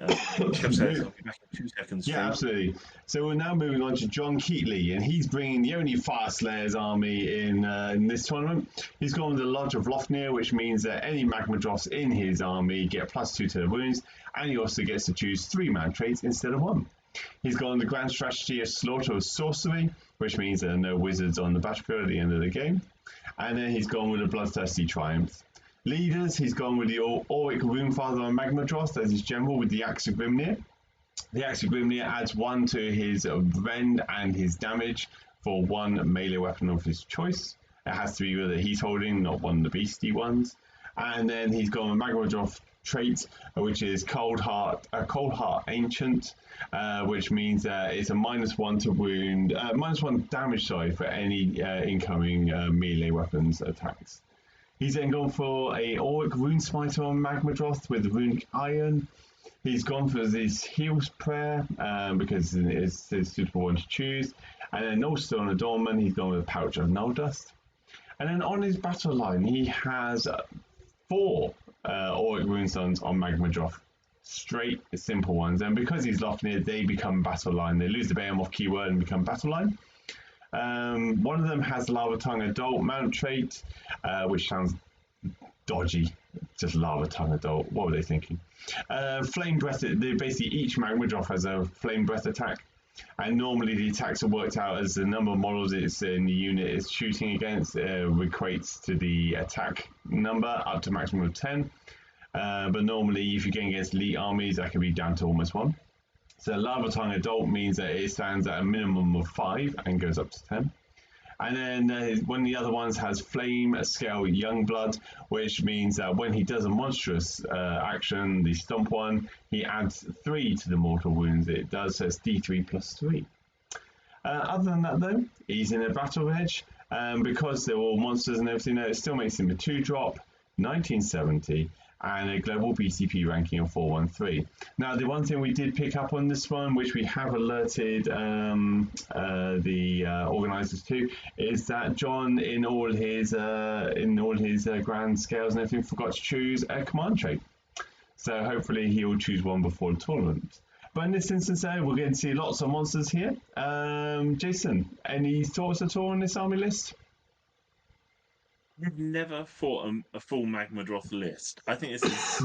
Speaker 2: Chef says I'll be back in 2 seconds.
Speaker 1: Yeah, absolutely. So we're now moving on to John Keatley, and he's bringing the only Fire Slayers army in this tournament. He's gone with the Lodge of Lofnir, which means that any Magma Dross in his army get +2 to their wounds, and he also gets to choose 3 man traits instead of 1. He's gone the grand strategy of Slaughter of Sorcery, which means there are no wizards on the battlefield at the end of the game. And then he's gone with a Bloodthirsty Triumph. Leaders, he's gone with the Auric Runefather and Magma Dross as his general with the Axe of Grimnir. The Axe of Grimnir adds 1 to his rend and his damage for 1 melee weapon of his choice. It has to be that he's holding, not one of the beastie ones. And then he's gone with Magma Dross trait, which is Cold Heart Ancient, which means it's a -1 to wound, -1 damage, for any incoming melee weapons attacks. He's then gone for a Auric Runesmiter on Magma Dross with Runic Iron. He's gone for this Heal's Prayer because it's a suitable one to choose. And then also on Adornment, he's gone with a Pouch of Null Dust. And then on his battle line, he has 4 Auric Runestones on Magma Dross. Straight, simple ones. And because he's Lofnir, they become battle line. They lose the Behemoth keyword and become battle line. One of them has Lava Tongue Adult Mount trait, which sounds dodgy. Just Lava Tongue Adult. What were they thinking? Flame Breath. Basically, each Magma Dross has a Flame Breath attack, and normally the attacks are worked out as the number of models it's in the unit is shooting against equates to the attack number up to maximum of 10. But normally, if you're going against elite armies, that can be down to almost 1. So Lava Tongue Adult means that it stands at a minimum of 5 and goes up to 10. And then one of the other ones has Flame Scale Youngblood, which means that when he does a monstrous action, the Stomp one, he adds 3 to the mortal wounds it does, so it's D3 plus 3. Other than that, though, he's in a battle edge. Because they're all monsters and everything, it still makes him a 2-drop, 1970. And a global BCP ranking of 413. Now, the one thing we did pick up on this one, which we have alerted the organisers to, is that John, in all his grand scales and everything, forgot to choose a command trait. So hopefully he will choose one before the tournament. But in this instance, we're going to see lots of monsters here. Jason, any thoughts at all on this army list?
Speaker 2: I've never fought a full Magma Dross list. I think this is.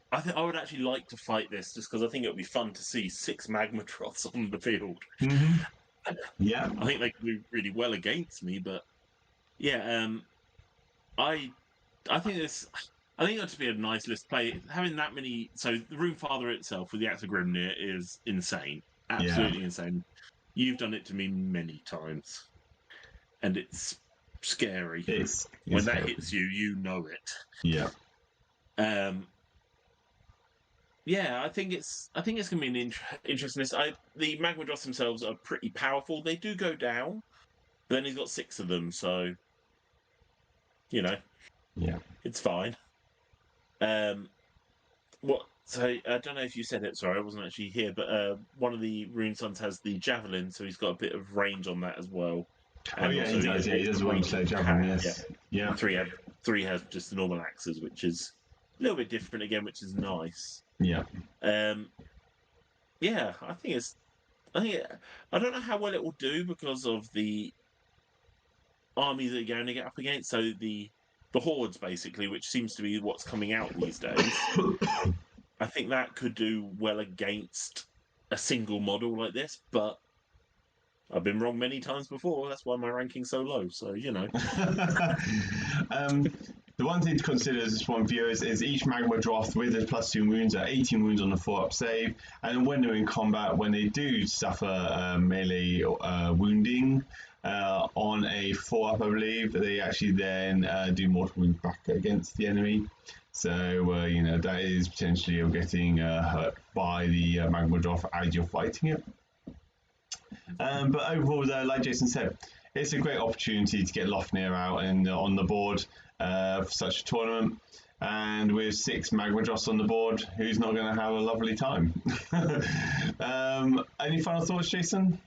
Speaker 2: I think I would actually like to fight this just because I think it would be fun to see 6 Magma Dross on the field.
Speaker 1: Mm-hmm. Yeah,
Speaker 2: I think they could do really well against me, but yeah, I think this. I think that'd be a nice list play. Having that many, so the Runefather itself with the Axe of Grimnir is insane, absolutely insane. You've done it to me many times, and it's scary.
Speaker 1: it's
Speaker 2: when that
Speaker 1: scary.
Speaker 2: hits you, you know it.
Speaker 1: Yeah.
Speaker 2: Yeah, I think it's going to be an interesting list. The Magma Dross themselves are pretty powerful. They do go down, but then he's got 6 of them, so it's fine. What? So I don't know if you said it. Sorry, I wasn't actually here. But one of the rune sons has the javelin, so he's got a bit of range on that as well.
Speaker 1: Oh
Speaker 2: And
Speaker 1: yeah, he
Speaker 2: also,
Speaker 1: does. Yeah, he does one play javelin. Yes. Yeah.
Speaker 2: Three has just the normal axes, which is a little bit different again, which is nice.
Speaker 1: Yeah.
Speaker 2: Yeah, I don't know how well it will do because of the armies that you're going to get up against. So the hordes, basically, which seems to be what's coming out these days. I think that could do well against a single model like this, but I've been wrong many times before. That's why my ranking's so low. So
Speaker 1: The one thing to consider as this one viewers is each magma droth with its +2 wounds are 18 wounds on the 4-up save, and when they're in combat, when they do suffer melee wounding on a 4-up, I believe, they actually then do mortal wounds back against the enemy. So that is potentially you're getting hurt by the magma droth as you're fighting it. But overall, like Jason said, it's a great opportunity to get Lofnir out and on the board for such a tournament. And with 6 magma droths on the board, who's not going to have a lovely time? Any final thoughts, Jason?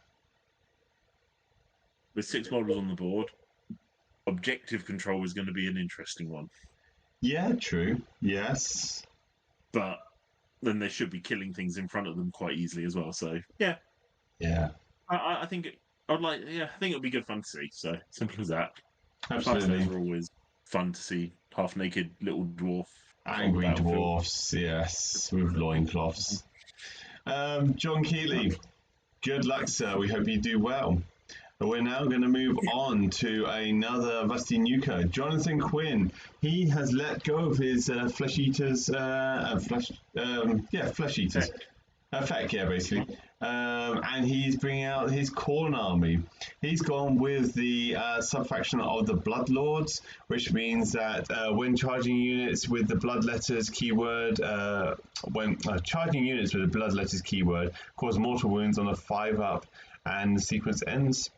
Speaker 2: with 6 models on the board, objective control is going to be an interesting one.
Speaker 1: Yeah, true. Yes.
Speaker 2: But then they should be killing things in front of them quite easily as well. So yeah. I think I think it'll be good fun to see. So simple as that.
Speaker 1: Absolutely.
Speaker 2: Fighters are always fun to see. Half-naked little dwarf.
Speaker 1: Angry dwarfs, yes, with loincloths. John Keeley, good luck, sir. We hope you do well. We're now going to move on to another Rusty Nuker. Jonathan Quinn. He has let go of his flesh eaters. Flesh eaters. Effect, yeah, basically. And he's bringing out his Khorne army. He's gone with the subfaction of the Bloodlords, which means that when charging units with the blood letters keyword, cause mortal wounds on a 5-up, and the sequence ends.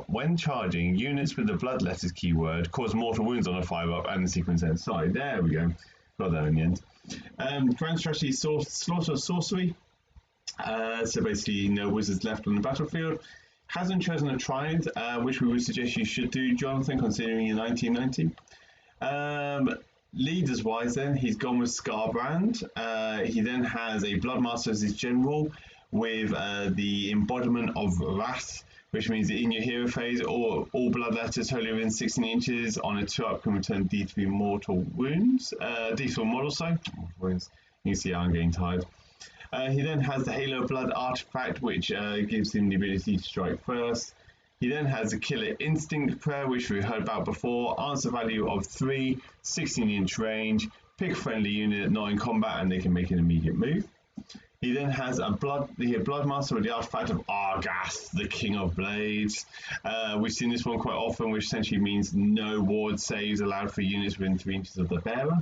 Speaker 1: When charging, units with the blood letters keyword cause mortal wounds on a 5-up, and the sequence ends. Sorry, there we go. Got that in the end. Grand strategy slaughter sorcery. So basically, no wizards left on the battlefield. Hasn't chosen a trident, which we would suggest you should do, Jonathan, considering you're 1990. Leaders wise, then he's gone with Scarbrand. He then has a Bloodmaster as his general with the embodiment of Wrath, which means that in your hero phase, all blood letters wholly within 16 inches on a 2-up can return D3 mortal wounds. D4 mortal, sorry. Wounds. You can see I'm getting tired. He then has the Halo Blood artifact, which gives him the ability to strike first. He then has the Killer Instinct prayer, which we heard about before. Answer value of 3, 16-inch range. Pick a friendly unit not in combat, and they can make an immediate move. He then has the Bloodmaster with the artifact of Argath, the King of Blades. We've seen this one quite often, which essentially means no ward saves allowed for units within 3 inches of the bearer.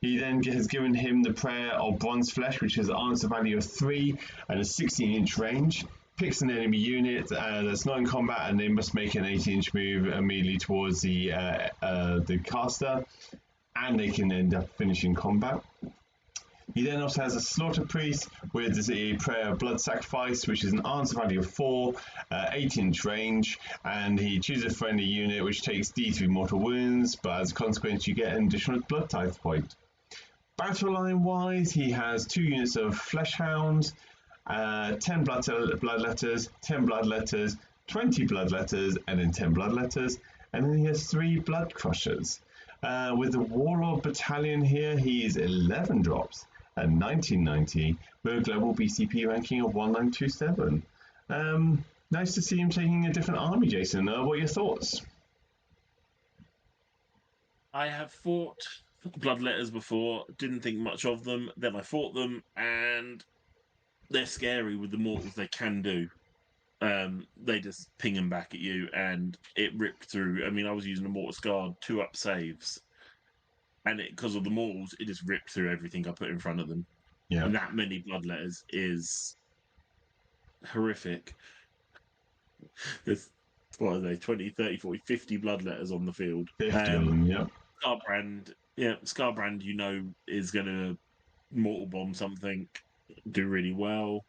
Speaker 1: He then has given him the prayer of Bronze Flesh, which has an answer value of 3 and a 16-inch range. Picks an enemy unit that's not in combat, and they must make an 18-inch move immediately towards the caster, and they can end up finishing combat. He then also has a Slaughter Priest with the prayer of Blood Sacrifice, which is an answer value of 4, 18-inch range, and he chooses a friendly unit which takes D3 mortal wounds, but as a consequence you get an additional blood tithe point. Battle line wise, he has 2 units of Flesh Hounds, 10 blood letters, 10 blood letters, 20 blood letters, and then 10 blood letters, and then he has 3 Blood Crushers. With the Warlord Battalion here, he is 11 drops at 1990 with a global BCP ranking of 1927. Nice to see him taking a different army, Jason. What are your thoughts?
Speaker 2: I have fought Bloodletters before, didn't think much of them, then I fought them, and they're scary with the mortals they can do. They just ping them back at you, and it ripped through. I mean, I was using a Mortis Guard 2-up saves, and because of the mortals, it just ripped through everything I put in front of them.
Speaker 1: Yeah.
Speaker 2: And that many Bloodletters is horrific. There's, what are they, 20, 30, 40, 50 Bloodletters on the field.
Speaker 1: 50 of them, yeah.
Speaker 2: Scarbrand, is going to mortal bomb something, do really well.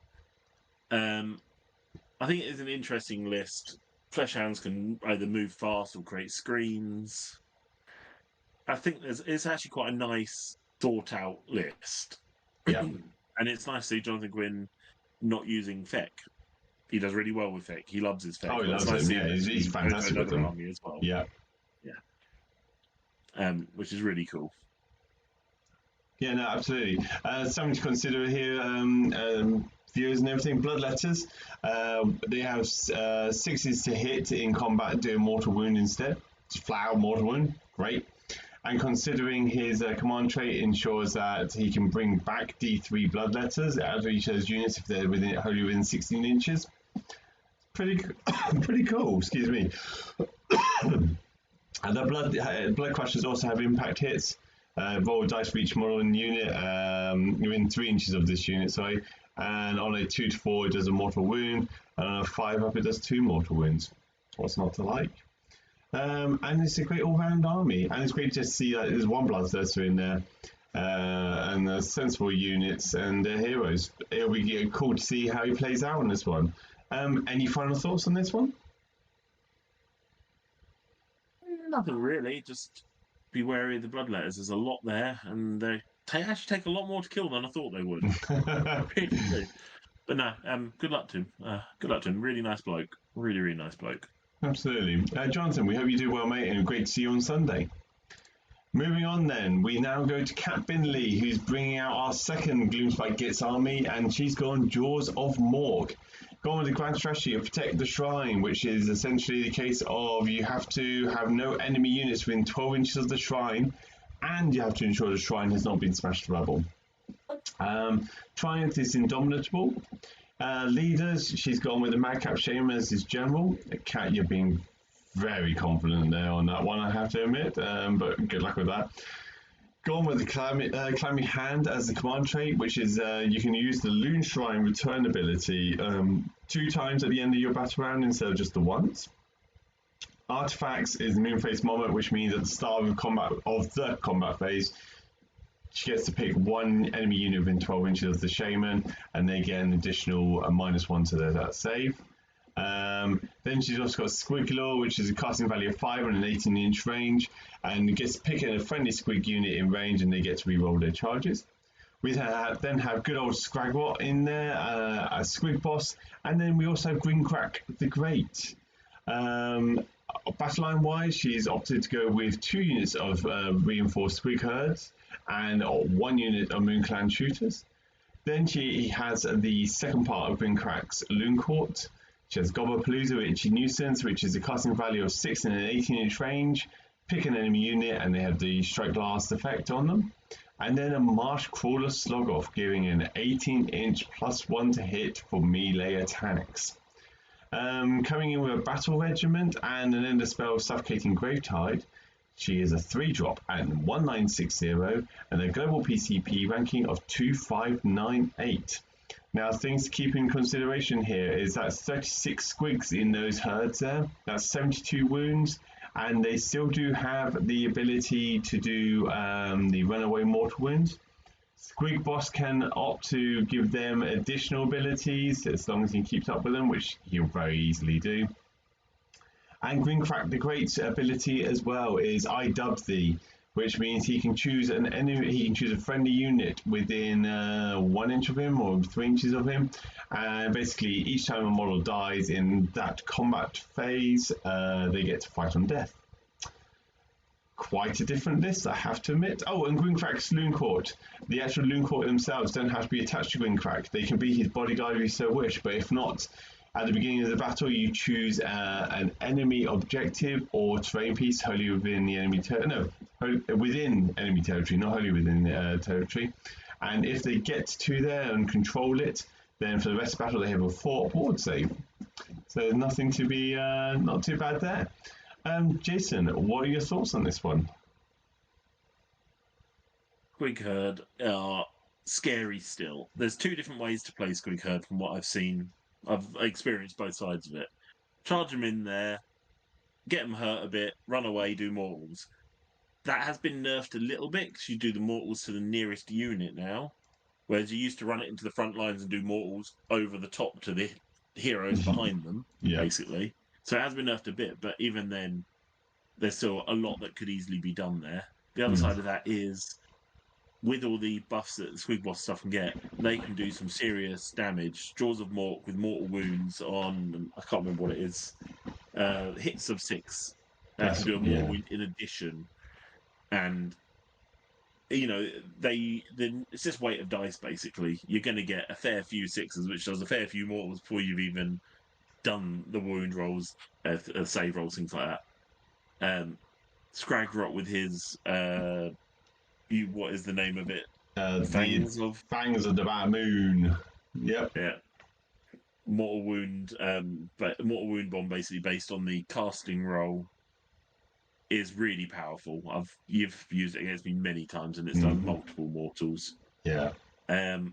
Speaker 2: I think it is an interesting list. Fleshhounds can either move fast or create screens. I think it's actually quite a nice thought out list.
Speaker 1: Yeah.
Speaker 2: And it's nice to see Jonathan Gwynn not using Feck. He does really well with Feck. He loves his Feck.
Speaker 1: Oh, he
Speaker 2: But it's
Speaker 1: loves
Speaker 2: nice
Speaker 1: him.
Speaker 2: to see
Speaker 1: Yeah,
Speaker 2: him
Speaker 1: he's
Speaker 2: actually go to
Speaker 1: fantastic with
Speaker 2: another
Speaker 1: them.
Speaker 2: army as well.
Speaker 1: Yeah.
Speaker 2: Which is really cool.
Speaker 1: Yeah, no, absolutely. Something to consider here, viewers and everything. Bloodletters, they have sixes to hit in combat, doing mortal wound instead. Just flat out mortal wound, great. And considering his command trait ensures that he can bring back D3 bloodletters out of each of those units if they're wholly within 16 inches. Pretty, pretty cool. Excuse me. And the blood crushers also have impact hits. Roll a dice for each model in the unit within 3 inches of this unit, sorry. And on a 2 to 4, it does a mortal wound. And on a 5 up, it does 2 mortal wounds. What's not to like? And it's a great all-round army. And it's great to see that there's one Bloodthirster in there. And there's sensible units and they're heroes. It'll be cool to see how he plays out on this one. Any final thoughts on this one?
Speaker 2: Nothing really. Just be wary of the bloodletters. There's a lot there, and they actually take a lot more to kill than I thought they would. Really do. But no, good luck to him. Good luck to him. Really nice bloke. Really, really nice bloke.
Speaker 1: Absolutely. Jonathan, we hope you do well, mate, and great to see you on Sunday. Moving on then, we now go to Kat Binley, who's bringing out our second Gloomspite Gits army, and she's gone Jaws of Morg. Gone with the grand strategy of Protect the Shrine, which is essentially the case of you have to have no enemy units within 12 inches of the shrine, and you have to ensure the shrine has not been smashed to rubble. Triumph is indomitable. Leaders, she's gone with the Madcap Shaman as his general. Kat, you're being very confident there on that one, I have to admit, but good luck with that. Gone with the Clammy Hand as the command trait, which is you can use the Loon Shrine return ability 2 times at the end of your battle round instead of just the once. Artifacts is the Moonface Moment, which means at the start of the combat phase, she gets to pick 1 enemy unit within 12 inches of the Shaman, and they get an additional -1 to their save. Then she's also got Squiglaw, which is a casting value of 5 on an 18-inch range, and gets to pick a friendly Squig unit in range, and they get to reroll their charges. We then have good old Scragwort in there, a Squig boss, and then we also have Greencrack the Great. Battle line wise, she's opted to go with 2 units of reinforced Squig herds and 1 unit of Moon Clan shooters. Then she has the second part of Greencrack's Loon Court. She has Gobblepalooza, Itchy Nuisance, which is a casting value of 6 in an 18-inch range. Pick an enemy unit, and they have the Strike Blast effect on them. And then a Marsh Crawler Slogoff, giving an 18-inch +1 to hit for melee attacks. Coming in with a Battle Regiment and an Ender Spell of Suffocating Gravetide. She is a 3-drop at 1960 and a global PCP ranking of 2598. Now, things to keep in consideration here is that's 36 squigs in those herds there. That's 72 wounds, and they still do have the ability to do the runaway mortal wounds. Squig Boss can opt to give them additional abilities as long as he keeps up with them, which he'll very easily do. And Greencrack the Great's ability as well is I Dub Thee, which means he can choose an enemy. He can choose a friendly unit within 1 inch of him or 3 inches of him, and basically each time a model dies in that combat phase, they get to fight on death. Quite a different list, I have to admit. Oh, and Greencrack's Loon Court. The actual Loon Court themselves don't have to be attached to Greencrack. They can be his bodyguard if you so wish, but if not, at the beginning of the battle, you choose an enemy objective or terrain piece wholly within the enemy within enemy territory, not wholly within territory. And if they get to there and control it, then for the rest of the battle, they have a 4 board save. So nothing to be not too bad there. Jason, what are your thoughts on this one?
Speaker 2: Squig Herd are scary still. There's 2 different ways to play Squig Herd from what I've seen. I've experienced both sides of it. Charge them in there, get them hurt a bit, run away, do mortals. That has been nerfed a little bit because you do the mortals to the nearest unit now. Whereas you used to run it into the front lines and do mortals over the top to the heroes behind them, basically. So it has been nerfed a bit, but even then, there's still a lot that could easily be done there. The other side of that is, with all the buffs that the Squig Boss stuff can get, they can do some serious damage. Jaws of Mork with mortal wounds on, I can't remember what it is, hits of 6. Can do a mortal wound in addition. And, you know, it's just weight of dice, basically. You're going to get a fair few 6s, which does a fair few mortals before you've even done the wound rolls, save rolls, things like that. Scragrot with his what is the name of it?
Speaker 1: Fangs of the Bad Moon. Yep.
Speaker 2: Yeah. Mortal wound, but mortal wound bomb basically based on the casting roll is really powerful. You've used it against me many times, and it's done multiple mortals.
Speaker 1: Yeah.
Speaker 2: I've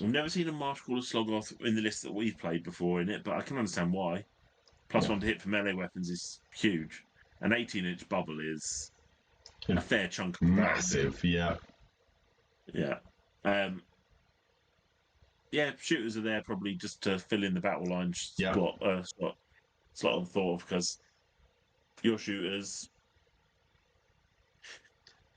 Speaker 2: never seen a Marsh Caller Slog-Off in the list that we've played before in it, but I can understand why. +1 to hit for melee weapons is huge. An 18-inch bubble is a fair chunk of
Speaker 1: massive. Yeah.
Speaker 2: Yeah. Shooters are there probably just to fill in the battle line slot of thought, because your shooters.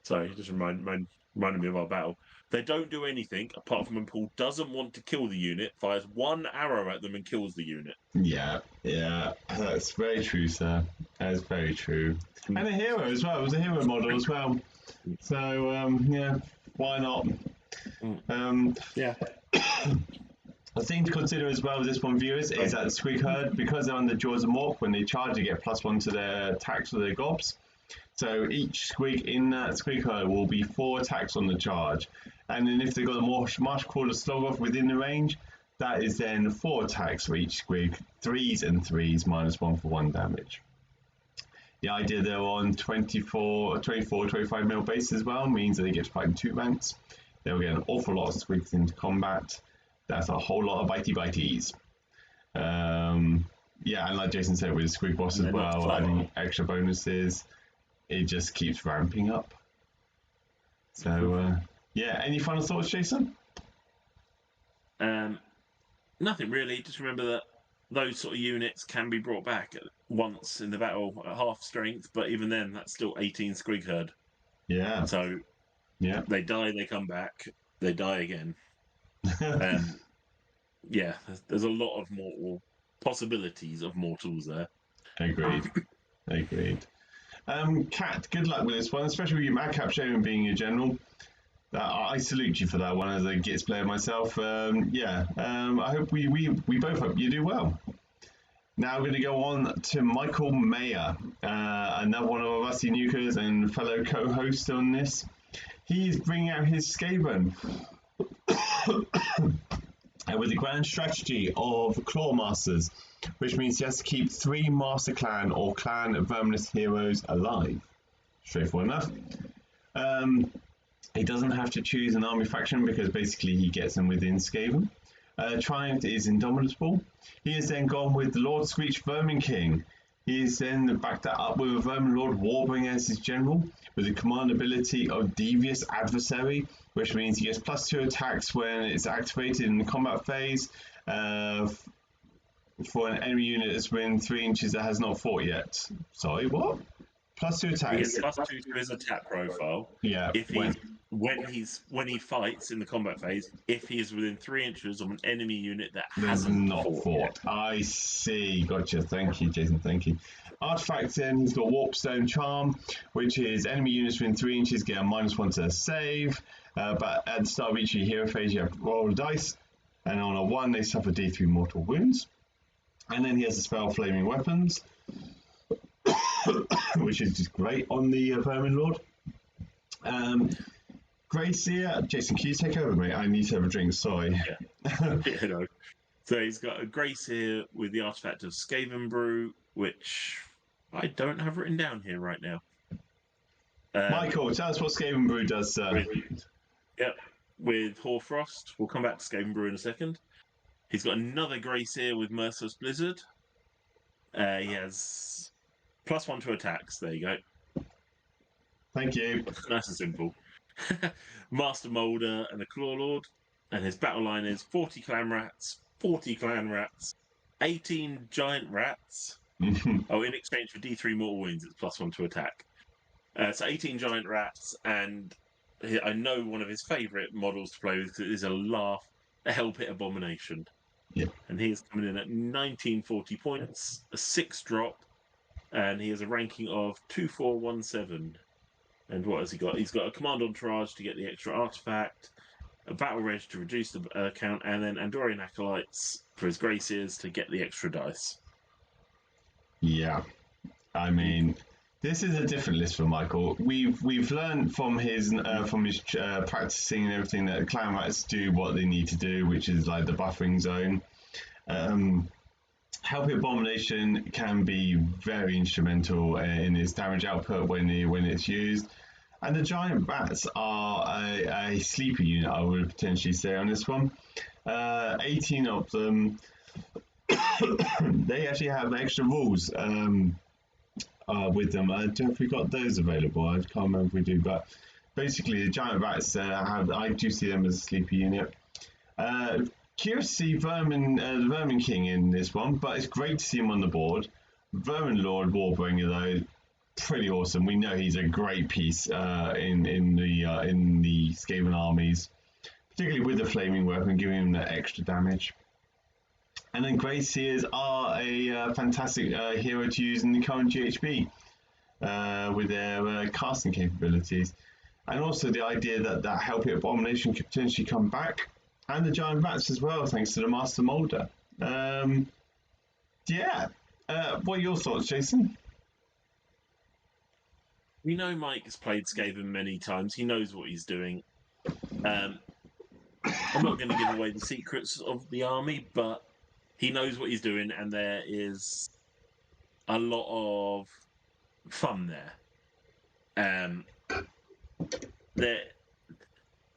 Speaker 2: Sorry, just reminded me of our battle. They don't do anything apart from when Paul doesn't want to kill the unit, fires one arrow at them and kills the unit.
Speaker 1: Yeah, that's very true, sir. That is very true. And a hero as well. It was a hero model as well. So why not? A thing to consider as well with this one, viewers, is that the Squig Herd, because they're under Jaws of Mork, when they charge, they get +1 to their attacks or their gobs. So each Squig in that Squig Herd will be 4 attacks on the charge. And then if they've got a Marsh Caller Slog-Off within the range, that is then 4 attacks for each Squig, 3s and 3s, -1 for 1 damage. The idea they're on 24, 25 mil base as well means that they get to fight in 2 ranks. They'll get an awful lot of Squigs into combat. That's a whole lot of bitey-bities. And like Jason said, with the Squig Boss as well, adding extra bonuses, it just keeps ramping up. So, any final thoughts, Jason?
Speaker 2: Nothing really. Just remember that those sort of units can be brought back once in the battle at half strength, but even then, that's still 18 Squig Herd.
Speaker 1: Yeah.
Speaker 2: So, they die, they come back, they die again. There's a lot of mortal possibilities of mortals there.
Speaker 1: Agreed. Kat, good luck with this one, especially with your Madcap Shaman being your general. I salute you for that one as a Gits player myself. I hope we both hope you do well. Now we're going to go on to Michael Mayer, another one of our Rusty Nukers and fellow co-host on this. He is bringing out his Skaven with the grand strategy of Claw Masters, which means he has to keep 3 Master Clan or Clan Verminous heroes alive. Straightforward enough. He doesn't have to choose an army faction because basically he gets them within Skaven. Triumph is Indomitable. He has then gone with the Lord Screech Vermin King. He has then backed that up with a Vermin Lord Warbringer as his general, with the command ability of Devious Adversary, which means he gets +2 attacks when it's activated in the combat phase for an enemy unit that's within 3 inches that has not fought yet. Sorry, what? +2 attacks.
Speaker 2: He gets +2 to his attack profile.
Speaker 1: Yeah.
Speaker 2: If when he fights in the combat phase, if he is within 3 inches of an enemy unit that hasn't not fought yet.
Speaker 1: I see. Gotcha. Thank you, Jason. Thank you. Artifacts then, he's got Warpstone Charm, which is enemy units within 3 inches get a -1 to save. But at the start of each hero phase, you have to roll a dice, and on a 1, they suffer D3 mortal wounds. And then he has the spell Flaming Weapons, which is just great on the Vermin Lord. Greyseer, Jason, can you take over, mate? I need to have a drink, sorry.
Speaker 2: Yeah. So he's got a Greyseer with the artifact of Skaven Brew, which I don't have written down here right now.
Speaker 1: Michael, tell us what Skaven Brew does, sir.
Speaker 2: With Hoarfrost. We'll come back to Skaven Brew in a second. He's got another Greyseer with Merciless Blizzard. He has +1 to attacks. There you go.
Speaker 1: Thank you.
Speaker 2: Nice and simple. Master Molder, and a Claw Lord. And his battle line is 40 clan rats, 40 clan rats, 18 giant rats. Oh, in exchange for D3 mortal wounds, it's +1 to attack. So 18 giant rats, and I know one of his favourite models to play with because it is a Hell Pit Abomination.
Speaker 1: Yeah.
Speaker 2: And he is coming in at 1940 points, a 6-drop, and he has a ranking of 2417. And what has he got? He's got a Command Entourage to get the extra artifact, a Battle Reg to reduce the count, and then Andorian Acolytes for his Graces to get the extra dice.
Speaker 1: Yeah, I mean, this is a different list for Michael. We've learned from his practicing and everything that clan rats do what they need to do, which is like the buffering zone. Hell Pit Abomination can be very instrumental in its damage output when it's used. And the giant rats are a sleeper unit, I would potentially say, on this one. 18 of them. They actually have extra rules with them. I don't know if we got those available. I can't remember if we do, but basically the giant rats I do see them as a sleeper unit. Curious to see the Vermin King in this one, but it's great to see him on the board. Vermin Lord Warbringer though, pretty awesome. We know he's a great piece in the Skaven armies, particularly with the flaming weapon, giving him that extra damage. And then Grey Seers are a fantastic hero to use in the current GHB with their casting capabilities. And also the idea that Hell Pit Abomination could potentially come back, and the giant rats as well, thanks to the Master Molder. What are your thoughts, Jason?
Speaker 2: We know Mike has played Skaven many times. He knows what he's doing. I'm not going to give away the secrets of the army, but he knows what he's doing, and there is a lot of fun there.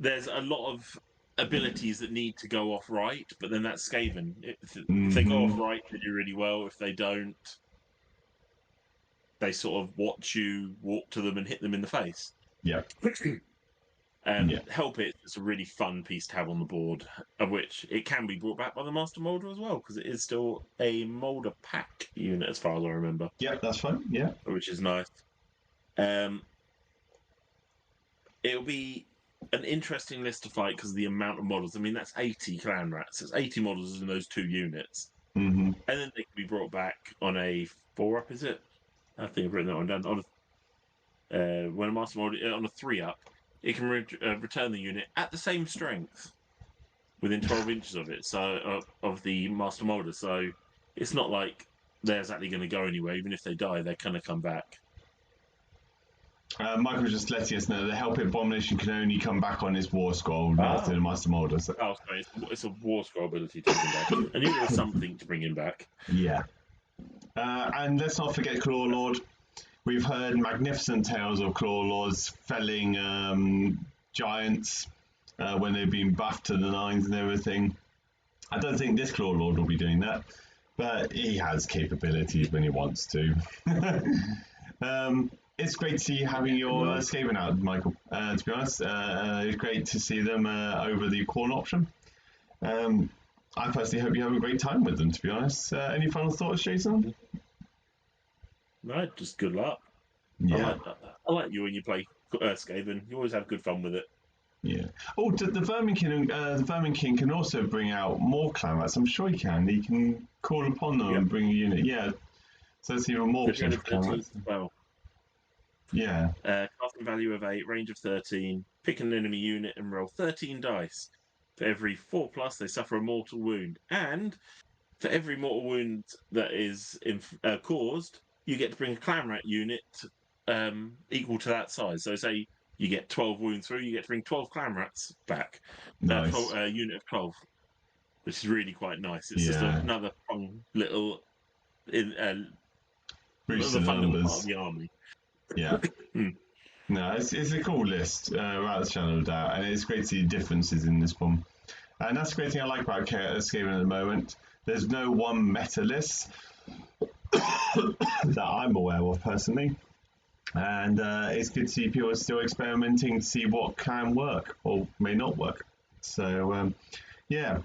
Speaker 2: There's a lot of abilities that need to go off right, but then that's Skaven. If they go off right, they do really well. If they don't, they sort of watch you walk to them and hit them in the face.
Speaker 1: Yeah.
Speaker 2: Hell Pit is a really fun piece to have on the board, of which it can be brought back by the Master Molder as well, because it is still a Molder pack unit as far as I remember.
Speaker 1: Yeah, that's fun. Yeah.
Speaker 2: Which is nice. It'll be an interesting list to fight because of the amount of models. I mean, that's 80 clan rats. It's 80 models in those 2 units. And then they can be brought back on a 4-up, is it? I think I've written that one down. When a Master Molder on a 3-up, it can return the unit at the same strength within 12 inches of it, so of the Master Molder. So it's not like they're exactly going to go anywhere. Even if they die, they're going to come back.
Speaker 1: Michael was just letting us know the Hell Pit Abomination can only come back on his War Scroll, not the Master Molder. So.
Speaker 2: Oh, sorry, it's a War Scroll ability to bring him back. I knew there was something to bring him back.
Speaker 1: Yeah. And let's not forget Claw Lord. We've heard magnificent tales of Claw Lords felling giants when they've been buffed to the nines and everything. I don't think this Claw Lord will be doing that, but he has capabilities when he wants to. It's great to see you having your Skaven out, Michael. To be honest, it's great to see them over the Corn option. I personally hope you have a great time with them, to be honest. Any final thoughts, Jason?
Speaker 2: No, just good luck.
Speaker 1: Yeah.
Speaker 2: I like you when you play Skaven. You always have good fun with it.
Speaker 1: Yeah. Oh, the Vermin King can also bring out more clan rats. I'm sure he can. He can call upon them and bring a unit. Yeah. So it's even more potential for clan rats.
Speaker 2: Well.
Speaker 1: Yeah.
Speaker 2: Casting value of 8, range of 13. Pick an enemy unit and roll 13 dice. For every 4+, they suffer a mortal wound. And for every mortal wound that is caused, you get to bring a clan rat unit equal to that size. So say you get 12 wounds through, you get to bring 12 clan rats back.
Speaker 1: Nice.
Speaker 2: A unit of 12, which is really quite nice. It's just another fun little fun little part of the army.
Speaker 1: Yeah. No, it's a cool list, without a shadow of a doubt, and it's great to see differences in this one. And that's the great thing I like about Skaven at the moment. There's no one meta list that I'm aware of personally. And it's good to see people still experimenting to see what can work or may not work. So, yeah.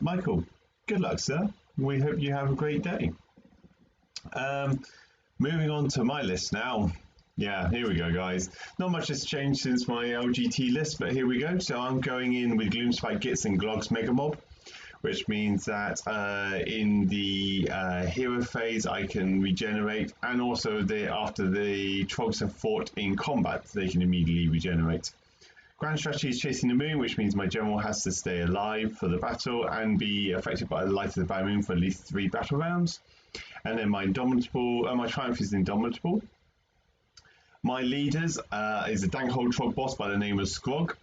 Speaker 1: Michael, good luck, sir. We hope you have a great day. Moving on to my list now. Yeah, here we go, guys. Not much has changed since my LGT list, but here we go. So I'm going in with Gloomspike Gits and Glog's Mega Mob, which means that in the hero phase I can regenerate, and also after the Trogs have fought in combat, they can immediately regenerate. Grand strategy is Chasing the Moon, which means my general has to stay alive for the battle and be affected by the light of the Bad Moon for at least 3 battle rounds. And then my Triumph is Indomitable. My leaders is a Dankhold Trog boss by the name of Skrog.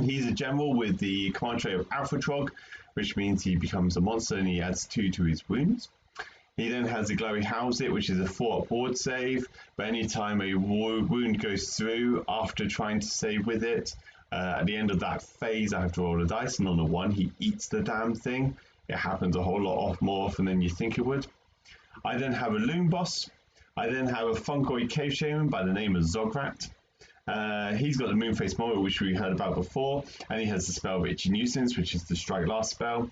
Speaker 1: He's a general with the command trait of Alpha Trog, which means he becomes a monster and he adds 2 to his wounds. He then has the Glowy House It, which is a 4-up board save, but anytime a wound goes through after trying to save with it, at the end of that phase I have to roll a dice, and on a 1 he eats the damn thing. It happens a whole lot more often than you think it would. I then have a Loon Boss. I then have a Fungoid Cave Shaman by the name of Zograt. He's got the Moonface Moral, which we heard about before, and he has the spell of Itchy Nuisance, which is the Strike Last spell.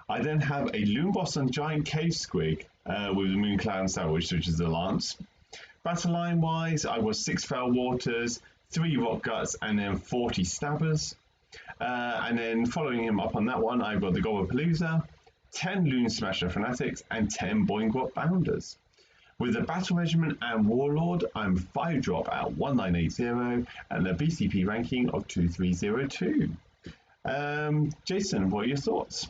Speaker 1: I then have a Loon Boss on Giant Cave Squig with the Moon Cloud Sandwich, which is the Lance. Battle line wise, I was 6 Fell Waters, 3 Rock Guts, and then 40 Stabbers. And then following him up on that one, I've got the Gobblepalooza, 10 Loon Smasher Fanatics, and 10 Boingrot Bounders. With the Battle Regiment and Warlord, I'm 5-drop at 1980 and a BCP ranking of 2302. Jason, what are your thoughts?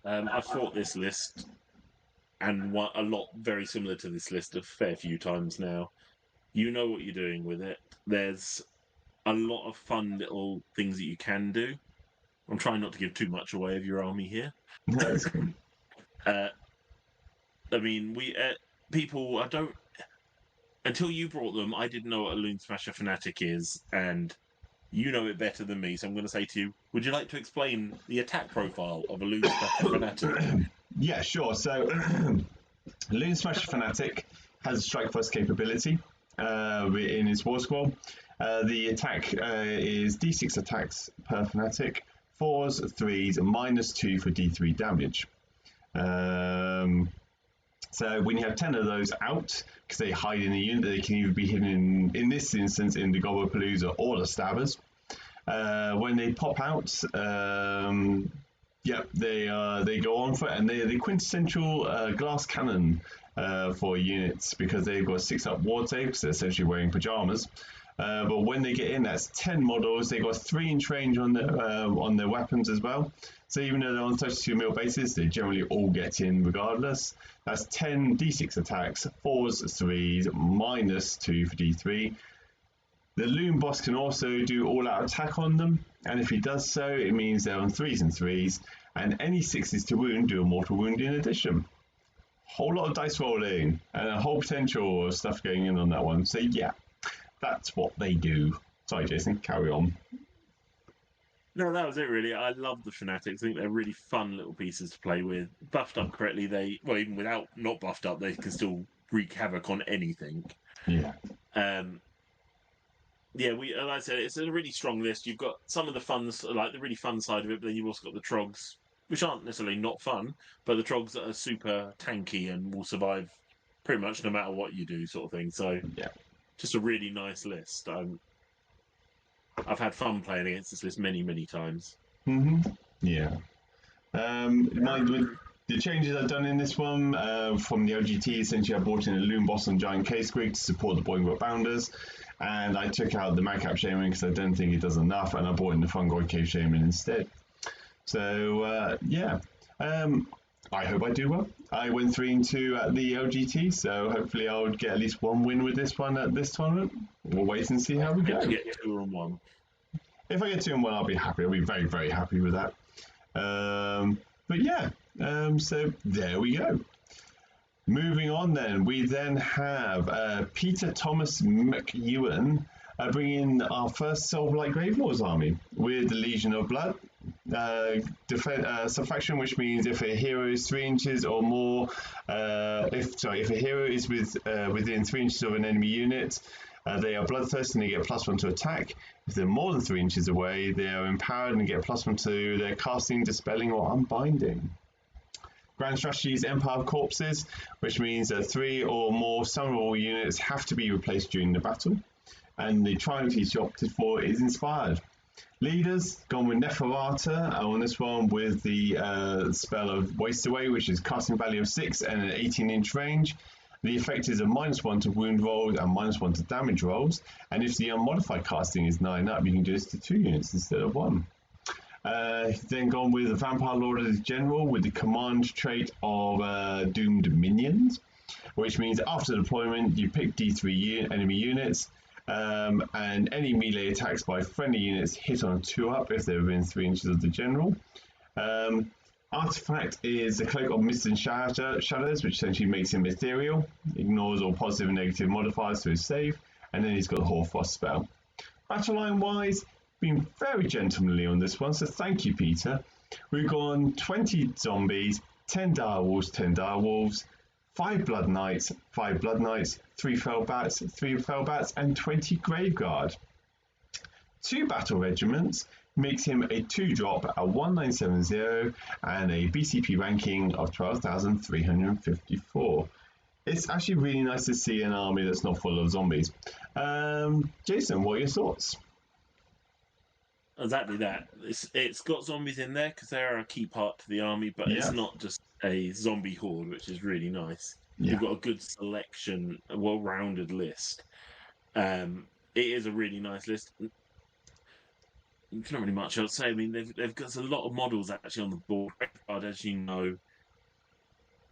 Speaker 2: I've fought this list and a lot very similar to this list a fair few times now. You know what you're doing with it. There's a lot of fun little things that you can do. I'm trying not to give too much away of your army here. I mean, people, until you brought them, I didn't know what a Loon Smasher Fanatic is, and you know it better than me, so I'm going to say to you, would you like to explain the attack profile of a Loon Smasher Fanatic?
Speaker 1: Yeah, sure. So, Loon Smasher Fanatic has a strike first capability in its war scroll. The attack is d6 attacks per Fanatic, 4s, 3s, -2 for d3 damage. So when you have 10 of those out, because they hide in the unit, they can either be hidden in this instance in the Gobblepalooza or the Stabbers. When they pop out, they go on for it, and they're the quintessential glass cannon for units because they've got a 6-up ward save because they're essentially wearing pajamas. But when they get in, that's 10 models. They've got 3-inch range on their weapons as well. So even though they're on 32 mil basis, they generally all get in regardless. That's 10 d6 attacks, 4s, 3s, -2 for d3. The Loon Boss can also do all-out attack on them, and if he does so, it means they're on 3s and 3s, and any 6s to wound do a mortal wound in addition. Whole lot of dice rolling, and a whole potential of stuff going in on that one. So yeah, that's what they do. Sorry, Jason, carry on.
Speaker 2: No, that was it really. I love the Fanatics. I think they're really fun little pieces to play with. Buffed up correctly, even without not buffed up, they can still wreak havoc on anything.
Speaker 1: Yeah.
Speaker 2: Like I said, it's a really strong list. You've got some of the fun, like the really fun side of it, but then you've also got the Trogs, which aren't necessarily not fun, but the Trogs that are super tanky and will survive pretty much no matter what you do, sort of thing. So,
Speaker 1: yeah,
Speaker 2: just a really nice list. I've had fun playing against this list many, many times.
Speaker 1: Yeah. With the changes I've done in this one from the LGT, essentially I brought in a Loon Boss and Giant K-Squig to support the Boingrot Bounders, and I took out the Madcap Shaman because I don't think it does enough, and I brought in the Fungoid Cave Shaman instead. So, I hope I do well. I went 3-2 at the LGT, so hopefully I'll get at least one win with this one at this tournament. We'll wait and see how we go.
Speaker 2: Get 2-1.
Speaker 1: If I get 2-1, I'll be happy. I'll be very, very happy with that. But yeah, so there we go. Moving on then, we then have Peter Thomas McEwan bringing our first Silverlight Gravelords army with the Legion of Blood. subtraction, which means if a hero is 3 inches or more, if a hero is within 3 inches of an enemy unit, they are bloodthirsty and they get +1 to attack. If they're more than 3 inches away, they are empowered and get +1 to their casting, dispelling, or unbinding. Grand strategy is Empire of Corpses, which means that 3 or more summonable units have to be replaced during the battle. And the triumph he's opted for is Inspired. Leaders, gone with Neferata on this one with the spell of Waste Away, which is casting value of 6 and an 18-inch range. The effect is a -1 to wound rolls and -1 to damage rolls. And if the unmodified casting is 9 up, you can do this to 2 units instead of 1. Then gone with the Vampire Lord as General with the command trait of Doomed Minions, which means after deployment you pick D3 enemy units. And any melee attacks by friendly units hit on a 2-up if they're within 3 inches of the general. Artifact is the Cloak of Mist and Shadows, which essentially makes him ethereal, ignores all positive and negative modifiers to his save, and then he's got the Hoarfrost spell. Battle line wise, been very gentlemanly on this one, so thank you, Peter. We've gone 20 zombies, 10 direwolves, 10 direwolves, 5 blood knights, 5 blood knights, 3 fell bats, 3 fell bats, and 20 graveguard. 2 battle regiments makes him a 2-drop at 1970 and a BCP ranking of 12,354. It's actually really nice to see an army that's not full of zombies. Jason, what are your thoughts?
Speaker 2: Exactly that. It's got zombies in there because they're a key part to the army, but it's not just a zombie horde, which is really nice. You've got a good selection, a well-rounded list. It is a really nice list. There's not really much else to say. I mean, they've got a lot of models actually on the board. As you know,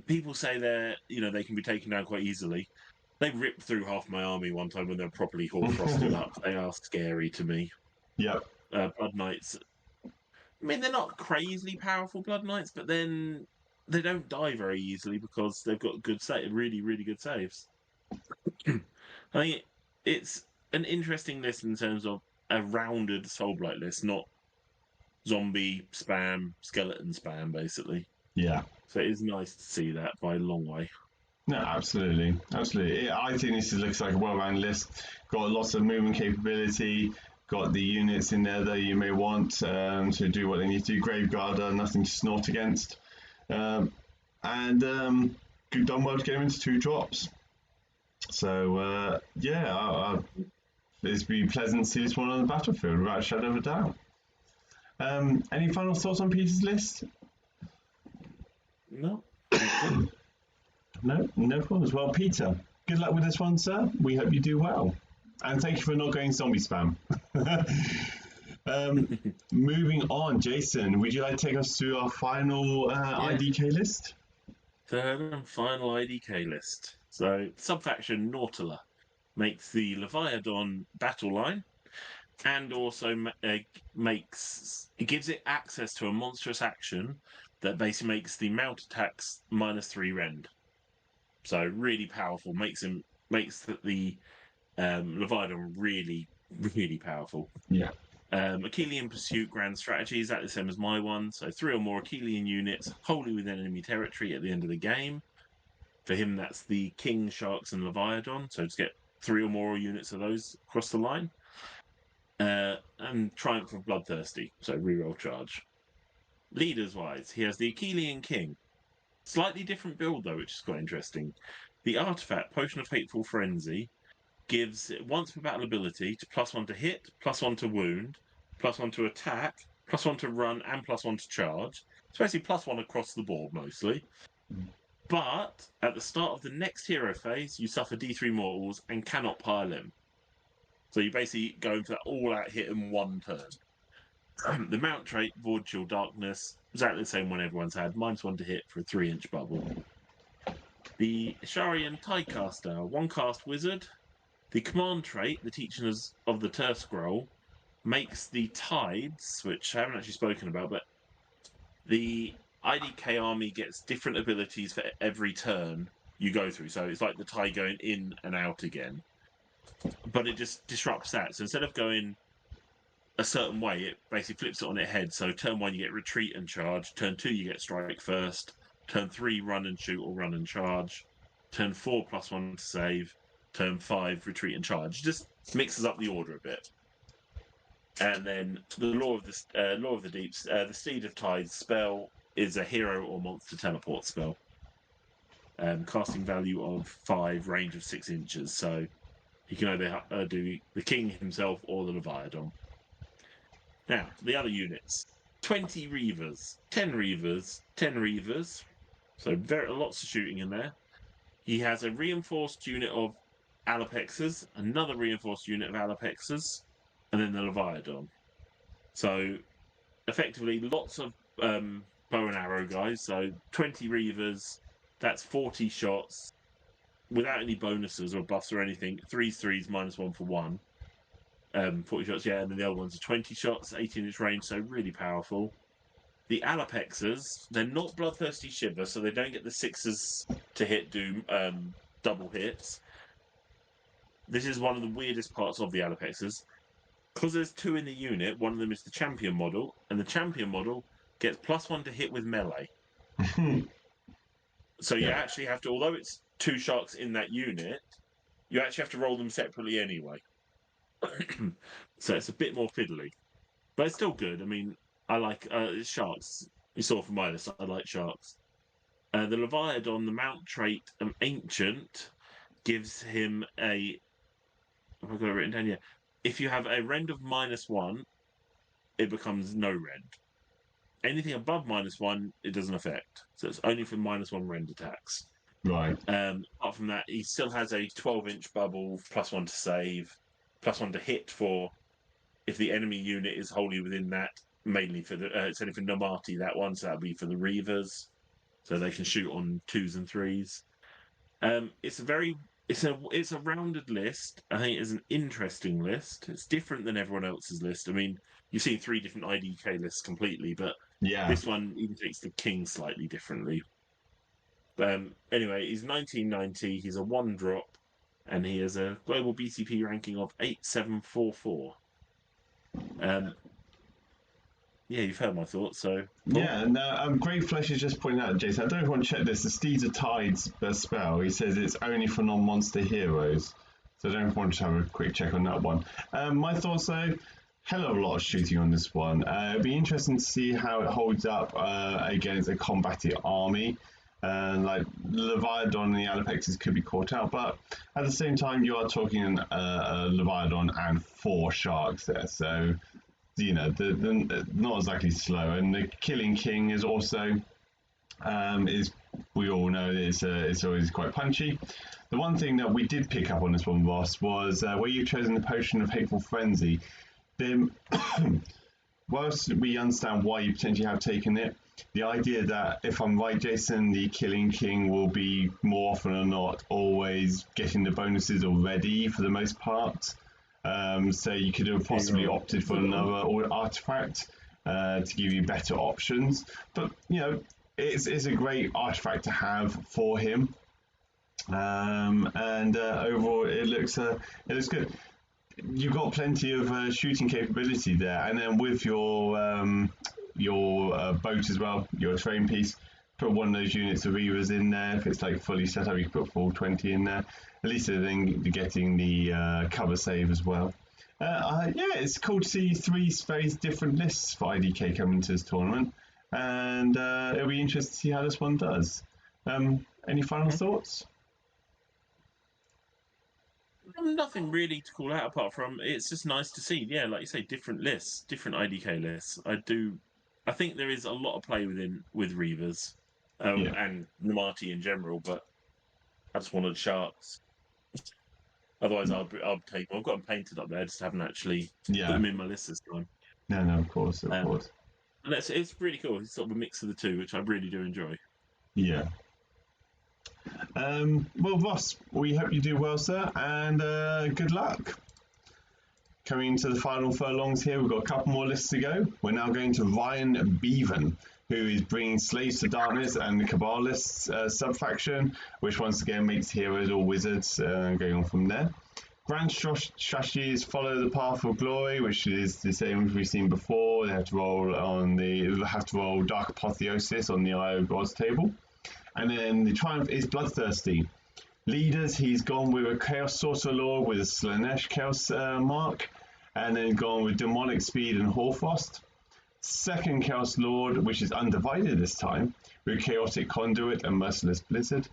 Speaker 2: people say they can be taken down quite easily. They ripped through half my army one time when they're properly Hoarfrosted up. They are scary to me.
Speaker 1: Yep.
Speaker 2: Blood Knights. I mean, they're not crazily powerful Blood Knights, but then they don't die very easily because they've got really, really good saves. I think it's an interesting list in terms of a rounded Soulblight list, not zombie spam, skeleton spam, basically.
Speaker 1: Yeah.
Speaker 2: So it is nice to see that by a long way.
Speaker 1: No, absolutely. I think this looks like a well-rounded list. Got lots of movement capability. Got the units in there that you may want to do what they need to do. Graveguard, nothing to snort against. Good done well to get him into 2 drops. So, it's been pleasant to see this one on the battlefield without a shadow of a doubt. Any final thoughts on Peter's list?
Speaker 2: No.
Speaker 1: No problems. Well, Peter, good luck with this one, sir. We hope you do well. And thank you for not going zombie spam. Moving on, Jason, would you like to take us through our final IDK list?
Speaker 2: Third and final IDK list. So, subfaction Nautila makes the Leviathan battle line, and also gives it access to a monstrous action that basically makes the mount attacks -3 rend. So really powerful. Makes the Leviathan really, really powerful.
Speaker 1: Yeah.
Speaker 2: Achillean Pursuit Grand Strategy is exactly the same as my one. So 3 or more Achillean units wholly within enemy territory at the end of the game. For him, that's the King, Sharks, and Leviathan. So just get 3 or more units of those across the line. And Triumph of Bloodthirsty, so reroll charge. Leaders-wise, he has the Achillean King. Slightly different build, though, which is quite interesting. The artifact, Potion of Hateful Frenzy, gives once per battle ability to +1 to hit, +1 to wound, +1 to attack, +1 to run, and +1 to charge. It's basically +1 across the board, mostly. But at the start of the next hero phase, you suffer D3 mortals and cannot pile him. So you're basically going for that all-out hit in one turn. The mount trait, Void Chill Darkness, exactly the same one everyone's had, -1 to hit for a 3-inch bubble. The Sharian Tidecaster, 1-cast wizard. The command trait, the Teachings of the Turf Scroll, makes the tides, which I haven't actually spoken about, but the IDK army gets different abilities for every turn you go through. So it's like the tide going in and out again. But it just disrupts that. So instead of going a certain way, it basically flips it on its head. So turn 1 you get retreat and charge. Turn 2 you get strike first. Turn 3 run and shoot or run and charge. Turn 4 +1 to save. Turn 5 retreat and charge. Just mixes up the order a bit. And then the Law of the Deeps, the Steed of Tides spell is a hero or monster teleport spell. Casting value of 5, range of 6 inches. So he can either do the king himself or the Leviathan. Now, the other units. 20 Reavers, 10 Reavers, 10 Reavers. So lots of shooting in there. He has a reinforced unit of Alapexes, another reinforced unit of Alapexes, and then the Leviathan. So, effectively, lots of bow and arrow guys. So, 20 Reavers, that's 40 shots, without any bonuses or buffs or anything. 3s, -1 for 1. 40 shots, yeah, and then the other ones are 20 shots, 18-inch range, so really powerful. The Alapexes, they're not Bloodthirsty Shiver, so they don't get the 6s to hit do double hits. This is one of the weirdest parts of the Alapexes. Because there's 2 in the unit, one of them is the champion model, and the champion model gets +1 to hit with melee. So you actually have to, although it's 2 sharks in that unit, you actually have to roll them separately anyway. So it's a bit more fiddly. But it's still good. I mean, I like sharks. You saw from my list, I like sharks. The Leviathan, the mount trait of Ancient, gives him a... Have I got it written down? Yeah. If you have a rend of -1, it becomes no rend. Anything above -1, it doesn't affect. So it's only for -1 rend attacks.
Speaker 1: Right.
Speaker 2: Apart from that, he still has a 12-inch bubble, +1 to save, +1 to hit for if the enemy unit is wholly within that. Mainly for the it's only for Nomati, that one, so that'll be for the Reavers, so they can shoot on 2s and 3s. It's a rounded list. I think it's an interesting list. It's different than everyone else's list. I mean, you've seen 3 different IDK lists completely, but this one even takes the king slightly differently. Anyway, he's 1990. He's a 1-drop, and he has a global BCP ranking of 8744. Yeah, you've heard my thoughts, so...
Speaker 1: Paul? Yeah, no, Grey Flesh is just pointing out, Jason, I don't know if you want to check this, the Steeds of Tides spell, he says it's only for non-monster heroes, so I don't know if you want to have a quick check on that one. My thoughts, though, hell of a lot of shooting on this one. It'd be interesting to see how it holds up against a combative army. Like Leviathan and the Alapexes could be caught out, but at the same time, you are talking Leviathan and 4 sharks there, so... You know, the not exactly slow, and the Killing King is also is, we all know, it's always quite punchy. The one thing that we did pick up on this one, Ross, was where you've chosen the Potion of Hateful Frenzy. Then, whilst we understand why you potentially have taken it, the idea that, if I'm right, Jason, the Killing King will be more often than not always getting the bonuses already for the most part. So you could have possibly opted for another artifact to give you better options. But, you know, it's a great artifact to have for him. And overall, it looks good. You've got plenty of shooting capability there. And then with your boat as well, your terrain piece, put one of those units of Reavers in there. If it's like fully set up, you can put full 20 in there. At least then you're getting the cover save as well. Yeah, it's cool to see 3 very different lists for IDK coming to this tournament, and it'll be interesting to see how this one does. Any final thoughts?
Speaker 2: Nothing really to call out apart from it's just nice to see, yeah, like you say, different lists, different IDK lists. I think there is a lot of play with Reavers and Nomati in general, but I just wanted sharks. Otherwise, I'll take them. I've got them painted up there. I just haven't actually put them in my list this time.
Speaker 1: No, of course. And
Speaker 2: it's really cool. It's sort of a mix of the two, which I really do enjoy.
Speaker 1: Yeah. Well, Ross, we hope you do well, sir, and good luck. Coming into the final furlongs here, we've got a couple more lists to go. We're now going to Ryan Bevan, who is bringing Slaves to Darkness and the Cabalist's sub-faction, which once again makes heroes or wizards, going on from there. Grand strategy is follow the path of glory, which is the same as we've seen before. They have to roll Dark Apotheosis on the Eye of Gods table. And then the triumph is bloodthirsty. Leaders, he's gone with a Chaos Sorcerer Lord with a Slanesh Chaos mark, and then gone with Demonic Speed and Hoarfrost. Second Chaos Lord, which is undivided this time, with Chaotic Conduit and Merciless Blizzard.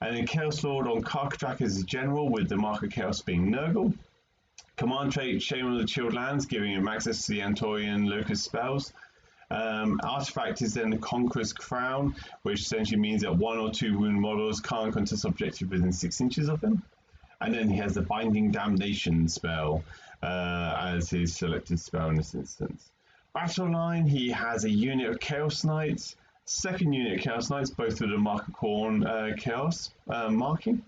Speaker 1: And then Chaos Lord on Karkadrak as a general, with the mark of Chaos being Nurgle. Command trait, Shaman of the Chilled Lands, giving him access to the Antorian Locust spells. Artifact is then the Conqueror's Crown, which essentially means that 1 or 2 wound models can't contest objective within 6 inches of him. And then he has the Binding Damnation spell as his selected spell in this instance. Battle line, he has a unit of Chaos Knights, second unit of Chaos Knights, both with the Mark of Khorne Chaos marking.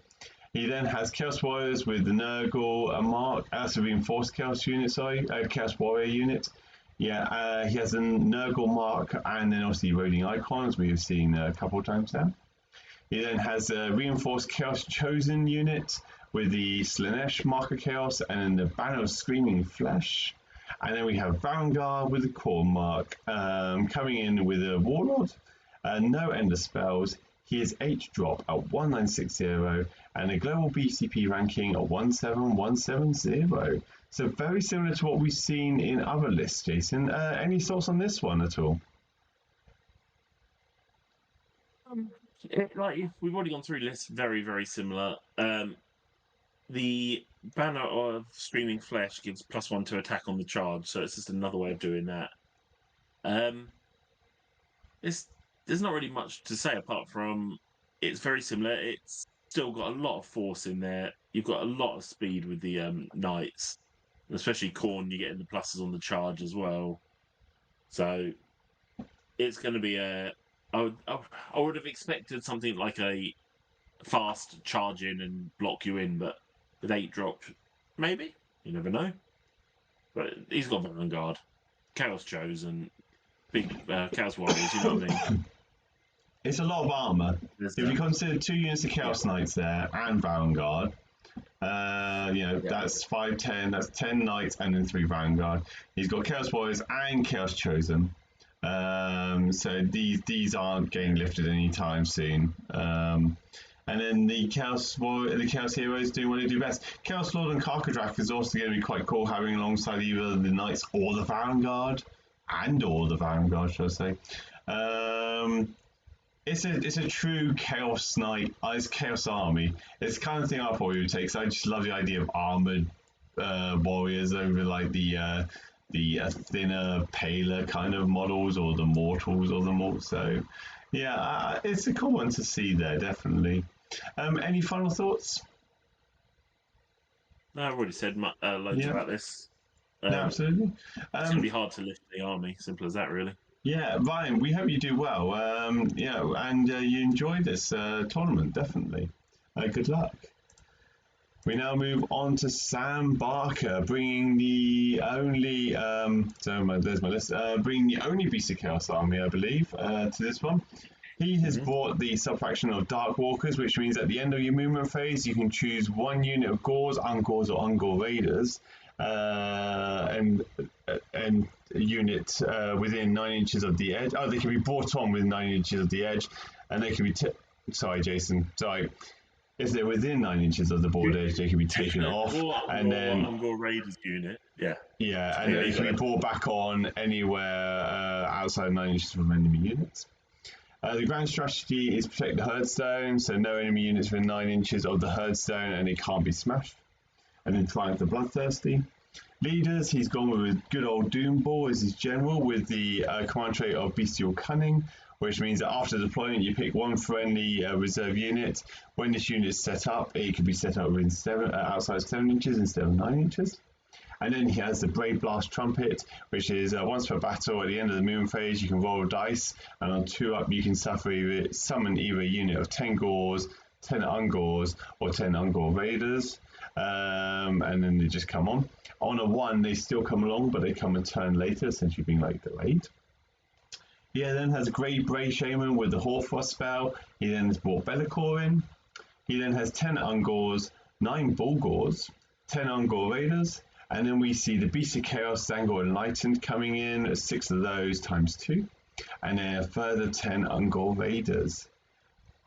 Speaker 1: He then has Chaos Warriors with the Nurgle mark, that's a reinforced Chaos unit, Chaos Warrior unit. Yeah, he has a Nurgle mark and then obviously Eroding Icons, we have seen a couple of times now. He then has a reinforced Chaos Chosen unit with the Slanesh mark of Chaos and then the Banner of Screaming Flesh. And then we have Vanguard with the Core mark, coming in with a Warlord, no Ender spells. He is H-drop at 1960 and a global BCP ranking of 17170. So very similar to what we've seen in other lists, Jason. Any thoughts on this one at all?
Speaker 2: We've already gone through lists very, very similar. The Banner of Screaming Flesh gives +1 to attack on the charge, so it's just another way of doing that. There's not really much to say apart from it's very similar. It's still got a lot of force in there. You've got a lot of speed with the Knights, especially Khorne. You get the pluses on the charge as well. So it's going to be I would have expected something like a fast charge in and block you in, but with 8-drop, maybe. You never know. But he's got Vanguard, Chaos Chosen, big Chaos Warriors, you know what I mean?
Speaker 1: It's a lot of armour. If you consider 2 units of Chaos Knights there and Vanguard, that's 5, 10, that's 10 Knights and then 3 Vanguard. He's got Chaos Warriors and Chaos Chosen. So these aren't getting lifted anytime soon. And then the Chaos Heroes do what they do best. Chaos Lord and Karkadrak is also going to be quite cool, having alongside either the Knights or the Vanguard, should I say. It's a true Chaos Knight, it's Chaos Army. It's the kind of thing I probably would take, because I just love the idea of armoured warriors over like the thinner, paler kind of models, or the mortals, or the more. So yeah, it's a cool one to see there, definitely. Any final thoughts?
Speaker 2: No, I've already said loads about this.
Speaker 1: No, absolutely.
Speaker 2: It's going to be hard to lift the army, simple as that, really.
Speaker 1: Yeah, Ryan, we hope you do well. And you enjoy this tournament, definitely. Good luck. We now move on to Sam Barker, bringing the only there's my list. Bringing the only Beast of Chaos army, I believe, to this one. He has brought the subfaction of Dark Walkers, which means at the end of your movement phase, you can choose 1 unit of Gores, Ungores, or Ungor Raiders, and a unit within 9 inches of the edge. Oh, they can be brought on within 9 inches of the edge, and they can be. Sorry, Jason. Sorry. If they're within 9 inches of the board edge, they can be taken off, and then
Speaker 2: Ungor Raiders unit. Yeah.
Speaker 1: Yeah, and they can be brought back on anywhere outside 9 inches from enemy units. The grand strategy is protect the Herdstone, so no enemy units within 9 inches of the Herdstone, and it can't be smashed. And then Triumph the Bloodthirsty. Leaders, he's gone with a good old Doomball as his general, with the command trait of Bestial Cunning, which means that after deployment you pick 1 friendly reserve unit. When this unit is set up, it can be set up within outside 7 inches instead of 9 inches. And then he has the Brave Blast Trumpet, which is once per battle at the end of the moon phase, you can roll a dice, and on 2 up you can summon either a unit of 10 Gores, 10 Ungors, or 10 Ungor Raiders, and then they just come on. On a 1, they still come along, but they come a turn later, essentially being like delayed. He then has a Grey Bray Shaman with the Hoarfrost spell. He then has brought Be'lakor in. He then has 10 Ungors, 9 Bulgors, 10 Ungor Raiders, and then we see the Beast of Chaos, Zangor Enlightened coming in, 6 of those times 2, and then a further 10 Ungor Raiders.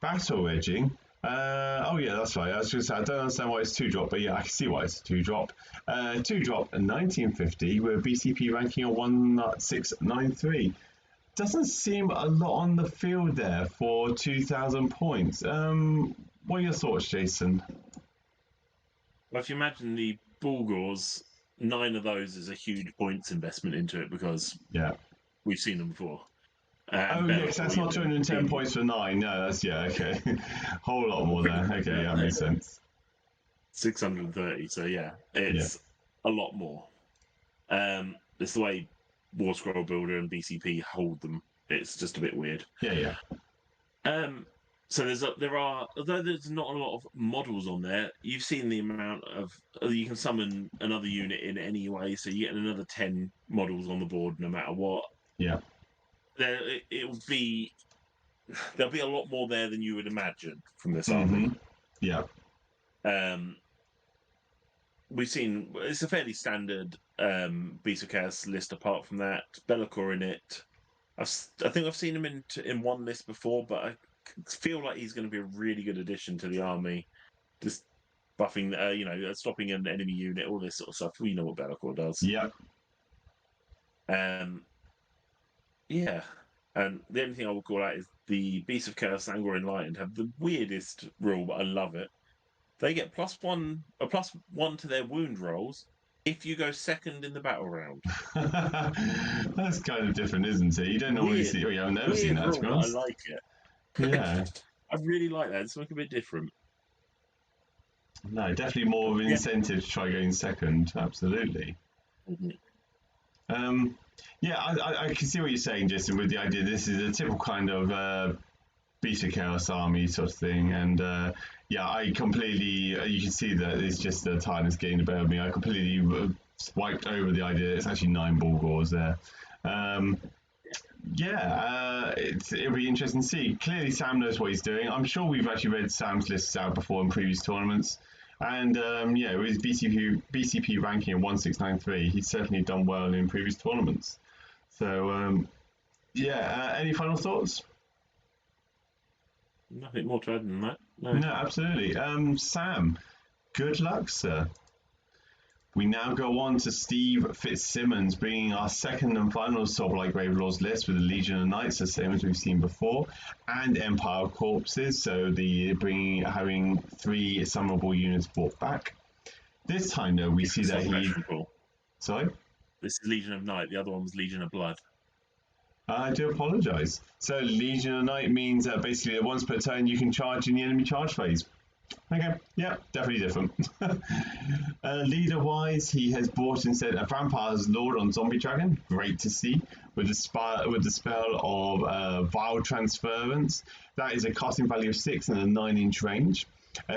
Speaker 1: Battle Edging. Oh yeah, that's right. I was just I don't understand why it's 2-drop, but yeah, I can see why it's 2-drop. 2-drop 1950 with a BCP ranking of 1693. Doesn't seem a lot on the field there for 2,000 points. What are your thoughts, Jason?
Speaker 2: Well, if you imagine the Bulgors, 9 of those is a huge points investment into it because we've seen them before.
Speaker 1: Oh yeah, because that's not 210 points for 9. No, that's okay. Whole lot more there. Okay, that makes sense.
Speaker 2: 630. So yeah, it's a lot more. It's the way War Scroll Builder and BCP hold them. It's just a bit weird.
Speaker 1: Yeah.
Speaker 2: So there are, although there's not a lot of models on there, you've seen the amount of you can summon another unit in anyway, so you get another 10 models on the board no matter what.
Speaker 1: Yeah.
Speaker 2: There'll be a lot more there than you would imagine from this army.
Speaker 1: Yeah.
Speaker 2: We've seen it's a fairly standard Beast of Chaos list. Apart from that, Be'lakor in it. I think I've seen him in one list before, but I feel like he's going to be a really good addition to the army. Just buffing, stopping an enemy unit, all this sort of stuff. We know what Be'lakor does.
Speaker 1: Yeah.
Speaker 2: Yeah. And the only thing I will call out is the Beast of Chaos Zangor Enlightened have the weirdest rule, but I love it. They get +1 to their wound rolls if you go second in the battle round.
Speaker 1: That's kind of different, isn't it? You don't normally see. I've never seen that.
Speaker 2: Rule, I like it.
Speaker 1: Yeah,
Speaker 2: I really like that. It's something a bit different.
Speaker 1: No, definitely more of an incentive to try going second. Absolutely.
Speaker 2: Mm-hmm.
Speaker 1: I can see what you're saying, Jason, with the idea this is a typical kind of Beast of Chaos army sort of thing, and I completely. You can see that it's just the time is getting the better of me. I completely swiped over the idea that it's actually 9 Bulgors there. It'll be interesting to see. Clearly, Sam knows what he's doing. I'm sure we've actually read Sam's lists out before in previous tournaments. And with his BCP ranking of 1693, he's certainly done well in previous tournaments. So, any final thoughts?
Speaker 2: Nothing more to add than that. No,
Speaker 1: absolutely. Sam, good luck, sir. We now go on to Steve Fitzsimmons, bringing our second and final Soulblight Gravelords list with the Legion of Knights, the same as we've seen before, and Empire Corpses, so having 3 summonable units brought back. This time, though, we see that he... Sorry?
Speaker 2: This is Legion of Night, the other one was Legion of Blood.
Speaker 1: I do apologise. So Legion of Night means that basically once per turn you can charge in the enemy charge phase. Okay, yeah, definitely different. Leader-wise, he has brought instead a Vampire's Lord on Zombie Dragon. Great to see. With the spell of Vile Transference. That is a casting value of 6 and a 9-inch range.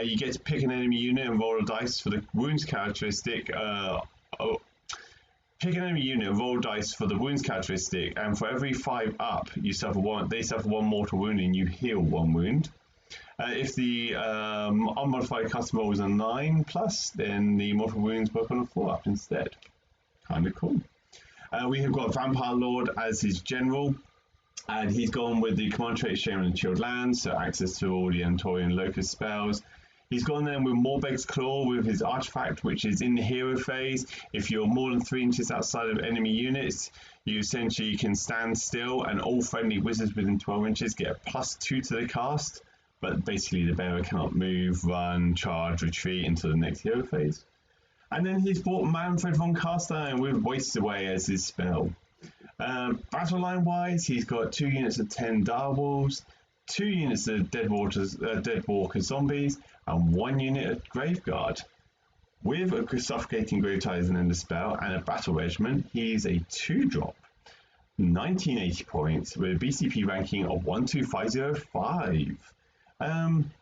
Speaker 1: You get to pick an enemy unit and roll a dice for the wounds characteristic. Pick an enemy unit and roll dice for the wounds characteristic, and for every 5 up, they suffer 1 mortal wound and you heal 1 wound. If the unmodified custom roll is a 9+, then the mortal wounds work on a 4 up instead. Kind of cool. We have got Vampire Lord as his general, and he's gone with the Command Trait Shaman and Chilled Lands, so access to all the Antorian Locust spells. He's gone then with Morbeg's Claw with his artifact, which is in the hero phase. If you're more than 3 inches outside of enemy units, you essentially can stand still, and all friendly wizards within 12 inches get a +2 to the cast. But basically, the bearer cannot move, run, charge, retreat into the next hero phase. And then he's brought Manfred von Carstein with Wastes Away as his spell. Battle line wise, he's got 2 units of 10 Direwolves, 2 units of Deadwalker Zombies, and 1 unit of Graveguard. With a Suffocating Grave Ties and Ender Spell and a Battle Regiment, he's a 2-drop. 1980 points with a BCP ranking of 12505.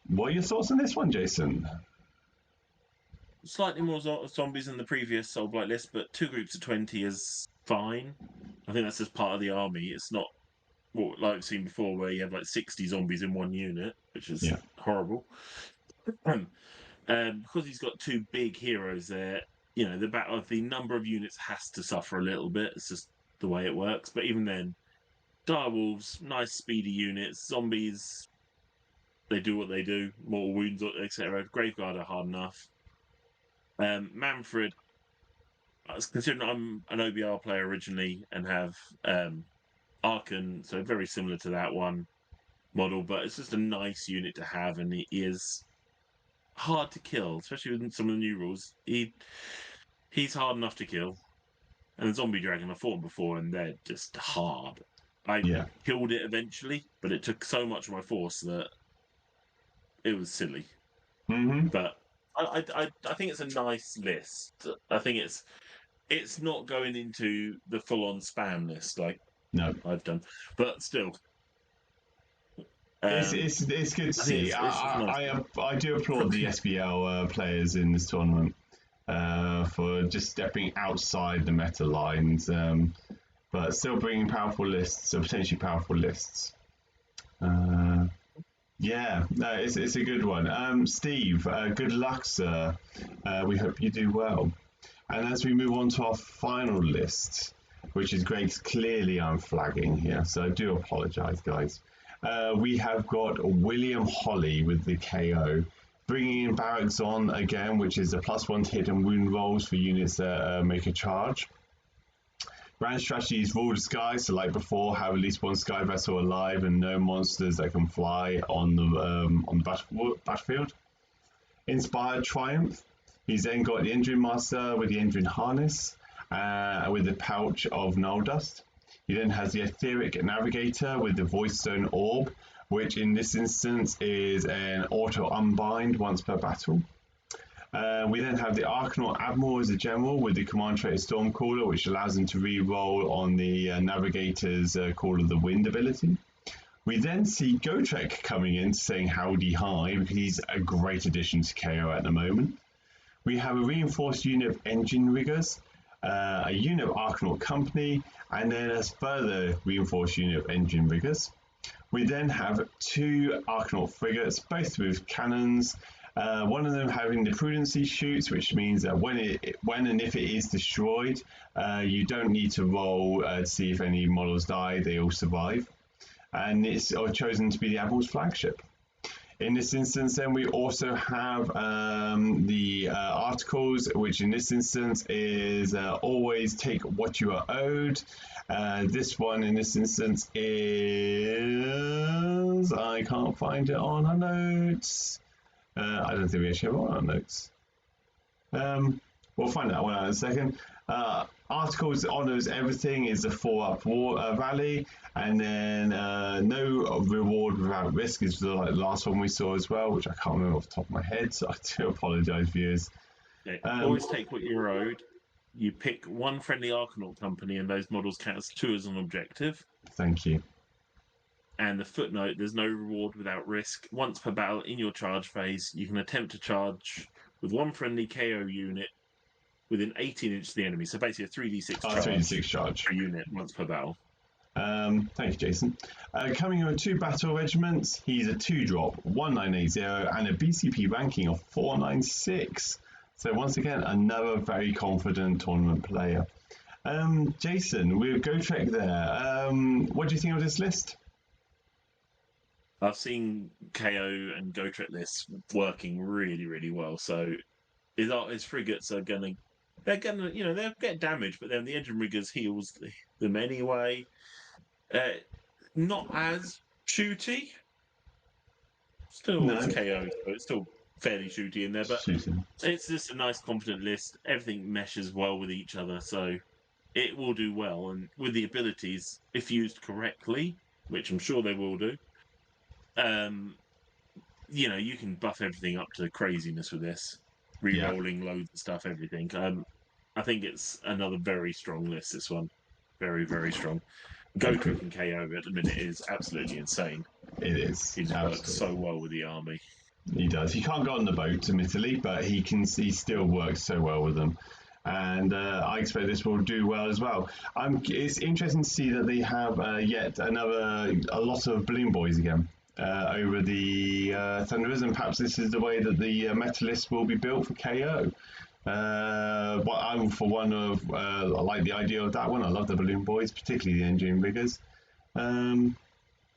Speaker 1: What are your thoughts on this one, Jason?
Speaker 2: Slightly more zombies than the previous Soulblight list, but 2 groups of 20 is fine. I think that's just part of the army. It's not what like I've seen before, where you have like 60 zombies in 1 unit, which is horrible. because he's got two big heroes there. The number of units has to suffer a little bit. It's just the way it works. But even then, direwolves, nice speedy units. Zombies, they do what they do. Mortal wounds, etc. Graveguard are hard enough. Manfred, considering I'm an OBR player originally and have Arkan, so very similar to that one model, but it's just a nice unit to have, and he is hard to kill, especially with some of the new rules. He's hard enough to kill. And the zombie dragon, I've fought them before, and they're just hard. I killed it eventually, but it took so much of my force that it was silly.
Speaker 1: Mm-hmm.
Speaker 2: But I think it's a nice list. I think it's not going into the full-on spam list like I've done, but still.
Speaker 1: It's good to see. I do applaud the SBL players in this tournament for just stepping outside the meta lines, but still bringing powerful lists or potentially powerful lists. It's a good one. Steve, good luck, sir. We hope you do well. And as we move on to our final list, which is great, clearly I'm flagging here, so I do apologise, guys. We have got William Holly with the KO, bringing in Barracks on again, which is a +1 to hit and wound rolls for units that make a charge. Grand strategy is rule the sky, so like before, have at least one sky vessel alive and no monsters that can fly on the battlefield. Inspired Triumph. He's then got the Engine Master with the Engine Harness, with the Pouch of Null Dust. He then has the Etheric Navigator with the Voice Stone Orb, which in this instance is an auto unbind once per battle. We then have the Archnaut Admiral as a general with the Command Trait Stormcaller, which allows him to re-roll on the Navigator's Call of the Wind ability. We then see Gotrek coming in saying howdy hi, because he's a great addition to KO at the moment. We have a reinforced unit of Engine Riggers, a unit of Archnaut Company, and then a further reinforced unit of Engine Riggers. We then have two Archnaut Frigates, both with cannons. One of them having the Prudency shoots, which means that when and if it is destroyed, you don't need to roll to see if any models die, they all survive. And it's chosen to be the Admiral's flagship. In this instance, then we also have the articles, which in this instance is always take what you are owed. This one in this instance is, I can't find it on our notes. I don't think we actually have it on our notes. We'll find that one out in a second. Articles honours everything is a 4-up rally, and then no reward without risk is the last one we saw as well, which I can't remember off the top of my head, so I do apologise, viewers.
Speaker 2: Okay. Always take what you're owed. You pick one friendly Archnaut company, and those models count as 2 as an objective.
Speaker 1: Thank you.
Speaker 2: And the footnote, there's no reward without risk. Once per battle in your charge phase, you can attempt to charge with one friendly KO unit within 18 inches of the enemy. So basically a 3d6 charge.
Speaker 1: 3d6 charge
Speaker 2: per unit once per battle.
Speaker 1: Thank you, Jason. Coming in with 2 battle regiments, he's a 2-drop, 1980, and a BCP ranking of 496. So once again, another very confident tournament player. Jason, we'll go check there. What do you think of this list?
Speaker 2: I've seen KO and Gotrek lists working really, really well. So his frigates are they'll get damaged, but then the Engine Riggers heals them anyway. Not as shooty. Still, it's KO, so it's still fairly shooty in there, but it's just a nice, confident list. Everything meshes well with each other, so it will do well. And with the abilities, if used correctly, which I'm sure they will do, you can buff everything up to craziness with this. Re-rolling loads of stuff, everything. I think it's another very strong list, this one. Very, very strong. Gotrek and KO at the minute is absolutely insane.
Speaker 1: It is.
Speaker 2: He works so well with the army.
Speaker 1: He does. He can't go on the boat, admittedly, but he still works so well with them. And I expect this will do well as well. It's interesting to see that they have a lot of Balloon Boys again. over the Thunderers, and perhaps this is the way that the Metalists will be built for KO. But I'm for one of I like the idea of that one. I love the Balloon Boys, particularly the Engine Riggers.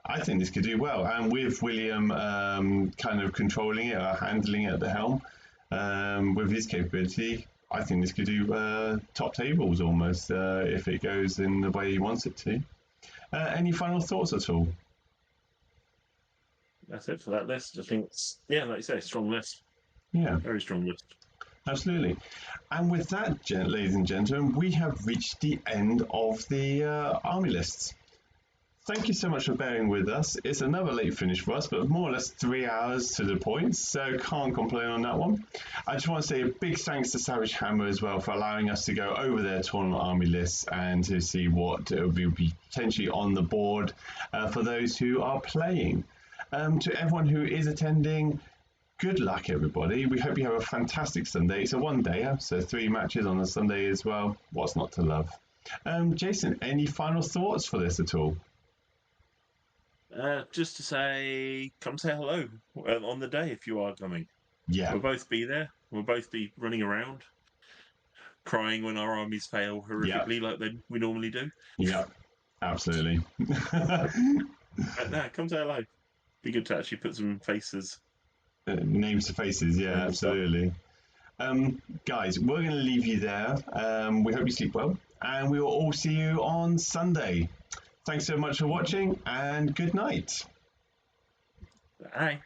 Speaker 1: I think this could do well, and with William kind of controlling it or handling it at the helm, with his capability, I think this could do top tables almost if it goes in the way he wants it to. Any final thoughts at all?
Speaker 2: That's it for that list. I think it's, yeah, like you say, strong list.
Speaker 1: Yeah,
Speaker 2: Very strong list.
Speaker 1: absolutely. And with that, ladies and gentlemen, we have reached the end of the army lists. Thank you so much for bearing with us. It's another late finish for us, but more or less 3 hours to the point, so can't complain on that one. I just want to say a big thanks to SavageHammer as well for allowing us to go over their tournament army lists and to see what will be potentially on the board for those who are playing. To everyone who is attending, good luck, everybody. We hope you have a fantastic Sunday. It's a one-dayer, so 3 matches on a Sunday as well. What's not to love? Jason, any final thoughts for this at all?
Speaker 2: Just to say, come say hello on the day if you are coming.
Speaker 1: Yeah.
Speaker 2: We'll both be there. We'll both be running around, crying when our armies fail horrifically, like we normally do.
Speaker 1: Yeah, absolutely.
Speaker 2: But no, come say hello. Be good to actually put some faces.
Speaker 1: Names to faces, yeah, absolutely. Guys, we're going to leave you there. We hope you sleep well, and we will all see you on Sunday. Thanks so much for watching, and good night.
Speaker 2: Bye.